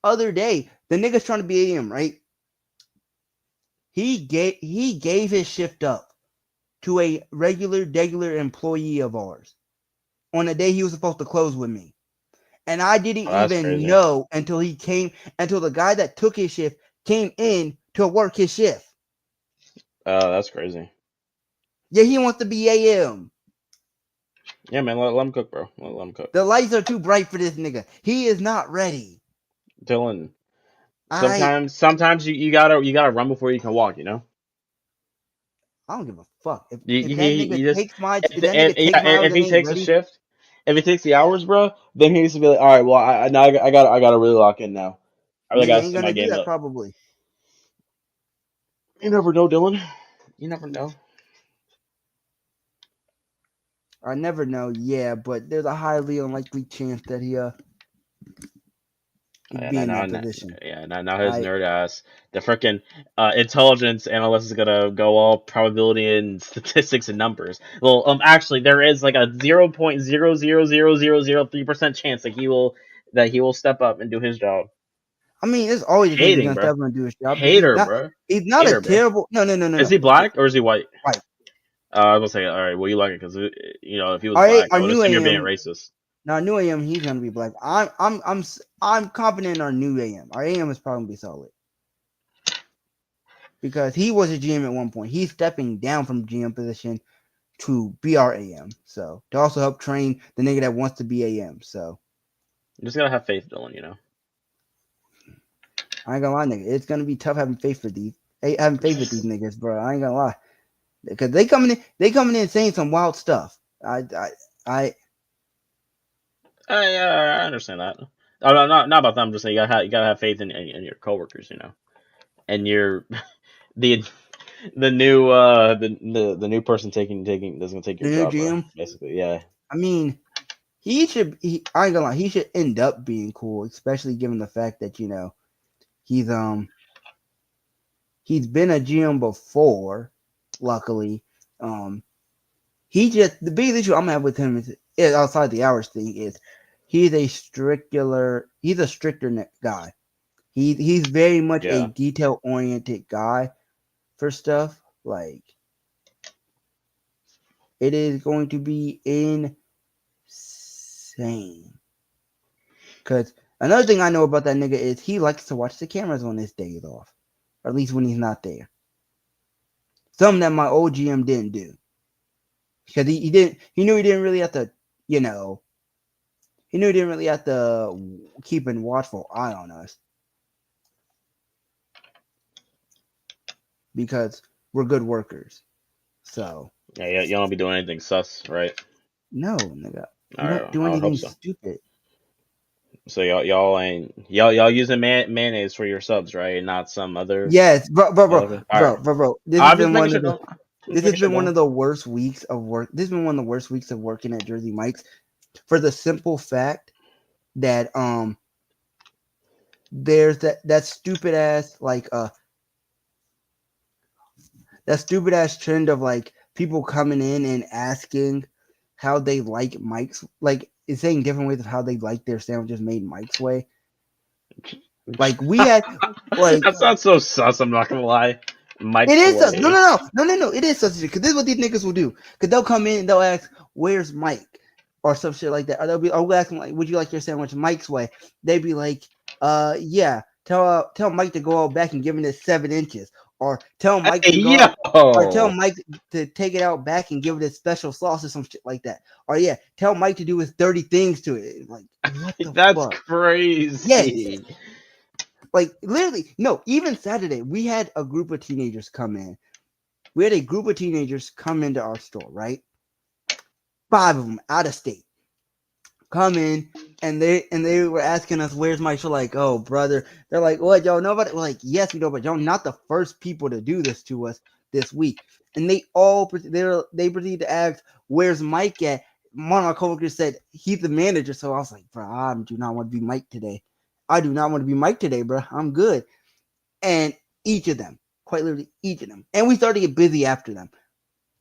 other day, the nigga's trying to be AM, right? He gave his shift up to a regular employee of ours on the day he was supposed to close with me. And I didn't even know until the guy that took his shift came in to work his shift. That's crazy. Yeah, he wants to be AM. Yeah, man, let him cook, bro. Let him cook. The lights are too bright for this nigga. He is not ready. Dylan, I sometimes you gotta run before you can walk. You know. don't give a fuck. If that nigga He just takes my yeah, hours if and he ain't takes a ready, shift, if he takes the hours, bro, then he needs to be like, all right, well, now I gotta really lock in now. I really nigga gotta ain't step my gonna do game that up. probably. You never know, Dylan. You never know. I never know. Yeah, but there's a highly unlikely chance that he'd Yeah, be in that position. now his I nerd ass, the freaking intelligence analyst is gonna go all probability and statistics and numbers. Well, actually, there is like a 0.0000003% chance that he will step up and do his job. mean, there's always a chance he's Hating, gonna bro. step up and do his job because Hater, bro. he's not a Hater, bro. terrible. Is No. he black or is he white? White. I was gonna say, all right, well, you like it because if he was Our black, I our would new assume you're being AM. racist. Now, new AM, he's gonna be black. I'm confident in our new AM. Our AM is probably gonna be solid because he was a GM at one point. He's stepping down from GM position to be our AM. So to also help train the nigga that wants to be AM. So You just gotta have faith, Dylan. You know. I ain't gonna lie, nigga. It's gonna be tough having faith with these niggas, bro. I ain't gonna lie. Because they coming in saying some wild stuff. I I understand that. Oh, no, not about them. I'm just saying you gotta have faith in your coworkers, you know, and your the the new the new person taking that's gonna take the your new job, bro. GM. Basically, yeah. I mean, I ain't gonna lie, he should end up being cool, especially given the fact that he's he's been a GM before. Luckily, the biggest issue I'm gonna have with him is outside the hours thing is he's a stricter guy. He's very much a Yeah. detail oriented guy for stuff. Like it is going to be insane. Cause another thing I know about that nigga is he likes to watch the cameras on his days off, or at least when he's not there. Something that my old GM didn't do. Because he knew he didn't really have to, you know, he knew he didn't really have to keep a watchful eye on us. Because we're good workers. So Yeah, you don't be doing anything sus, right? no, nigga. We All don't right, do I hope anything so. stupid. So y'all using mayonnaise for your subs, right? Not some other Yes, bro. other. All right, This has I'm just been making one sure. of the Don't. I'm this just has making sure. been one Don't. of the worst weeks of work. This has been one of the worst weeks of working at Jersey Mike's for the simple fact that there's that stupid ass that stupid ass trend of like people coming in and asking how they like Mike's, like it's saying different ways of how they like their sandwiches made Mike's way. Like we had like That's not so sus. I'm not gonna lie. it Mike's is sus. way. No. It is sus because this is what these niggas will do. Because they'll come in and they'll ask, "Where's Mike?" or some shit like that. Or we'll ask them like, "Would you like your sandwich Mike's way?" They'd be like, yeah. Tell Mike to go out back and give it 7 inches, or tell Mike Hey to go out, or tell yo. Mike to take it out back and give it a special sauce or some shit like that. Or yeah, tell Mike to do his 30 things to it. Like what the That's fuck? Yes. crazy. Like literally, no, even Saturday, we had a group of teenagers come in. We had a group of teenagers come into our store, right? 5 of them out of state come in, and they were asking us, "Where's Mike?" We're like, "Oh, brother." They're like, "What, y'all know about it?" We're like, "Yes, we know, but y'all not the first people to do this to us this week." And they proceeded to ask, "Where's Mike at?" One of my coworkers said he's the manager, so I was like, "Bro, I do not want to be Mike today. I do not want to be Mike today, bro. I'm good." And each of them, quite literally, each of them, and we started to get busy after them.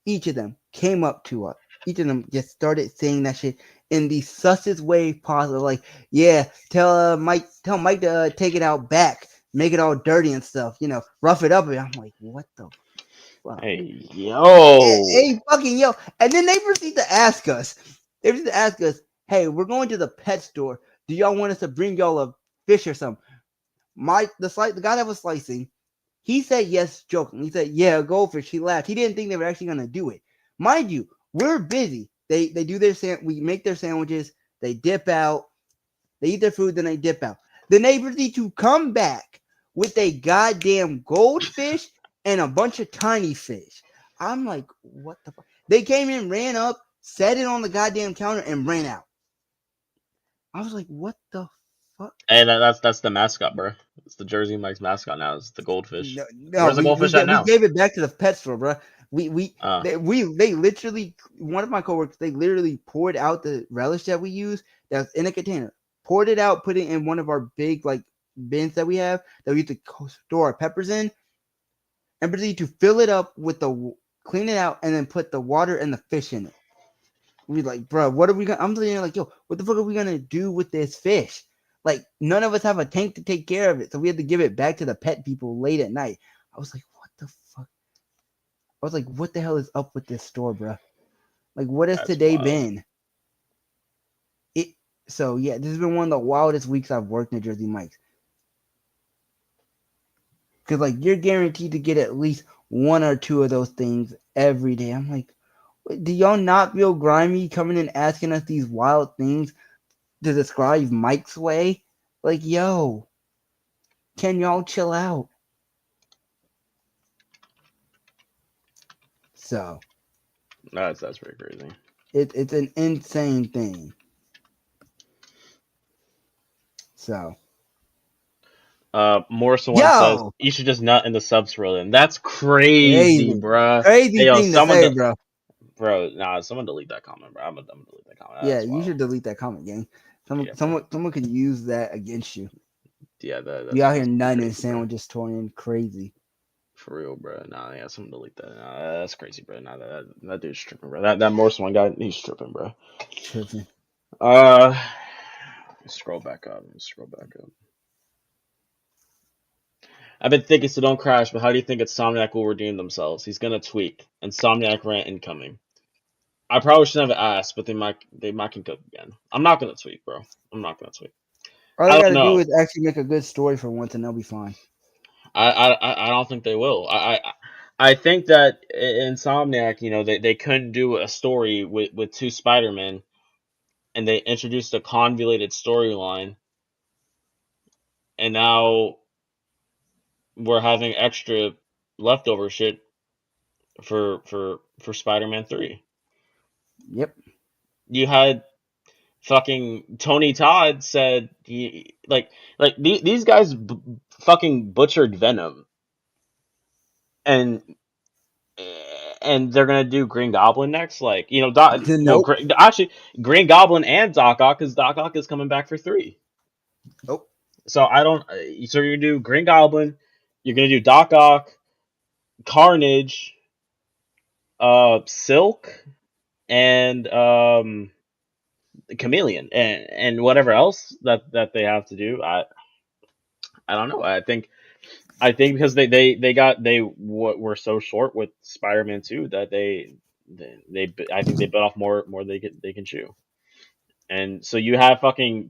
Each of them came up to us. Each of them just started saying that shit in the sussest way possible. Like, yeah, tell Mike to take it out back, make it all dirty and stuff. Rough it up. And I'm like, what the fuck? Hey yo. Hey, fucking yo! And then they proceed to ask us. They proceed to ask us, "Hey, we're going to the pet store. Do y'all want us to bring y'all a fish or something?" The guy that was slicing, He said yes, joking. He said, yeah, a goldfish. He laughed. He didn't think they were actually gonna do it. Mind you, we're busy. They do their we make their sandwiches. They dip out. They eat their food, then they dip out. The neighbors need to come back with a goddamn goldfish and a bunch of tiny fish. I'm like, what the fuck? They came in, ran up, set it on the goddamn counter, and ran out. I was like, what the fuck? Hey, that's the mascot, bro. It's the Jersey Mike's mascot now. It's the goldfish. No, Where's the goldfish at now? We gave it back to the pet store, bro. They literally, one of my coworkers, they literally poured out the relish that we use that was in a container, poured it out, put it in one of our big like bins that we have that we used to store our peppers in, and proceeded to fill it up with clean it out, and then put the water and the fish in it. We like, bro, what are we gonna? I'm sitting there like, yo, what the fuck are we gonna do with this fish? Like, none of us have a tank to take care of it, so we had to give it back to the pet people late at night. I was like, what the fuck? I was like, what the hell is up with this store, bro? Like, what has today been? So yeah, this has been one of the wildest weeks I've worked in Jersey Mike's. Cause like you're guaranteed to get at least one or two of those things every day. I'm like, do y'all not feel grimy coming and asking us these wild things to describe Mike's way? Like, yo, can y'all chill out? So that's pretty crazy. It's an insane thing. So Morrison says you should just nut in the subs for them. That's crazy, bro. Crazy thing to say, bro. Bro, nah, someone delete that comment, bro. I'm gonna delete that comment. Yeah, you should delete that comment, gang. Someone could use that against you. Yeah, you out here nutting sandwiches, touring crazy. For real, bro. Nah, yeah, someone delete that. Nah, that's crazy, bro. Nah, that dude's tripping, bro. That Morrison guy, he's tripping, bro. Tripping. Scroll back up. I've been thinking, so don't crash, but how do you think Insomniac will redeem themselves? He's gonna tweak. Insomniac rant incoming. I probably should have asked, but they might can cook again. I'm not gonna tweak, bro. I'm not gonna tweak. All they gotta do is actually make a good story for once, and they'll be fine. I don't think they will. I think that Insomniac, you know, they couldn't do a story with two Spider-Men, and they introduced a convoluted storyline, and now we're having extra leftover shit for Spider-Man 3. Yep. You had fucking Tony Todd said these guys fucking butchered Venom, and they're gonna do Green Goblin next. Like, you know, actually Green Goblin and Doc Ock, because Doc Ock is coming back for 3. Nope. So so you're gonna do Green Goblin, you're gonna do Doc Ock, Carnage, Silk, and Chameleon, and whatever else that they have to do. I don't know. I think because they were so short with Spider-Man 2 that they I think they bit off more they can chew. And so you have fucking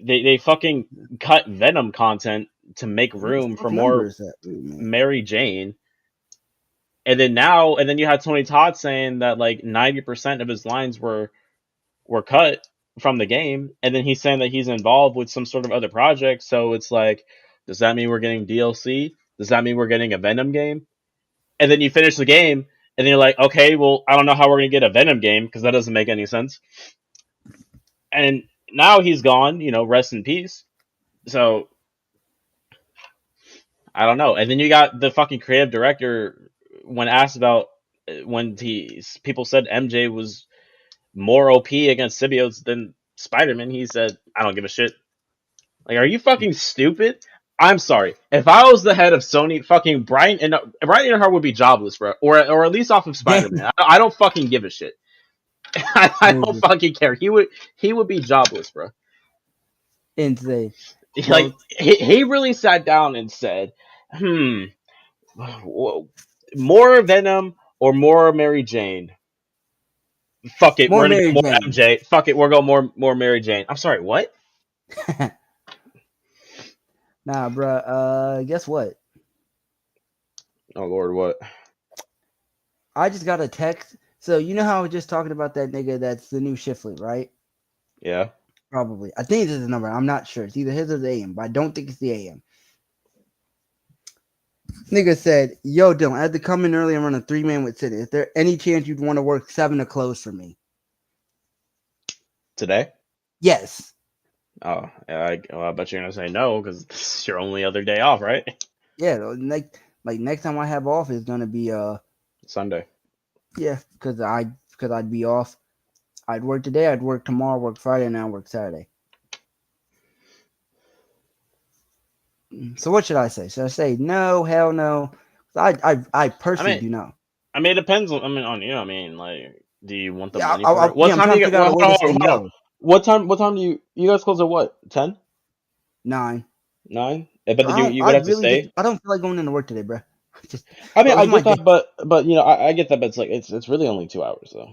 they fucking cut Venom content to make room for more Mary Jane. And then you had Tony Todd saying that like 90% of his lines were cut from the game, and then he's saying that he's involved with some sort of other project. So it's like, does that mean we're getting DLC? Does that mean we're getting a Venom game? And then you finish the game, and then you're like, okay, well, I don't know how we're gonna get a Venom game because that doesn't make any sense. And now he's gone, you know, rest in peace. So I don't know. And then you got the fucking creative director, when asked about when people said MJ was more OP against symbiotes than Spider-Man, he said, I don't give a shit. Like, are you fucking stupid? I'm sorry. If I was the head of Sony, fucking Brian Ironheart would be jobless, bro. Or at least off of Spider-Man. I don't fucking give a shit. I don't fucking care. He would be jobless, bro. Insane. Like, he really sat down and said, more Venom or more Mary Jane? Fuck it, we're gonna go more MJ. Fuck it, we're going more Mary Jane. I'm sorry, what? Nah, bro. Guess what? Oh Lord, what? I just got a text. So you know how I was just talking about that nigga that's the new shift lead, right? Yeah. Probably. I think it's his number. I'm not sure. It's either his or the AM, but I don't think it's the AM. Nigga said, "Yo, Dylan, I had to come in early and run a 3-man with City. Is there any chance you'd want to work 7 to close for me?" Today? Yes. Oh, yeah. I bet you're gonna say no because it's your only other day off, right? Yeah. Like next time I have off is gonna be Sunday. yeah, because I'd be off. I'd work today. I'd work tomorrow. Work Friday, and I work Saturday. So what should I say? Should I say no? Hell no. I personally do know. I mean, it depends. On you. I mean, like, do you want the Yeah, money for it? What yeah. I'm time do trying you to get? figure out Well, a way to say hold on. no. What time do you guys close at what? 10? 9. 9? But then you would have to stay. I don't feel like going into work today, bro. I mean, Bro, I it's my get day. that, but I get that, but it's like it's really only 2 hours though.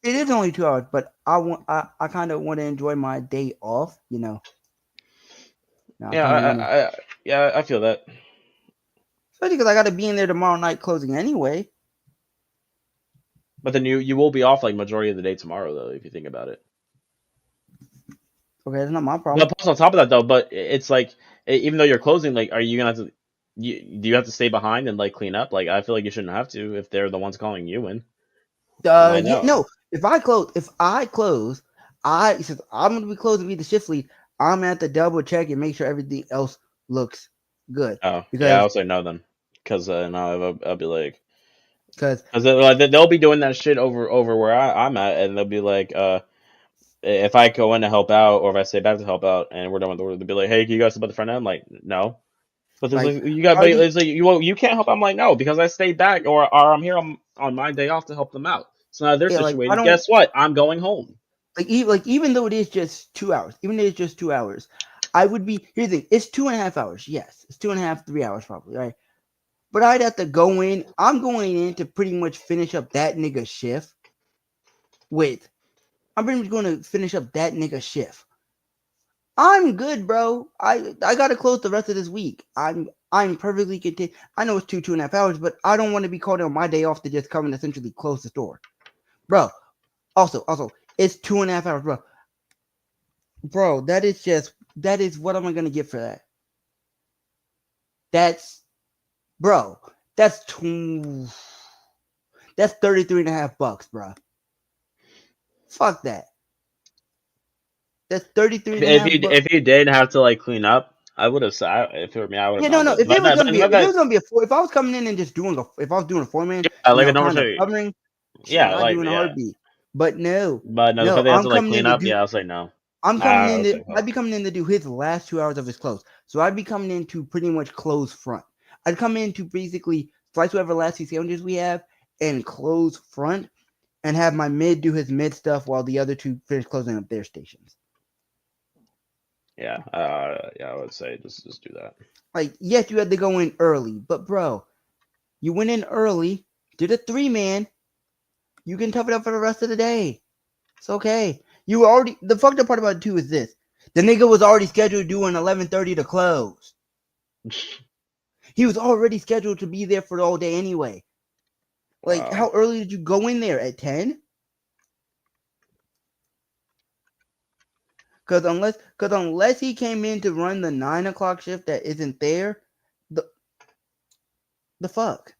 It is only 2 hours, but I kind of want to enjoy my day off. No, I Yeah, kind of want to, I feel that. especially because I got to be in there tomorrow night closing anyway. But then you will be off like majority of the day tomorrow though, if you think about it. Okay, that's not my problem. But plus on top of that though, but it's like even though you're closing, like, are you gonna have to? Do you have to stay behind and like clean up? Like, I feel like you shouldn't have to if they're the ones calling you in. I Yeah, know. no. If I close, since I'm gonna be closing, be the shift lead. I'm gonna have to double check and make sure everything else looks good Oh yeah, because I'll say no then, because now I'll be like, because because they'll be doing that shit over where I'm at, and they'll be like, if I go in to help out or if I stay back to help out and we're done with the order, they'll be like, hey, can you guys step at the front end? I'm like, no. But there's like like you got, but already it's like you can't help. I'm like, no, because I stayed back or I'm here on my day off to help them out. So now they're yeah, like I situated. don't Guess what? I'm going home. even though it is just 2 hours, even though it's just 2 hours, I would be here's the thing, it's 2.5 hours. Yes, it's 2.5, 3 hours probably, right? But I'd have to go in. I'm going in to pretty much finish up that nigga shift with I'm pretty much going to finish up that nigga shift. I'm good, bro. I gotta close the rest of this week. I'm perfectly content. I know it's 2.5 hours, but I don't want to be called on my day off to just come and essentially close the store, bro. Also, it's 2.5 hours, bro. Bro, that is what am I gonna get for that? That's bro. That's that's $33.50, bro. Fuck that. That's 33 and a half bucks. If you did have to like clean up, I would have said if it were me, I would have Yeah, gone. no. But If it was gonna be, if I was coming in and just if I was doing a 4-man, yeah, like a normal kind of show. covering, shit, Yeah, I'd like do in a yeah. heartbeat. But no, But no, the fact they have I'm to like coming in clean to up, do. yeah, I'll say no. I'm coming in I'll to. say no. I'd be coming in to do his last 2 hours of his close. So I'd be coming in to pretty much close front. I'd come in to basically slice whatever last few sandwiches we have and close front, and have my mid do his mid stuff while the other two finish closing up their stations. Yeah, I would say just do that. Like, yes, you had to go in early, but bro, you went in early, did a 3-man. You can tough it up for the rest of the day. It's okay. You already the fucked up part about it too is this. The nigga was already scheduled to do an 11:30 to close. He was already scheduled to be there for the whole day anyway. Like, Wow. how early did you go in there? At 10? Because unless he came in to run the 9 o'clock shift that isn't there, the fuck.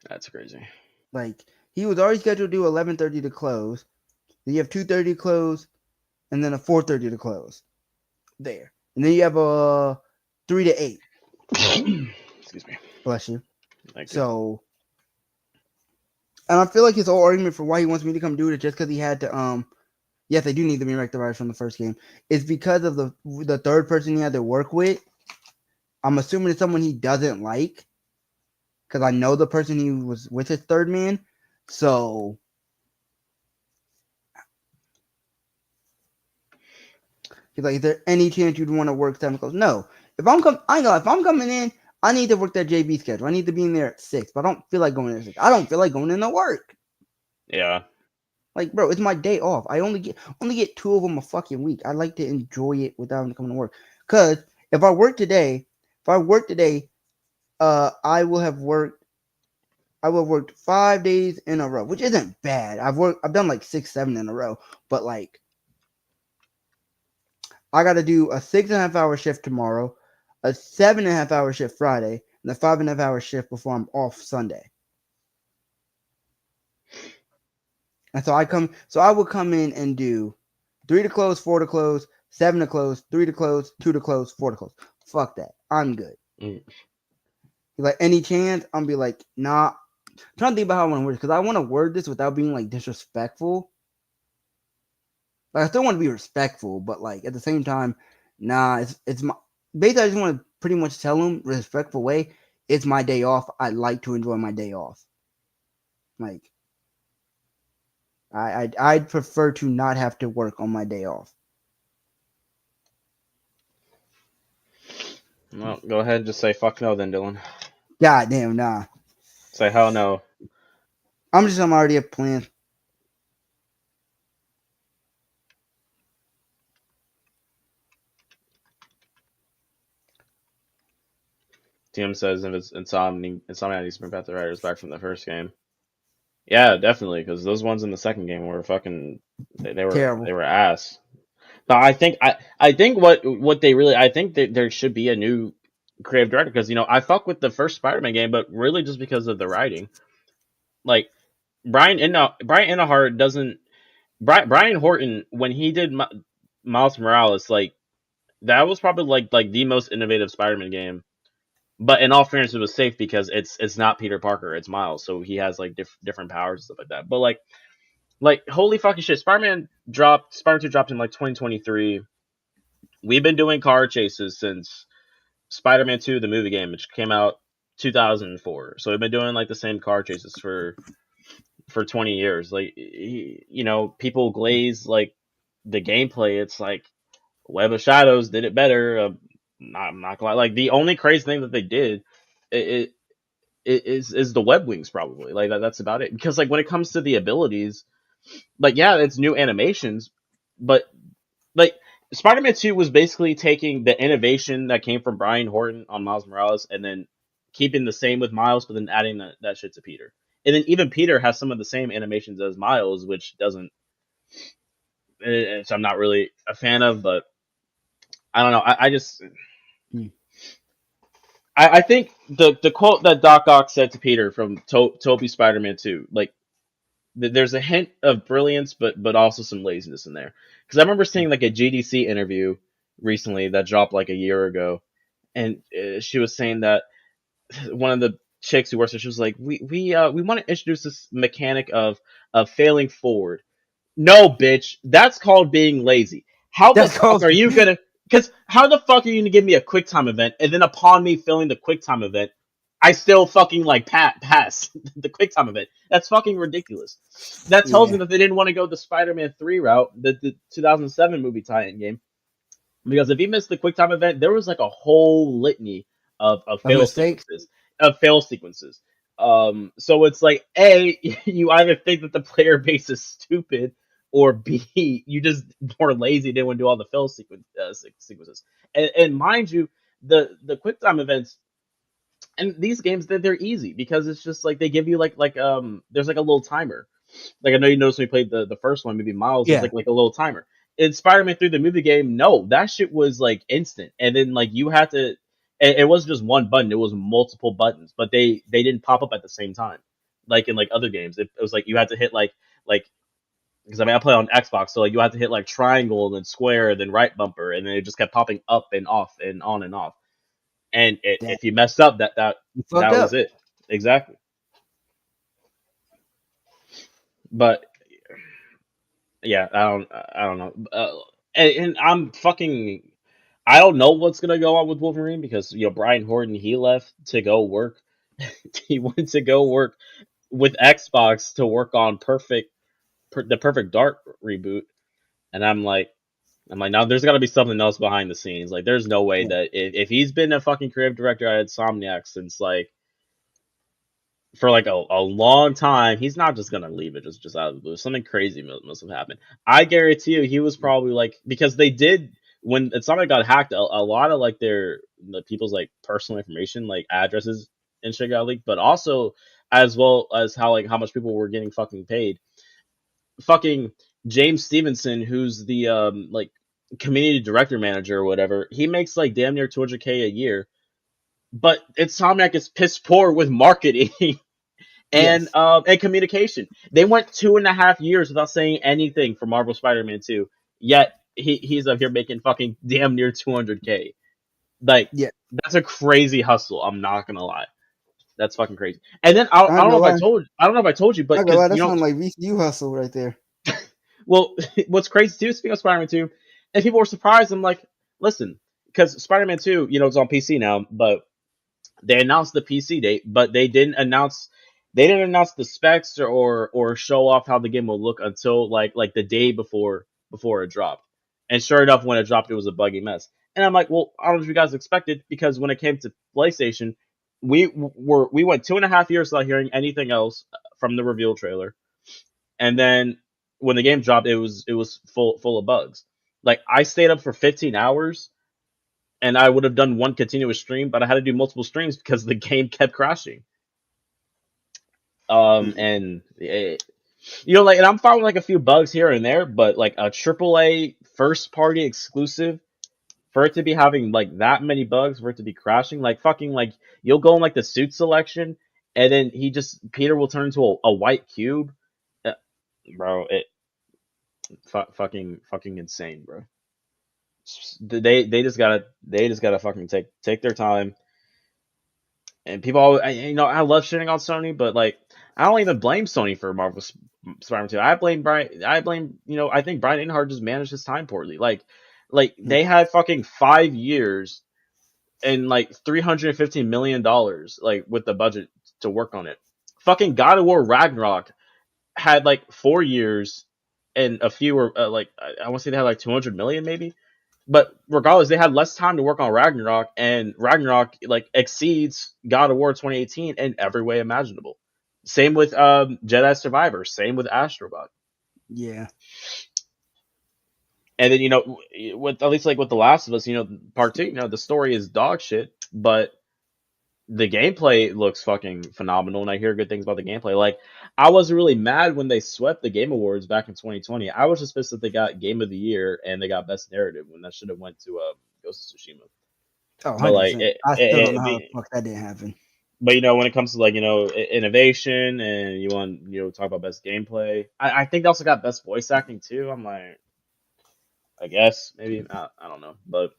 That's crazy. Like, he was already scheduled to do 11:30 to close. Then you have 2:30 to close, and then a 4:30 to close. There. And then you have a 3 to 8. Excuse me. Bless you. Thank you. So, and I feel like his whole argument for why he wants me to come do it just because he had to, yes, they do need to be rectified from the first game, is because of the third person he had to work with. I'm assuming it's someone he doesn't like, because I know the person he was with his third man. So, he's like, is there any chance you'd want to work 7 o'clock? No. If I'm coming in, I need to work that JB schedule. I need to be in there at 6, but I don't feel like going in at 6. I don't feel like going in to work. Yeah. Like, bro, it's my day off. I only get 2 of them a fucking week. I like to enjoy it without having to come to work. Because if I work today, if I work today, I will have worked 5 days in a row, which isn't bad. I've done like 6, 7 in a row, but like I got to do a 6.5 hour shift tomorrow, a 7.5 hour shift Friday, and a 5.5 hour shift before I'm off Sunday. And so I would come in and do 3 to close, 4 to close, 7 to close, 3 to close, 2 to close, 4 to close. Fuck that. I'm good. Mm. Like, any chance, I'm be like, nah. I'm trying to think about how I want to word this, because I want to word this without being like disrespectful. Like, I still want to be respectful, but like at the same time, nah, it's my basically I just want to pretty much tell them respectful way, it's my day off. I like to enjoy my day off. Like I'd prefer to not have to work on my day off. Well, go ahead and just say fuck no then, Dylan. God damn, nah. Say hell no. I'm already have plans. TM says if it's Insomniac needs to bring back the writers back from the first game. Yeah, definitely, because those ones in the second game were fucking they Terrible. were ass. But I think what they really I think that there should be a new creative director because I fuck with the first Spider-Man game, but really just because of the writing. Like Brian Enahart doesn't Brian Horton when he did Miles Morales, like that was probably like the most innovative Spider-Man game. But in all fairness, it was safe because it's not Peter Parker, it's Miles, so he has like different powers and stuff like that. But like holy fucking shit, Spider-Man 2 dropped in like 2023. We've been doing car chases since Spider-Man 2, the movie game, which came out 2004. So we've been doing like the same car chases for 20 years. Like people glaze like the gameplay. It's like Web of Shadows did it better. I'm not gonna lie. Like the only crazy thing that they did it is the web wings probably. Like that's about it. Because like when it comes to the abilities, like yeah, it's new animations, but like Spider-Man 2 was basically taking the innovation that came from Brian Horton on Miles Morales and then keeping the same with Miles, but then adding that shit to Peter. And then even Peter has some of the same animations as Miles, which doesn't. So I'm not really a fan of, but I don't know. I just. I think the quote that Doc Ock said to Peter from Tobey Spider-Man 2, like, there's a hint of brilliance, but also some laziness in there. Because I remember seeing like a GDC interview recently that dropped like a year ago, and she was saying that one of the chicks who works there, she was like, we want to introduce this mechanic of failing forward. No, bitch, that's called being lazy. How the fuck are you gonna? Because how the fuck are you gonna give me a QuickTime event, and then upon me filling the QuickTime event, I still fucking like pass the QuickTime event? That's fucking ridiculous. That tells me that they didn't want to go the Spider-Man 3 route, the 2007 movie tie-in game. Because if you missed the QuickTime event, there was like a whole litany of fail sequences. So it's like A, you either think that the player base is stupid, or B, you just more lazy, didn't want to do all the fail sequences. And mind you, the QuickTime events and these games, they're easy because it's just like they give you like there's like a little timer. Like I know you noticed when we played the first one, maybe Miles, there's like a little timer. In Spider-Man 3, the movie game, no, that shit was like instant. And then like you had to, it wasn't just one button, it was multiple buttons, but they didn't pop up at the same time. Like in like other games, it was like you had to hit like because I mean I play on Xbox, so like you had to hit like triangle, then square, then right bumper, and then it just kept popping up and off and on and off. And if you messed up, that was it. Exactly. But yeah, I don't know. And I'm fucking. I don't know what's gonna go on with Wolverine because Brian Horton, he left to go work. He went to go work with Xbox to work on the Perfect Dark reboot, and I'm like now there's got to be something else behind the scenes. Like there's no way that if he's been a fucking creative director at Insomniac since like for like a long time, he's not just gonna leave it just out of the blue. Something crazy must have happened. I guarantee you he was probably like, because they did when Insomniac got hacked, a lot of like the people's like personal information, like addresses and shit got leaked, but also as well as how much people were getting fucking paid. Fucking James Stevenson, who's the like community director manager or whatever, he makes like damn near 200K a year, but Insomniac is piss poor with marketing Yes. and communication. They went 2.5 years without saying anything for Marvel Spider-Man 2. Yet he's up here making fucking damn near 200K. Like Yeah. that's a crazy hustle. I'm not gonna lie. That's fucking crazy. And then I I don't ain't know gonna if lie. I don't know if I told you, I but ain't gonna because lie. That sounds like VCU hustle right there. well, what's crazy too, speaking of Spider-Man 2, and people were surprised. I'm like, listen, because Spider-Man 2, it's on PC now, but they announced the PC date, but they didn't announce the specs or show off how the game will look until like the day before it dropped. And sure enough, when it dropped, it was a buggy mess. And I'm like, well, I don't know if you guys expected, because when it came to PlayStation, we went 2.5 years without hearing anything else from the reveal trailer, and then when the game dropped, it was full of bugs. Like I stayed up for 15 hours and I would have done one continuous stream, but I had to do multiple streams because the game kept crashing. And and I'm finding like a few bugs here and there, but like a AAA first party exclusive, for it to be having like that many bugs, for it to be crashing, like fucking like you'll go in like the suit selection, and then Peter will turn into a white cube. Uh, Bro, fucking insane, bro. They just gotta fucking take their time. And people always, I love shitting on Sony, but like I don't even blame Sony for Marvel Spider-Man 2. I blame Brian. I think Brian Inhart just managed his time poorly. Like they had fucking 5 years and like $315 million like with the budget to work on it. Fucking God of War Ragnarok had like 4 years and a few were like I want to say they had like 200 million maybe. But regardless, they had less time to work on Ragnarok, and Ragnarok like exceeds God of War 2018 in every way imaginable. Same with Jedi Survivor. Same with Astrobot. Yeah. And then with at least like with The Last of Us, part 2, the story is dog shit, but the gameplay looks fucking phenomenal, and I hear good things about the gameplay. Like, I wasn't really mad when they swept the Game Awards back in 2020. I was just pissed that they got Game of the Year and they got Best Narrative when that should have went to Ghost of Tsushima. Oh, But like, 100%. I still don't know how the fuck that didn't happen. but when it comes to like innovation and you want talk about best gameplay, I think they also got best voice acting too. I'm like, I guess maybe I don't know, but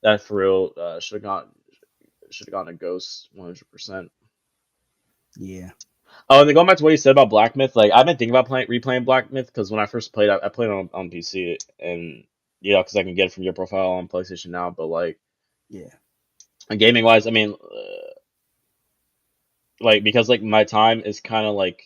that for real should have gone to Ghost 100%. Yeah. Oh, and then going back to what you said about Black Myth, like I've been thinking about replaying Black Myth because when I first played, I played on PC, and because I can get it from your profile on PlayStation now. But like, Yeah. gaming wise, I mean, like because like my time is kind of like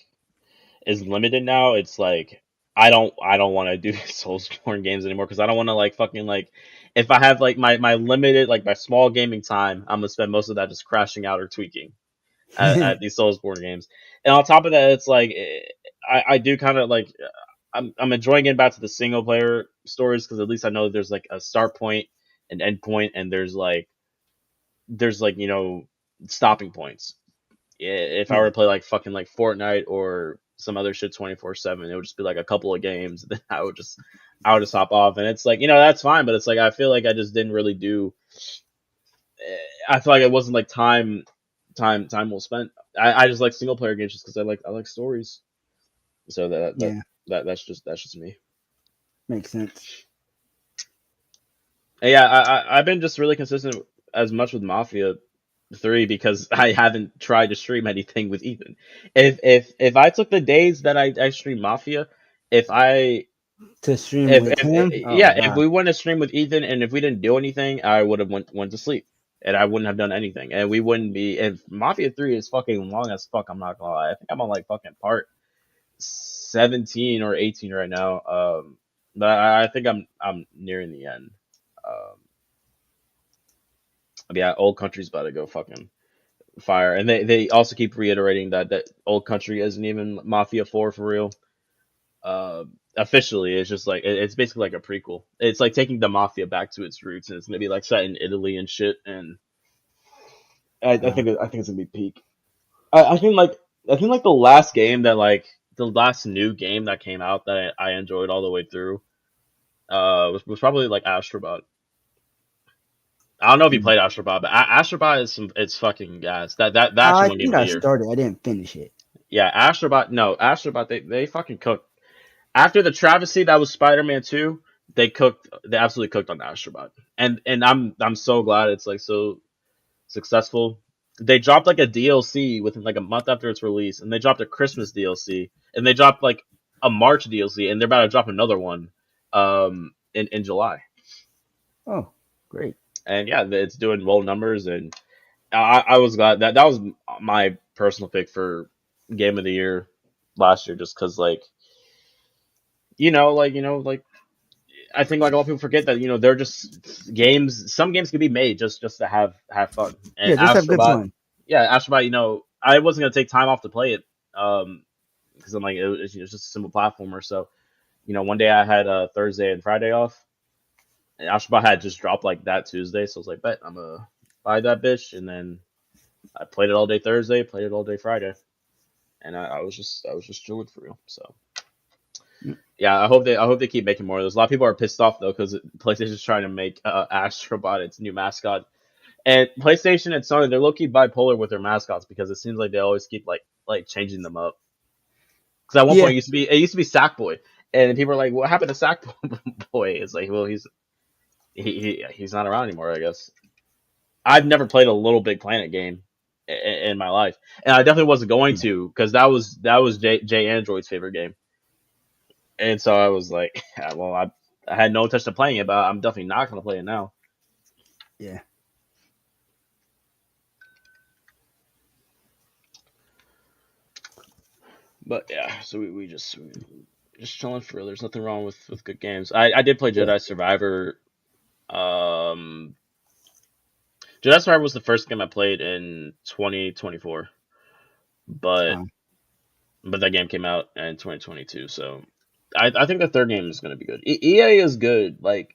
is limited now. It's like I don't want to do Soulsborne games anymore because I don't want to like fucking like if I have like my limited like my small gaming time, I'm gonna spend most of that just crashing out or tweaking at these Soulsborne games. And on top of that, it's like I do kind of like I'm enjoying getting back to the single player stories because at least I know there's like a start point, an end point, and there's like stopping points. If I were to play like fucking like Fortnite or some other shit 24/7, it would just be like a couple of games. Then I would just hop off, and it's like that's fine. But it's like I feel like I just didn't really do. I feel like it wasn't like time well spent. I just like single player games just because I like stories. So Yeah. that's just me. Makes sense. And yeah, I've been just really consistent as much with Mafia 3 because I haven't tried to stream anything with Ethan. If I took the days that I stream Mafia, if I To stream with him? Oh, if God. we went to stream with Ethan and if we didn't do anything, I would have went to sleep and I wouldn't have done anything and we wouldn't be. And Mafia 3 is fucking long as fuck. I'm not gonna lie. I think I'm on like fucking part 17 or 18 right now. But I think I'm nearing the end. But yeah, Old Country's about to go fucking fire, and they also keep reiterating that Old Country isn't even Mafia 4 for real. officially it's just like it's basically like a prequel. It's like taking the Mafia back to its roots, and it's gonna be like set in Italy and shit. And I think it's gonna be peak. I think like the last game that like the last new game that came out that I enjoyed all the way through was probably like Astrobot. I don't know if you Mm. played Astrobot, but Astrobot is it's fucking gas. That actually I won game think of the I year. started. I didn't finish it. Yeah, Astrobot. No, Astrobot. They fucking cooked after the travesty that was Spider-Man 2. They cooked. They absolutely cooked on Astrobot, and I'm so glad it's like so successful. They dropped like a DLC within like a month after its release, and they dropped a Christmas DLC, and they dropped like a March DLC, and they're about to drop another one, in July. Oh, great. And yeah, it's doing well numbers, and I was glad that was my personal pick for game of the year last year, just because like like I think like a lot of people forget that they're just games. Some games can be made just to have fun. And Yeah, just have good Astrobot, fun. yeah, Astrobot. I wasn't gonna take time off to play it, because I'm like it's just a simple platformer. So one day I had Thursday and Friday off, and Astrobot had just dropped like that Tuesday, so I was like, bet I'm gonna buy that bitch, and then I played it all day Thursday, played it all day Friday, and I was just chilling for real. So Mm. yeah, I hope they keep making more of those. A lot of people are pissed off though because PlayStation's trying to make Astrobot its new mascot, and PlayStation and Sony they're low key bipolar with their mascots because it seems like they always keep like changing them up. Because at one point Yeah, it used to be Sackboy, and people are like, "What happened to Sackboy?" It's like, well, he's not around anymore, I guess. I've never played a Little Big Planet game in my life, and I definitely wasn't going yeah, to because that was Jay Android's favorite game, and so I was like, well, I had no intention of playing it, but I'm definitely not going to play it now. yeah. But yeah, so we just chilling for real. There's nothing wrong with good games. I did play Yeah. Jedi Survivor. Um, Jedi Survivor was the first game I played in 2024, but Um, but that game came out in 2022, so I think the third game is going to be good. EA is good, like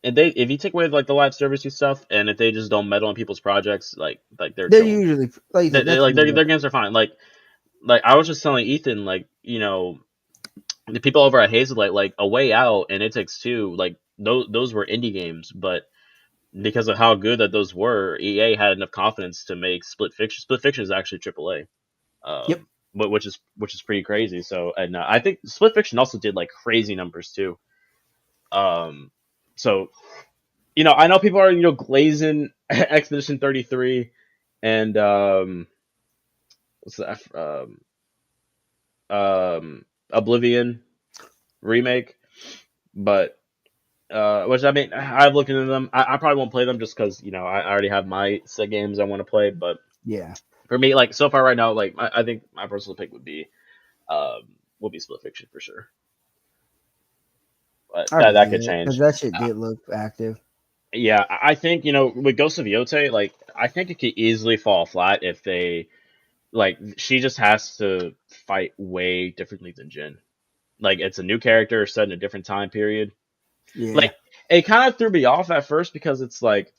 if you take away like the live servicey stuff, and if they just don't meddle in people's projects, like they're they're chilling. usually like you They, said. they, That's like when their games are fine. Like I was just telling Ethan, like the people over at Hazelight, like A Way Out and It Takes Two, like those were indie games, but because of how good that those were, EA had enough confidence to make Split Fiction. Split Fiction is actually AAA, Yep. which is pretty crazy. So, and I think Split Fiction also did like crazy numbers too. Um, so I know people are glazing Expedition 33 and what's that Oblivion remake, but which I mean I've looked into them. I probably won't play them just because I already have my set games I want to play. But Yeah. for me, like so far right now, like I think my personal pick would be Split Fiction for sure. But I that could believe it because change. that shit Uh, did look active. yeah, I think with Ghost of Yote, like I think it could easily fall flat if they like she just has to fight way differently than Jin. Like it's a new character set in a different time period. Yeah. Like it kind of threw me off at first because it's like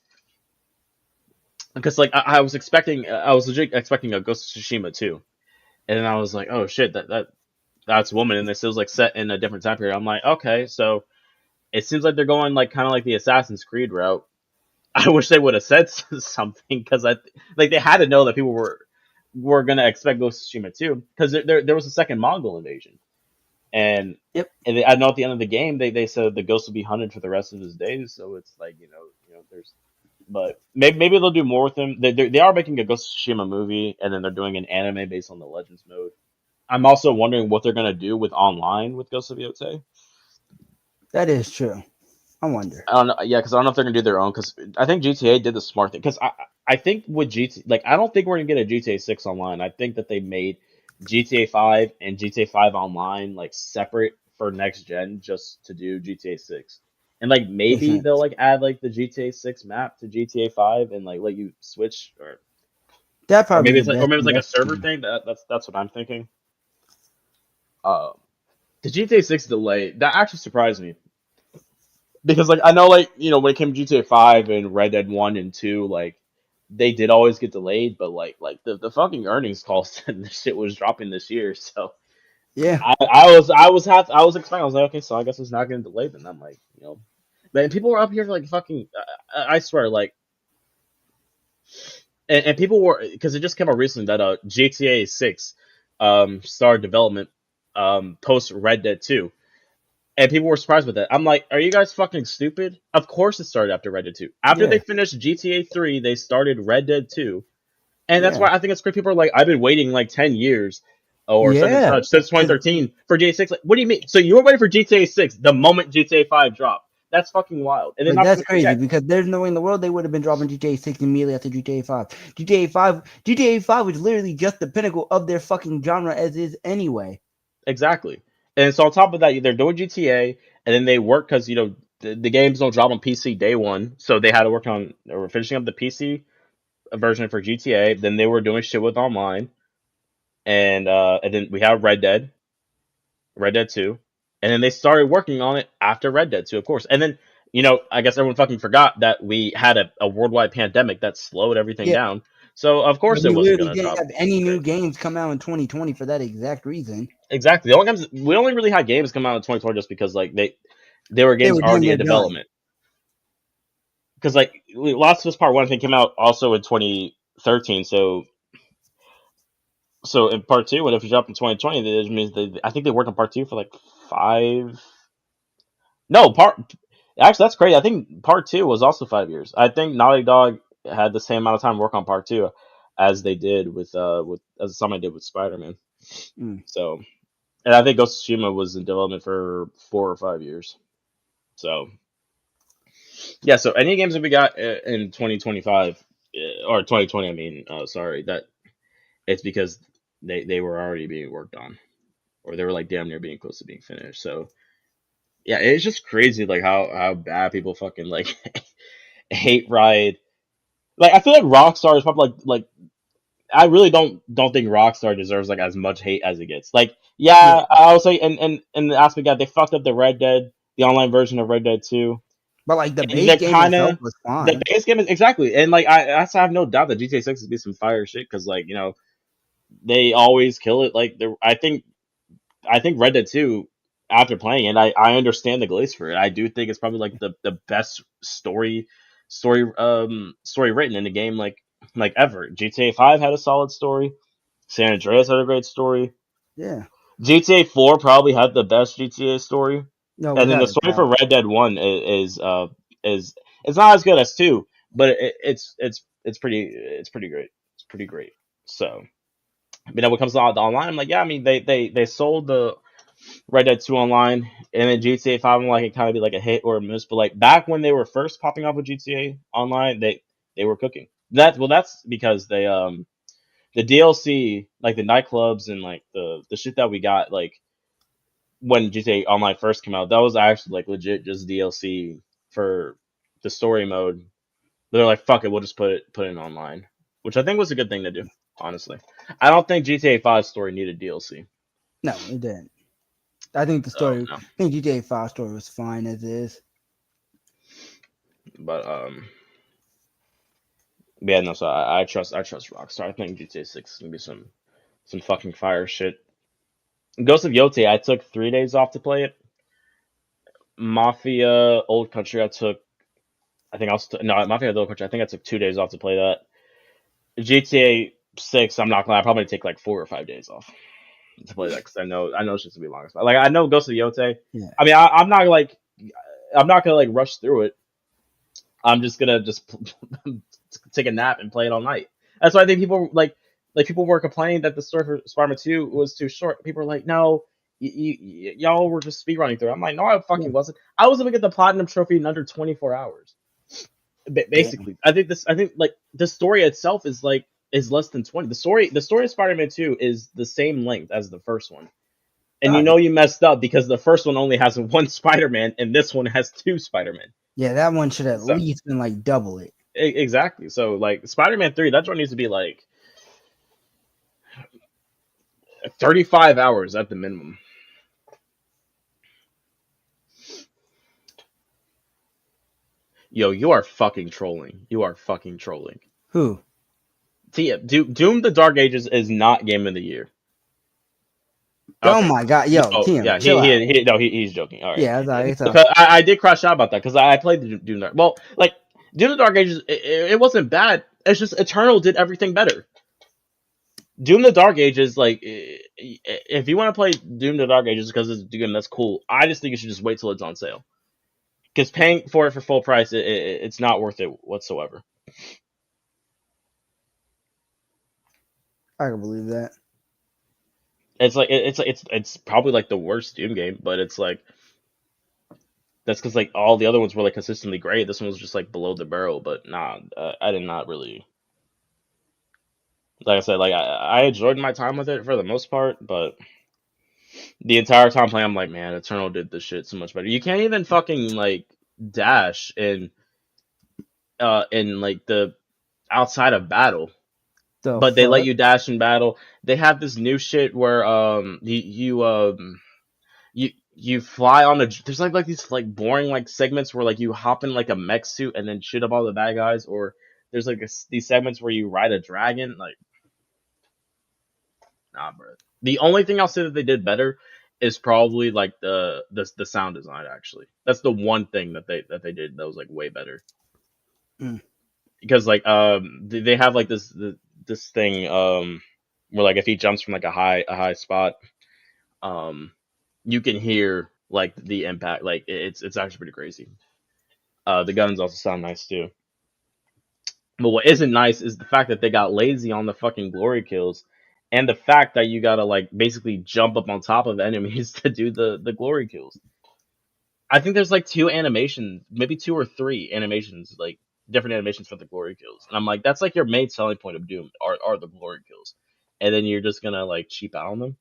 because like I was expecting I was legit expecting a Ghost of Tsushima too, and then I was like, oh shit, that's woman, and this was like set in a different time period. I'm like, okay, so it seems like they're going like kind of like the Assassin's Creed route. I wish they would have said something because like they had to know that people were gonna expect Ghost of Tsushima too because there was a second Mongol invasion. And Yep. I know at the end of the game they said the ghost will be hunted for the rest of his days. So it's like there's, but maybe they'll do more with him. They are making a Ghost of Tsushima movie, and then they're doing an anime based on the Legends mode. I'm also wondering what they're gonna do with online with Ghost of Yote. That is true. I wonder. I don't know, yeah, because I don't know if they're gonna do their own. Because I think GTA did the smart thing. Because I think with GTA, like I don't think we're gonna get a GTA 6 online. I think that they made GTA 5 and GTA 5 online like separate for next gen just to do GTA 6. And like Makes maybe they'll sense. like add like the GTA 6 map to GTA 5 and like let you switch That'd or probably maybe be it's the like or best maybe it's like a server investment. thing. That's what I'm thinking. Um, The GTA 6 delay that actually surprised me because like I know like when it came to GTA 5 and Red Dead 1 and 2 like they did always get delayed, but like the fucking earnings call said this shit was dropping this year, so Yeah, I was expecting. I was like, okay, so I guess it's not getting delayed. Then I'm like, man, people were up here for like fucking. I swear, like, and people were because it just came out recently that GTA 6 started development post Red Dead 2, and people were surprised with that. I'm like, are you guys fucking stupid? Of course it started after Red Dead 2. After they yeah, finished GTA 3, they started Red Dead 2. And that's yeah, why I think it's great. People are like, I've been waiting like 10 years or such and yeah. such since 2013 for GTA 6. Like, what do you mean? So you were waiting for GTA 6 the moment GTA 5 dropped. That's fucking wild. And then Like not that's to crazy forget, because there's no way in the world they would have been dropping GTA 6 immediately after GTA 5. GTA 5 was literally just the pinnacle of their fucking genre as is anyway. exactly. And so on top of that, they're doing GTA and then they work because, the games don't drop on PC day one. So they had to work on, they were finishing up the PC version for GTA. Then they were doing shit with online. And then we have Red Dead 2, and then they started working on it after Red Dead 2, of course. And then, I guess everyone fucking forgot that we had a worldwide pandemic that slowed everything Yeah, down. So of course it we wasn't literally gonna didn't drop have any new great. games come out in 2020 for that exact reason. Exactly. The only games we only really had games come out in 2020 just because like they were They games were damn already near in done. development. Because like Last of Us Part One I think came out also in 2013. So in Part Two, when if it dropped in 2020, that means I think they worked on Part Two for like 5. No, actually that's crazy. I think part two was also 5 years. I think Naughty Dog had the same amount of time to work on part two as they did with as somebody did with Spider Man. Mm. So, and I think Ghost of Tsushima was in development for 4 or 5 years. So yeah. So any games that we got in 2025 or 2020, I mean, sorry, that it's because they were already being worked on or they were like damn near being close to being finished. So yeah, it's just crazy like how bad people fucking like hate Riot. Like I feel like Rockstar is probably like I really don't think Rockstar deserves like as much hate as it gets. Like Yeah, yeah, I would say and the aspect that they fucked up the online version of Red Dead 2. but like the And base they're game kind itself of was the fine. base game is exactly and like I have no doubt that GTA 6 would be some fire shit because like they always kill it. Like I think Red Dead 2 after playing it, I understand the glaze for it. I do think it's probably like the best story written in the game like ever. GTA 5 had a solid story. San Andreas had a great story. Yeah, GTA 4 probably had the best GTA story. no, And then the without a story for doubt. Red Dead 1 is it's not as good as 2, but it's pretty great. It's pretty great. So, when it comes to the online, I'm like, yeah, I mean they sold the Red Dead 2 online, and then GTA 5 online can kind of be like a hit or a miss. But like back when they were first popping up with GTA online, they were cooking. That's because the DLC like the nightclubs and like the shit that we got like when GTA Online first came out, that was actually like legit just DLC for the story mode. They're like, fuck it, we'll just put it in online, which I think was a good thing to do. Honestly, I don't think GTA 5 story needed DLC. No, it didn't. I think So no, I think GTA 5 story was fine as is. but yeah, no. So I trust Rockstar. I think GTA 6 is gonna be some fucking fire shit. Ghost of Yotei, I took 3 days off to play it. Mafia Old Country, I think I was no Mafia Old Country. I think I took 2 days off to play that. GTA 6, I'm not gonna. I probably take like 4 or 5 days off to play that because I know it's just gonna be long. Like I know Ghost of Yotei. Yeah, I mean, I'm not gonna like rush through it. I'm just gonna just take a nap and play it all night. That's why I think people like people were complaining that the story for Spider-Man 2 was too short. People were like, no, y'all were just speedrunning through it. I'm like, no, I yeah, fucking wasn't. I was able to get the platinum trophy in under 24 hours. damn. Basically, I think like the story itself is less than 20. The story of Spider-Man 2 is the same length as the first one. And Oh, you messed up because the first one only has one Spider-Man and this one has two Spider-Man. yeah, that one should at So least been like double it. exactly. So like Spider-Man 3, that joint needs to be like 35 hours at the minimum. Yo, you are fucking trolling. You are fucking trolling. Who? Doom the Dark Ages is not game of the year. Oh Okay. my god, yo, Oh Tim, yeah, chill out. he's joking. All right. Yeah, it's Because I did crash out about that because I played the Doom Dark. Well, like Doom the Dark Ages, it wasn't bad. It's just Eternal did everything better. Doom the Dark Ages, like if you want to play Doom the Dark Ages because it's Doom, that's cool. I just think you should just wait till it's on sale. Because paying for it for full price, it's not worth it whatsoever. I can believe that. It's like it's probably like the worst Doom game, but it's like that's because like all the other ones were like consistently great. This one was just like below the barrel, but nah, I did not really. Like I said, like I enjoyed my time with it for the most part, but the entire time playing, I'm like, man, Eternal did this shit so much better. You can't even fucking like dash in like the outside of battle, The but they let fuck? you dash in battle. They have this new shit where you fly on a there's like these like boring like segments where like you hop in like a mech suit and then shoot up all the bad guys, or there's like these segments where you ride a dragon. Like, nah, bro. The only thing I'll say that they did better is probably like the sound design. Actually, that's the one thing that they did that was like way better. Mm. Because like they have like this thing where like if he jumps from like a high spot, um you can hear like the impact. Like it's actually pretty crazy. The guns also sound nice too. But what isn't nice is the fact that they got lazy on the fucking glory kills, and the fact that you gotta like basically jump up on top of enemies to do the glory kills. I think there's like two animations, maybe two or three animations, like different animations for the glory kills, and I'm like, that's like your main selling point of Doom are the glory kills, and then you're just gonna like cheap out on them.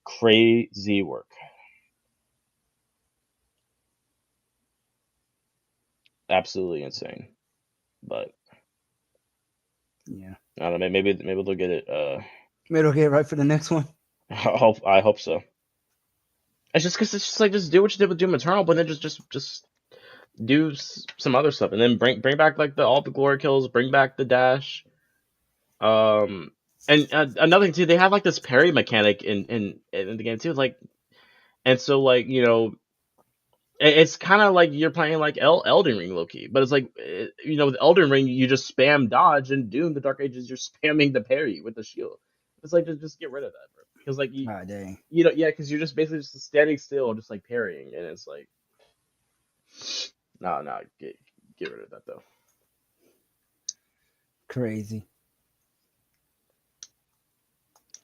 Crazy work, absolutely insane. But Yeah. I don't know, maybe they'll get it. Maybe okay, right for the next one. I hope so. It's just because it's just like just do what you did with Doom Eternal, but then just do some other stuff, and then bring back like the all the glory kills, bring back the dash. Um, and another thing too, they have like this parry mechanic in the game too, like, and so like it's kind of like you're playing like Elden Ring low key, but it's like with Elden Ring you just spam dodge, and Doom the Dark Ages you're spamming the parry with the shield. It's like just get rid of that, bro, because like Ah, dang. yeah, because you're just basically just standing still, just like parrying, and it's like no, get rid of that though. Crazy.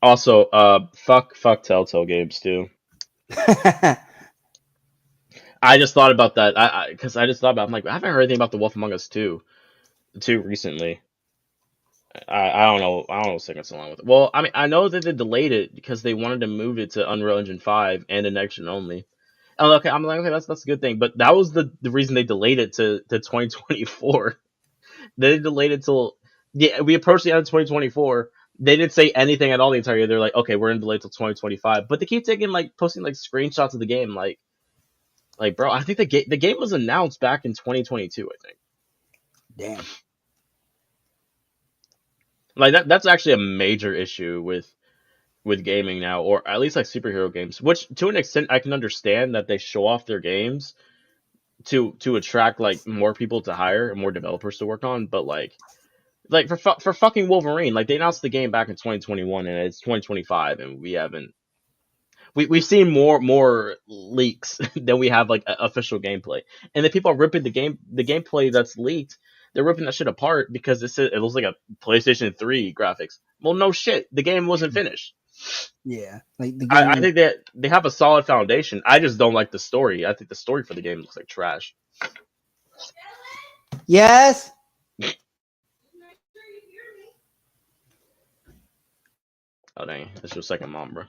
Also, fuck Telltale Games too. I just thought about that. Because I just thought about. I'm like, I haven't heard anything about the Wolf Among Us 2 recently. I don't know. I don't know what's taking so long with it. Well, I mean, I know that they delayed it because they wanted to move it to Unreal Engine 5 and an Next Gen only. And okay, I'm like, okay, that's a good thing. But that was the reason they delayed it to 2024. They delayed it till we approached the end of 2024. They didn't say anything at all the entire year. They're like, okay, we're in delay till 2025. But they keep taking like posting like screenshots of the game, like bro, I think the game was announced back in 2022. I think Damn. like that's actually a major issue with gaming now, or at least like superhero games. Which to an extent I can understand that they show off their games to attract like more people to hire and more developers to work on. But like for fucking Wolverine, like they announced the game back in 2021 and it's 2025 and we haven't we've seen more leaks than we have like official gameplay. And the people are ripping the gameplay that's leaked. They're ripping that shit apart because it looks like a PlayStation 3 graphics. Well, no shit, the game wasn't finished. Yeah. Like the I game. think that they have a solid foundation. I just don't like the story. I think the story for the game looks like trash. Yes. Oh dang, that's your second mom, bro.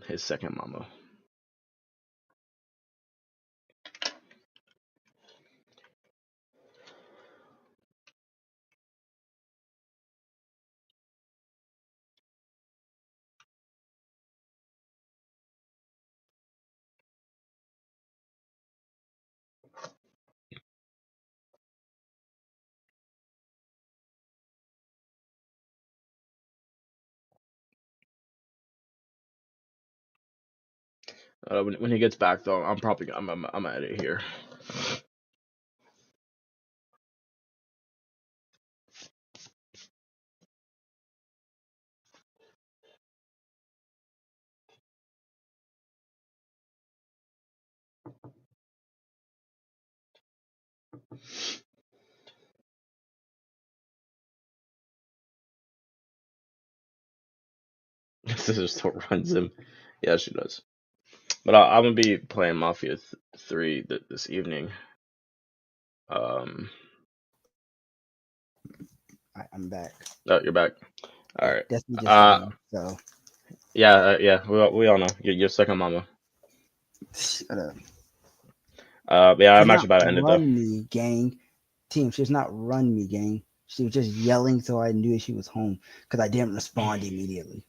His second mama. When he gets back though, I'm probably I'm at it here. Sister still runs him. Yeah, she does. But I'm gonna be playing Mafia 3 this evening. Um, I'm back. oh, you're back. All right. That's me just Uh, saying. So yeah. We all know you're second mama. shut up. Yeah, She's I'm actually not about to end it though. run me, gang. Team, she's not run me, gang. She was just yelling so I knew she was home because I didn't respond immediately.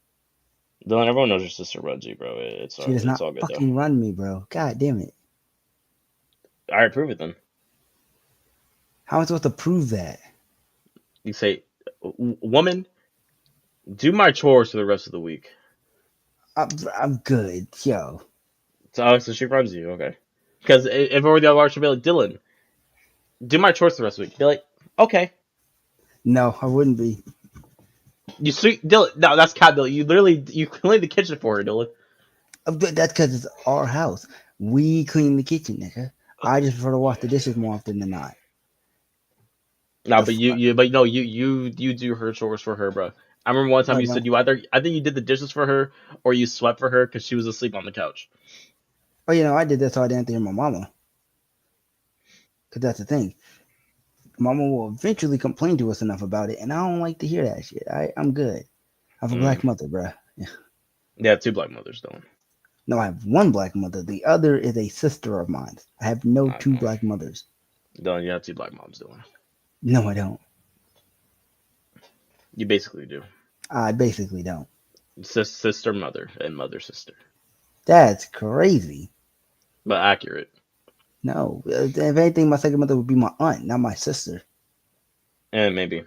Dylan, everyone knows your sister runs you, bro. She does It's not all good though. fucking run me, bro. God damn it. All right, prove it then. How am I supposed to prove that? You say, woman, do my chores for the rest of the week. I'm good, yo. So she runs you, okay? Because if it were the other way, she'd be like, Dylan, do my chores for the rest of the week. Be like, okay. No, I wouldn't be. You sweet Dylan. No, that's cat Dylan. You clean the kitchen for her, Dylan. But that's because it's our house. We clean the kitchen, nigga. I just prefer to wash the dishes more often than not. No, The but fuck? you do her chores for her, bro. I remember one time No, you no. said I think you did the dishes for her or you swept for her because she was asleep on the couch. Oh, you know, I did that so I didn't have to hear my mama. Because that's the thing. Mama will eventually complain to us enough about it, and I don't like to hear that shit. I'm good. I have a black mother, bruh. Yeah. Yeah, two black mothers, Dylan. No, I have one black mother. The other is a sister of mine. I have no I two don't know. black mothers. Dylan, you have two black moms, Dylan. No, I don't. You basically do. I basically don't. Sister, mother, and mother, sister. That's crazy. But accurate. No, if anything, my second mother would be my aunt, not my sister. And maybe.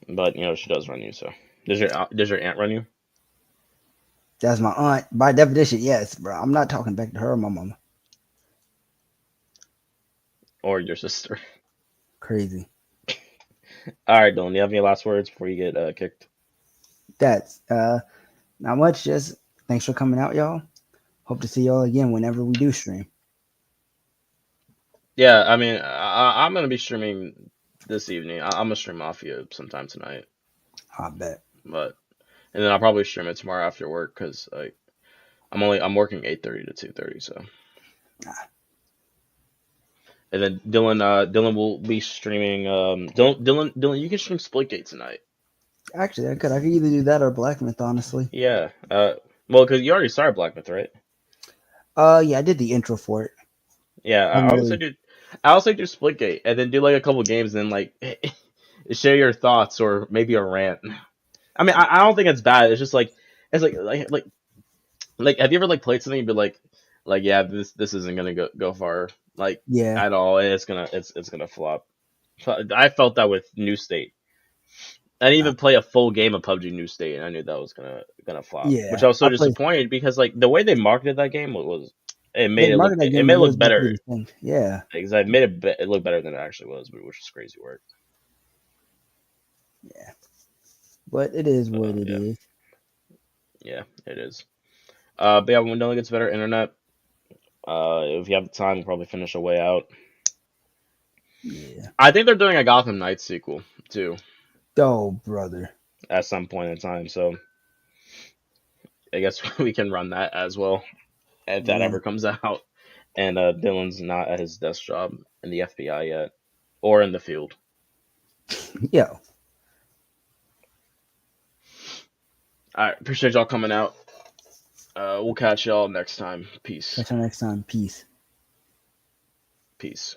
But, she does run you, so. Does your aunt run you? That's my aunt. By definition, yes, bro. I'm not talking back to her or my mama. Or your sister? Crazy. Alright, Dylan, do you have any last words before you get kicked? That's not much. Just thanks for coming out, y'all. Hope to see y'all again whenever we do stream. Yeah, I mean, I'm going to be streaming this evening. I'm going to stream Mafia sometime tonight. I bet. And then I'll probably stream it tomorrow after work because I'm working 8:30 to 2:30, so. And then Dylan will be streaming. Dylan, you can stream Splitgate tonight. Actually, I could either do that or Black Myth, honestly. Yeah. Well, because you already started Black Myth, right? Yeah, I did the intro for it. Yeah, I would say do Splitgate and then do like a couple games and then like share your thoughts or maybe a rant. I mean, I don't think it's bad. It's just like it's like have you ever like played something and be like yeah, this isn't gonna go far Yeah. at all. It's gonna flop. I felt that with New State. I didn't even play a full game of PUBG New State, and I knew that was gonna flop. Yeah. Which I was so I played. disappointed because like the way they marketed that game it made They it look marketed that it game made as it it was look about to be better the thing. Yeah. because I made it look better than it actually was, which is crazy work. Yeah. But it is what it Yeah. is. Yeah, it is. But yeah, when Dylan gets better internet, if you have the time, we'll probably finish A Way Out. Yeah. I think they're doing a Gotham Knights sequel too Oh, brother. at some point in time. So I guess we can run that as well if that Yeah. ever comes out. And Dylan's not at his desk job in the FBI yet, or in the field. Yo. All right, appreciate y'all coming out. We'll catch y'all next time. Peace. Catch you next time. Peace. Peace.